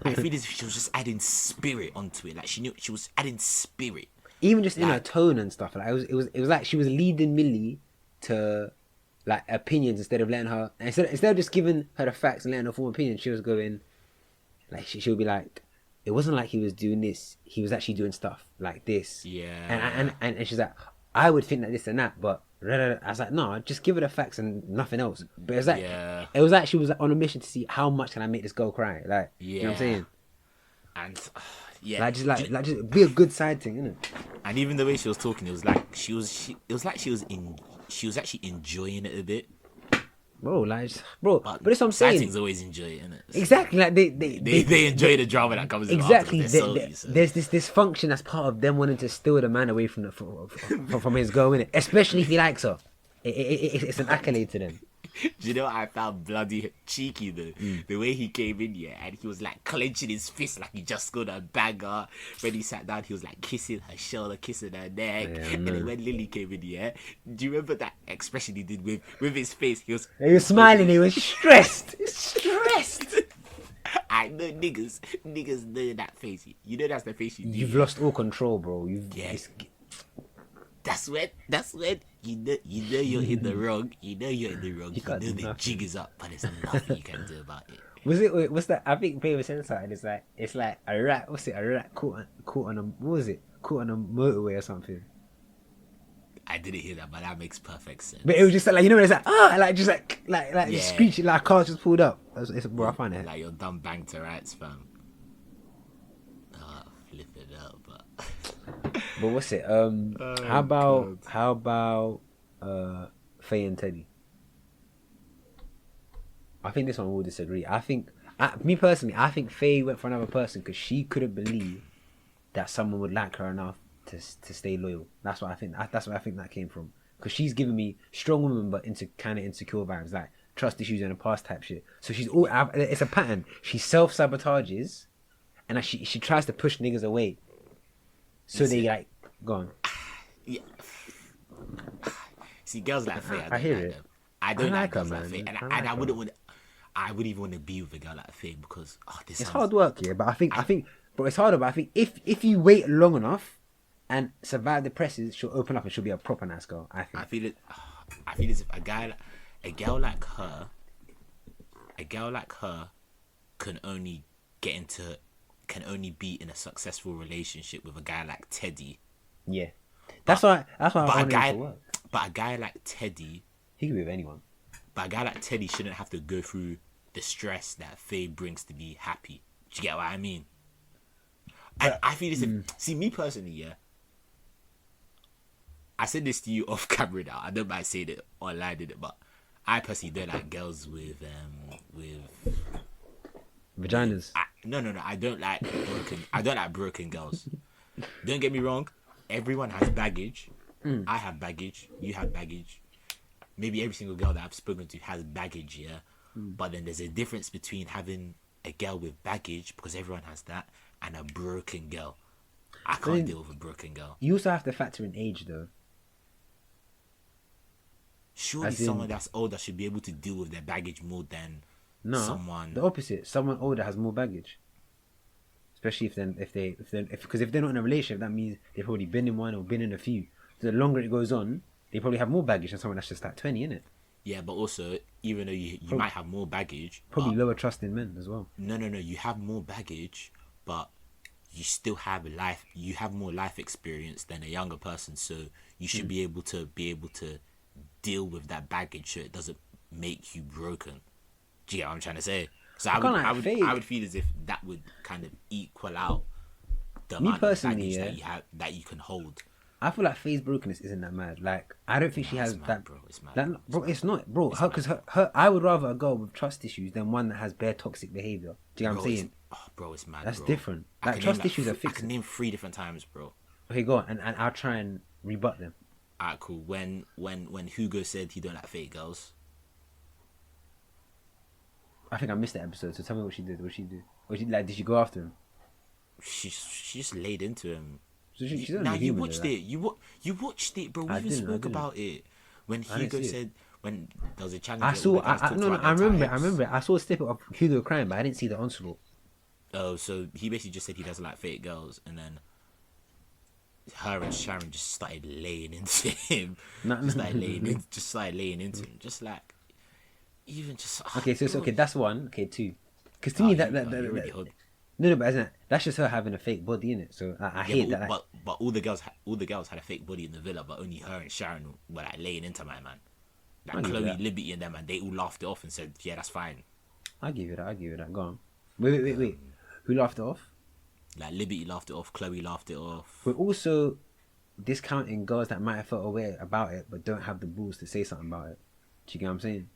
I feel as if she was just adding spirit onto it. Like she knew she was adding spirit. Even just in her tone and stuff. Like it was like she was leading Millie to like opinions instead of letting her. Instead of just giving her the facts and letting her form opinions, she was going like she'll be like, it wasn't like he was doing this. He was actually doing stuff like this. Yeah. And she's like, I would think that this and that, but I was like, no, just give her the facts and nothing else. But it was like she was on a mission to see how much can I make this girl cry. Like, you know what I'm saying? And yeah, like just be a good side thing, innit? And even the way she was talking, it was like she was actually enjoying it a bit. Bro, but that's what I'm saying. Sightings always enjoy it, innit? Exactly, like they enjoy the drama that comes. Exactly, so. There's this dysfunction that's part of them wanting to steal the man away from his girl, innit? Especially if he likes her. It's an accolade to them. Do you know what I found bloody cheeky though? The way he came in, yeah, and he was like clenching his fist like he just scored a banger. When he sat down, he was like kissing her shoulder, kissing her neck. And then when Lily came in, yeah, do you remember that expression he did with his face? He was smiling, he was stressed. I know niggas know that face. You know that's the face you do. You've lost all control, bro. when you know you're in the wrong. You know you're in the wrong. You know can't do the nothing. jig is up, but there's nothing you can do about it. What's that? I think Favorite Sensor, and it's like a rat. What's it? A rat caught on a what was it? Caught on a motorway or something. I didn't hear that, but that makes perfect sense. But it was just like, you know, it's like just like Yeah. just screeching like a car just pulled up. Bro, I find it. Like you're dumb bang to rights, fam. Flip it up, but But what's it? How about Faye and Teddy? I think this one will disagree. Me personally, I think Faye went for another person because she couldn't believe that someone would like her enough to stay loyal. That's what I think. That's where I think that came from. Because she's giving me strong woman, but kind of insecure vibes, like trust issues in the past type shit. So she's all. It's a pattern. She self sabotages, and she tries to push niggas away. So they like go on. yeah. See, girls like Faye, I hear like it. them. I don't like her, girls like man. Faye, and I I like wouldn't her. want. I wouldn't even want to be with a girl like Faye because this It's sounds- hard work, yeah. But I think, but it's harder. But I think if you wait long enough and survive the presses, she'll open up and she'll be a proper nice girl. I think. I feel it. I feel as if a girl like her can only be in a successful relationship with a guy like Teddy. Yeah, that's why I But a want him guy, to work. but a guy like Teddy, He can be with anyone. but a guy like Teddy shouldn't have to go through the stress that Faye brings to be happy. Do you get what I mean? And I feel as if, see me personally, yeah. I said this to you off camera now. I don't mind saying it online, did it? But I personally don't like girls with Vaginas. no. I don't like broken girls. Don't get me wrong. Everyone has baggage. I have baggage. You have baggage. Maybe every single girl that I've spoken to has baggage, yeah. But then there's a difference between having a girl with baggage, because everyone has that, and a broken girl. I can't then- deal with a broken girl. You also have to factor in age, though. Surely As in- someone that's older should be able to deal with their baggage more than No, someone. the opposite. Someone older has more baggage. Especially if they're not in a relationship, that means they've already been in one or been in a few. So the longer it goes on, they probably have more baggage than someone that's just like 20, innit? Yeah, but also, even though you might have more baggage, Probably lower trust in men as well. no, you have more baggage, but you still have life. You have more life experience than a younger person, so you should be able to deal with that baggage, so it doesn't make you broken. Do you get what I'm trying to say? So I would feel as if that would kind of equal out the Me amount personally, of baggage yeah. that you can hold. I feel like Faye's brokenness isn't that mad. Like, I don't think she has It's mad, that. bro. It's mad. That, bro, it's not, bro. Because her, I would rather a girl with trust issues than one that has bare toxic behavior. Do you know what I'm saying? Bro, it's mad. That's bro. different. I Like, can trust name, issues are I fixed. can name 3 different times, bro. Okay, go on, and I'll try and rebut them. Alright, cool. When Hugo said he don't like fake girls, I think I missed that episode. So tell me what she did. What she do? Did she go after him? she just laid into him. So she's only Now you human, watched though, it. You watched it, bro. We I even didn't, I spoke didn't. about it when I didn't Hugo see it. said when there was a challenge. I saw. I remember. I saw a snippet of Hugo crying, but I didn't see the onslaught. Oh, so he basically just said he doesn't like fake girls, and then her and Sharon just started laying into him. Just started laying into him. Just like even just. Okay, so bro. that's one. Okay, two. Because to me that you're really hot. no, but isn't it? That's just her having a fake body, innit? So I Yeah, hate but, that. but all the girls had a fake body in the villa, but only her and Sharon were like laying into my man. I Like give you Chloe, that. Liberty, and them, and they all laughed it off and said, "Yeah, that's fine." I give you that. Go on. Wait. Who laughed it off? Like Liberty laughed it off, Chloe laughed it off. We're also discounting girls that might have felt aware about it but don't have the balls to say something about it. Do you get what I'm saying?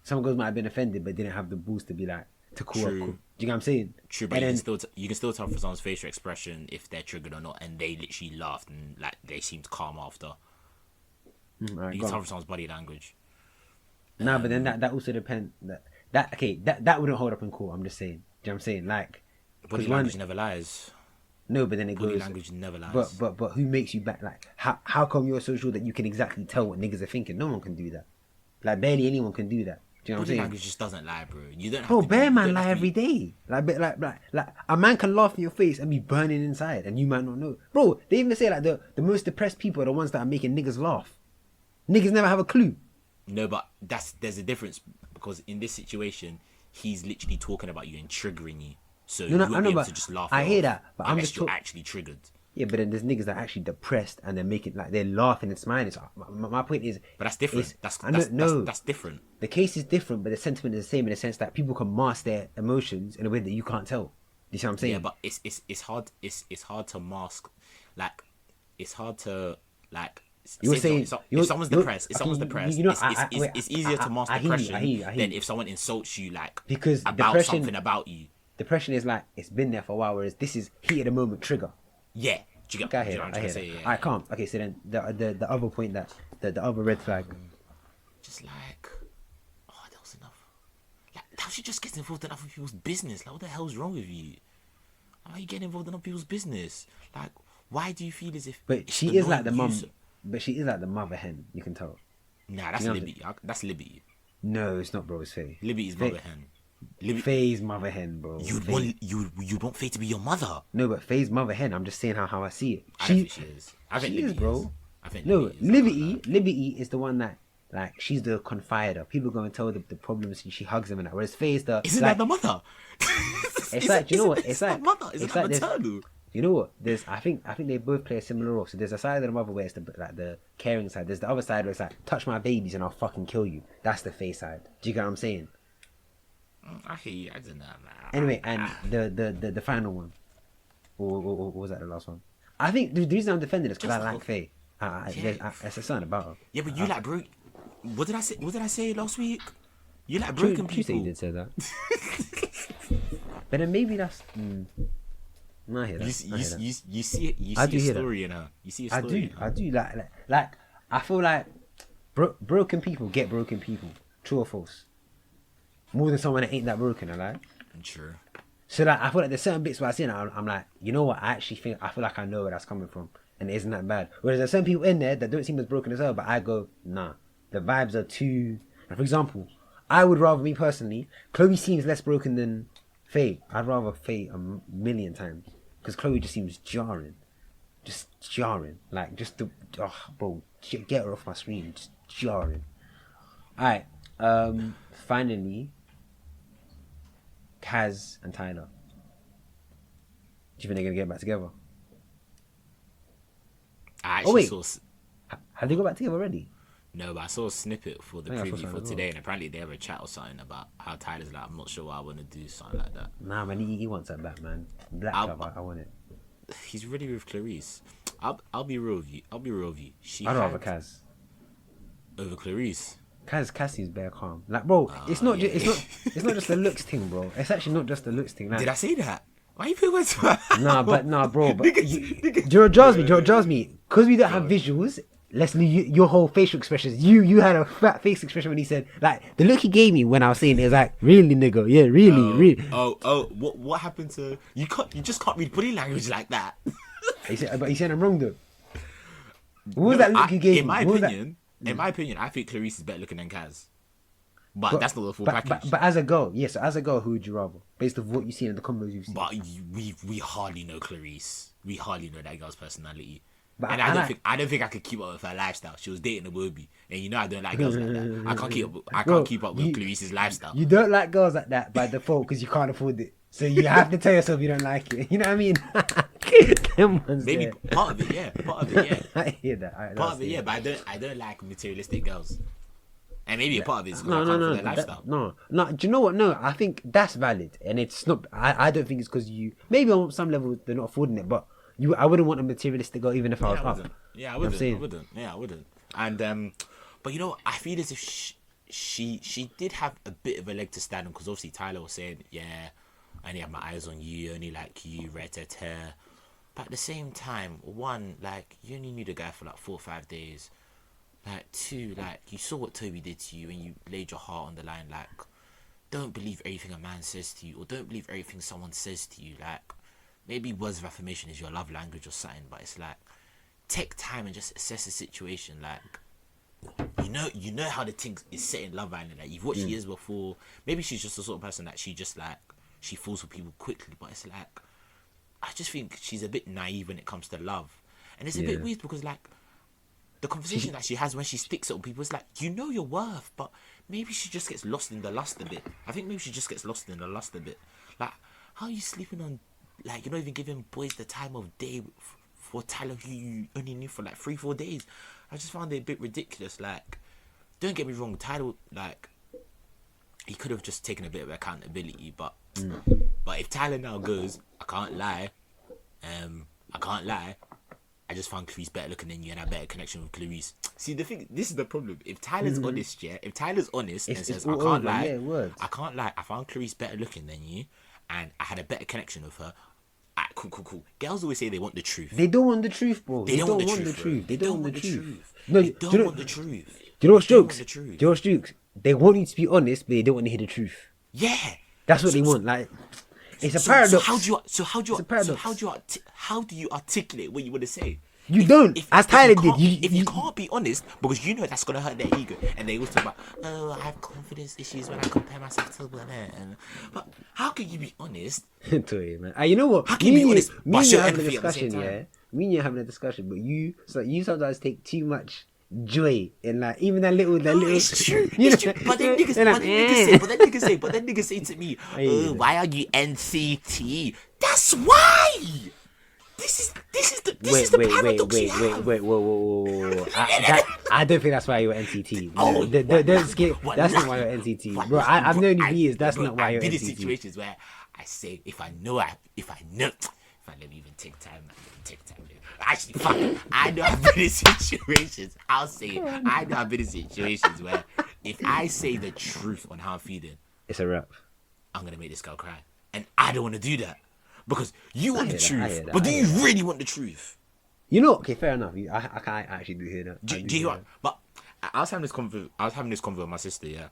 Some girls might have been offended but didn't have the balls to be like to call up. True. Do you get what I'm saying? True, but And you then, can still tell from someone's facial expression if they're triggered or not, and they literally laughed and like they seemed calm after. alright, You go can tell on. from someone's body language. Nah, but then that also depends. That wouldn't hold up in court. I'm just saying. Do you know what I'm saying? Like, Body 'cause one- language never lies. no, but then it Body goes. language never lies. But who makes you back? Like, how come you're so sure that you can exactly tell what niggas are thinking? No one can do that. Like, barely anyone can do that. Do you know what I'm Body saying? language just doesn't lie, bro. You don't have Bro, to. bear You man don't lie have to every day. Like a man can laugh in your face and be burning inside, and you might not know. Bro, they even say like the most depressed people are the ones that are making niggas laugh. Niggas never have a clue. No, but there's a difference because in this situation, he's literally talking about you and triggering you. So No, you won't I know, be able but to just laugh. I it hear off that, but I'm unless just you're actually triggered. Yeah, but then there's niggas that are actually depressed and they're making like they're laughing and smiling. So my point is, But that's different. is- That's I know- no. that's different. The case is different, but the sentiment is the same in the sense that people can mask their emotions in a way that you can't tell. You see what I'm saying? Yeah, but it's hard. It's hard to mask. Like it's hard to like. You're say saying if someone's depressed, you know, it's easier to mask I hear you, depression than if someone insults you like Because about depression- something about you. Depression is like it's been there for a while, whereas this is heat of the moment trigger. Yeah, do you get I what hear I'm that. I trying hear to say? that. Yeah, I can't. Okay, so then the other point that the other red flag. just like, oh, that was enough. Like, how she just gets involved in other people's business? Like, what the hell's wrong with you? Why are you getting involved in other people's business? Like, why do you feel as if? But it's she is like the annoying mum. you? But she is like the mother hen. You can tell. Nah, that's you know what I'm Libby. That's Libby. No, it's not, bro. It's Faye. Libby is Faye- mother hen. Libby, Faye's mother hen, bro. you'd Faye. want Faye to be your mother. No, but Faye's mother hen. I'm just saying how I see it. I don't think she is. I think she Libby is, bro. is. I think No, Libby is. I can't lie. Liberty is the one that like she's the confider. People go and tell the problems and she hugs them and that. Whereas Faye is the Isn't like, that the mother? It's like, you know what? It's like mother. Isn't it's that like there's- maternal? You know what? There's I think they both play a similar role. So there's a side of the mother where it's the caring side. There's the other side where it's like touch my babies and I'll fucking kill you. That's the Faye side. Do you get what I'm saying? I hear you. I don't know, man. Anyway, and the final one, or was that the last one? I think the reason I'm defending is because I Just like hope- Faye. It's a something about her. Yeah, but you like broke. What did I say? What did I say last week? You like broken True, people. you did say that. But then maybe that's. No, I hear that. You, I hear that. you see it. You I see do a hear that. story in her. You see a I story. do. in her. I do like. I feel like broken people get broken people. True or false? More than someone that ain't that broken, I like. True. So like, I feel like there's certain bits where I see it, I'm like, you know what? I feel like I know where that's coming from, and it isn't that bad. Whereas there's some people in there that don't seem as broken as her, but I go, nah, the vibes are too. And for example, I would rather, me personally, Chloe seems less broken than Faye. I'd rather Faye a million times because Chloe just seems jarring, like just the bro, get her off my screen, just jarring. All right, finally. Kaz and Tyler. Do you think they're gonna get back together? I actually wait. saw. Have they got back together already? No, but I saw a snippet for the I think I saw preview something for as today, well. and apparently they have a chat or something about how Tyler's like, I'm not sure why I want to do something like that. Nah, man, he wants that back, man. Black Club, I want it. He's really with Clarice. I'll be real with you. She I'd rather had Kaz. over Clarice. Kaz seems bare calm. Like, bro, it's not. yeah. It's not just the looks thing, bro. It's actually not just the looks thing. Like, Did I say that? Why you put words to my nah, bro. But George judge me, because we don't have visuals. Let's leave your whole facial expressions. You had a fat face expression when he said, like, the look he gave me when I was saying it was like, really, nigga, yeah, really. What happened to you? You just can't read body language like that. But he said I'm wrong though. What was that look he gave in me? my What was that- opinion, in my opinion, I think Clarice is better looking than Kaz. But that's not the full but, package. But as a girl, yes, as a girl, who would you rather? Based on what you've seen in the combos you've seen. But we hardly know Clarice. We hardly know that girl's personality. But And I I don't think I could keep up with her lifestyle. She was dating a Wobie, and you know I don't like girls like that. I can't keep up with Clarice's lifestyle. You don't like girls like that by default because you can't afford it. So you have to tell yourself you don't like it. You know what I mean? Them ones Maybe there. part of it, yeah. I hear that. Alright, Part that's of it, it. yeah. But I don't like materialistic girls. And maybe a part of it is because No, I can't no, afford no, their lifestyle. no. Do you know what? No, I think that's valid, and it's not. I don't think it's because you. Maybe on some level they're not affording it, but I wouldn't want a materialistic girl even if I was I up. wouldn't. Yeah, I You know what I'm wouldn't. saying? I wouldn't. Yeah, I wouldn't. And but you know, I feel as if she did have a bit of a leg to stand on because obviously Tyler was saying, yeah, I only have my eyes on you, only like you, rat-a-tat. But at the same time, one, like you only knew the guy for like 4 or 5 days. Like two, like you saw what Toby did to you and you laid your heart on the line. Like, don't believe everything a man says to you, or don't believe everything someone says to you. Like, maybe words of affirmation is your love language or something, but it's like take time and just assess the situation. Like, you know how the thing is set in Love Island. Like you've watched years before. Maybe she's just the sort of person that she just like she falls for people quickly. But it's like I just think she's a bit naive when it comes to love, and it's a bit weird because like the conversation that she has when she sticks it on people is like you know your worth, but maybe she just gets lost in the lust a bit. I think maybe she just gets lost in the lust a bit. Like how are you sleeping on? Like you're not even giving boys the time of day for Tyler who you only knew for like 3-4 days. I just found it a bit ridiculous. Like, don't get me wrong, Tyler, like, he could have just taken a bit of accountability, but if Tyler now goes, I can't lie, I just found Clarice better looking than you and I had better connection with Clarice. See, the thing, this is the problem. If Tyler's honest, if Tyler's honest and says, I can't lie, I found Clarice better looking than you and I had a better connection with her. Cool. Girls always say they want the truth. They don't want the truth, bro. They don't want the truth. They don't want the truth. No, they don't want the truth. Do you know what's jokes? Do you know what's jokes? They want you to be honest, but they don't want to hear the truth. Yeah, that's what they want. Like, it's a paradox. How do you articulate what you want to say? You don't. As Tyler did. If you can't be honest, because you know that's gonna hurt their ego, and they always talk about, oh, I have confidence issues when I compare myself to women. But how can you be honest? Toye, man. You know what? How can you be honest? Me and you having a discussion, yeah. Me and you having a discussion, but you sometimes take too much joy in like even that little. It's true. It's true. But then niggas say to me, oh, why are you NCT? That's why. This is the paradox. Whoa. I don't think that's why you're NCT. Oh, don't skip. That's not why you're NCT, bro. I've known you for years. That's not why you're NCT. I've been in situations where I say, if I let me even take time. Actually, fuck it. I know I've been in situations. I'll say it. I know I've been in situations where if I say the truth on how I'm feeling, it's a wrap. I'm gonna make this girl cry, and I don't want to do that. Because you want the truth, but do you really want the truth? You know, okay, fair enough. I can't actually do hear that. Do you want? But I was having this convo with my sister, yeah,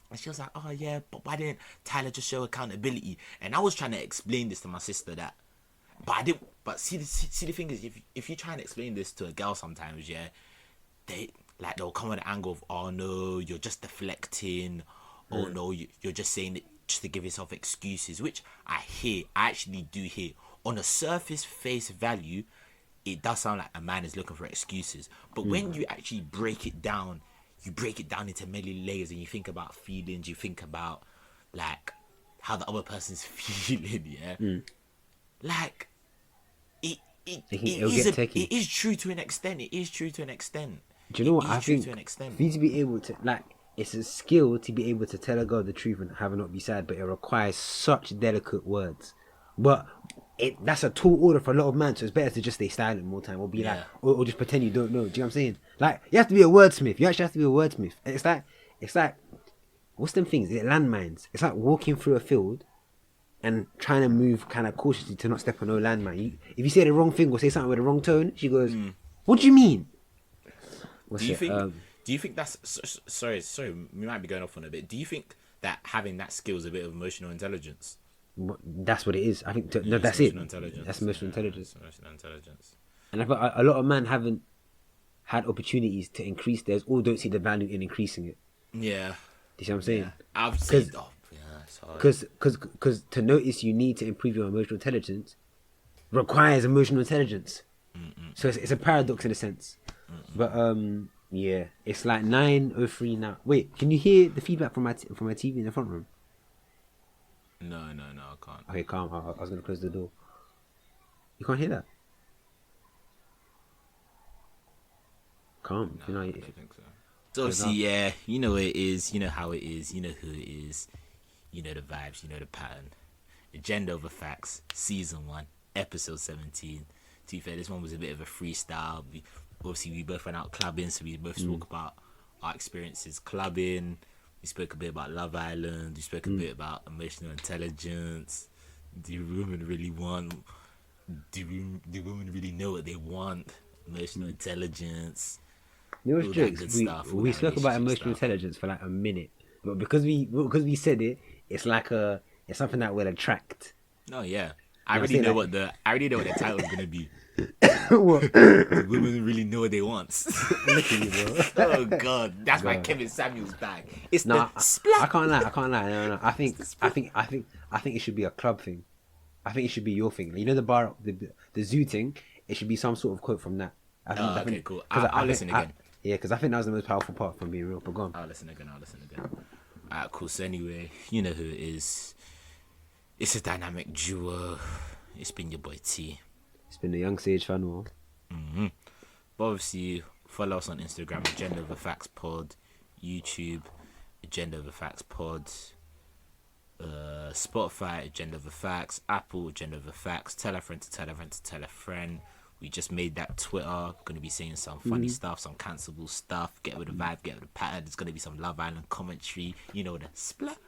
and she was like, "Oh yeah, but why didn't Tyler just show accountability?" And I was trying to explain this to my sister but I didn't. But see the thing is, if you try and explain this to a girl sometimes, yeah, they'll come with the angle of, "Oh no, you're just deflecting," "Oh no, you're just saying it just to give yourself excuses," which I actually do hear. On a surface face value, it does sound like a man is looking for excuses. But when you actually break it down into many layers and you think about feelings, you think about like how the other person's feeling, yeah? Like it is true to an extent. Do you know what I think? For you to be able to like, it's a skill to be able to tell a girl the truth and have her not be sad, but it requires such delicate words. But that's a tall order for a lot of men, so it's better to just stay silent more time, or be like, or just pretend you don't know. Do you know what I'm saying? Like, you have to be a wordsmith. You actually have to be a wordsmith. It's like, what's them things? It's landmines. It's like walking through a field and trying to move kind of cautiously to not step on no landmine. If you say the wrong thing or say something with the wrong tone, she goes, "What do you mean?" Do you think that's sorry? We might be going off on a bit. Do you think that having that skill is a bit of emotional intelligence? That's what it is. I think that's it. That's emotional intelligence. Emotional intelligence. And I thought a lot of men haven't had opportunities to increase theirs, or don't see the value in increasing it. Yeah. Do you see what I'm saying? Yeah. I've said, because to notice you need to improve your emotional intelligence requires emotional intelligence. So it's a paradox in a sense. But yeah, it's like 9:03 now. Wait, can you hear the feedback from my TV in the front room? No, I can't. Okay, calm. I was gonna close the door. You can't hear that? Calm. No, I don't think so. So obviously, yeah, you know what it is. You know how it is. You know who it is. You know the vibes. You know the pattern. Agenda over facts. Season 1, episode 17. To be fair, this one was a bit of a freestyle. We both went out clubbing, so we both spoke about our experiences clubbing. We spoke a bit about Love Island. We spoke a bit about emotional intelligence. Do women really want? Do women really know what they want? Emotional intelligence. You know what's jokes? We spoke about emotional intelligence for like a minute, but because we said it, it's something that will attract. Oh yeah, I already know what the title is gonna be. What? The women really know what they want. Look at you, bro. Oh god, that's my God. Kevin Samuels bag. It's Nah, the splat. I can't lie. No. I think it should be a club thing. I think it should be your thing. You know the bar, the zoo thing. It should be some sort of quote from that. Oh, okay, cool. 'cause I'll listen again. Yeah, because I think that was the most powerful part from being real. But go on. I'll listen again. Alright, cool. So anyway, you know who it is. It's a dynamic duo. It's been your boy T. It's been the young sage Fanuel. But obviously, follow us on Instagram, Agenda Over Facts Pod, YouTube, Agenda Over Facts Pod, Spotify, Agenda Over Facts, Apple, Agenda Over Facts. Tell a friend to tell a friend to tell a friend. We just made that Twitter. Gonna be saying some funny stuff, some cancelable stuff. Get with the vibe, get with the pattern. There's gonna be some Love Island commentary. You know the splat.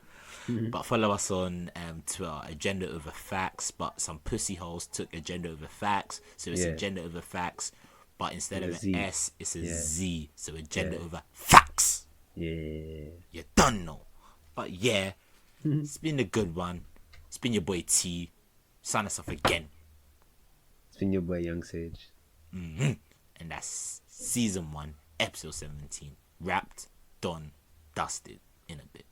But follow us on Twitter, Agenda Over Facts. But some pussy holes took Agenda Over Facts, so it's Agenda Over Facts. But instead of an Z. S, it's a Z. So Agenda Yeah. Over Facts. Yeah. You don't know. But yeah, it's been a good one. It's been your boy T. Sign us off again. It's been your boy Young Sage. And that's season 1, episode 17. Wrapped, done, dusted in a bit.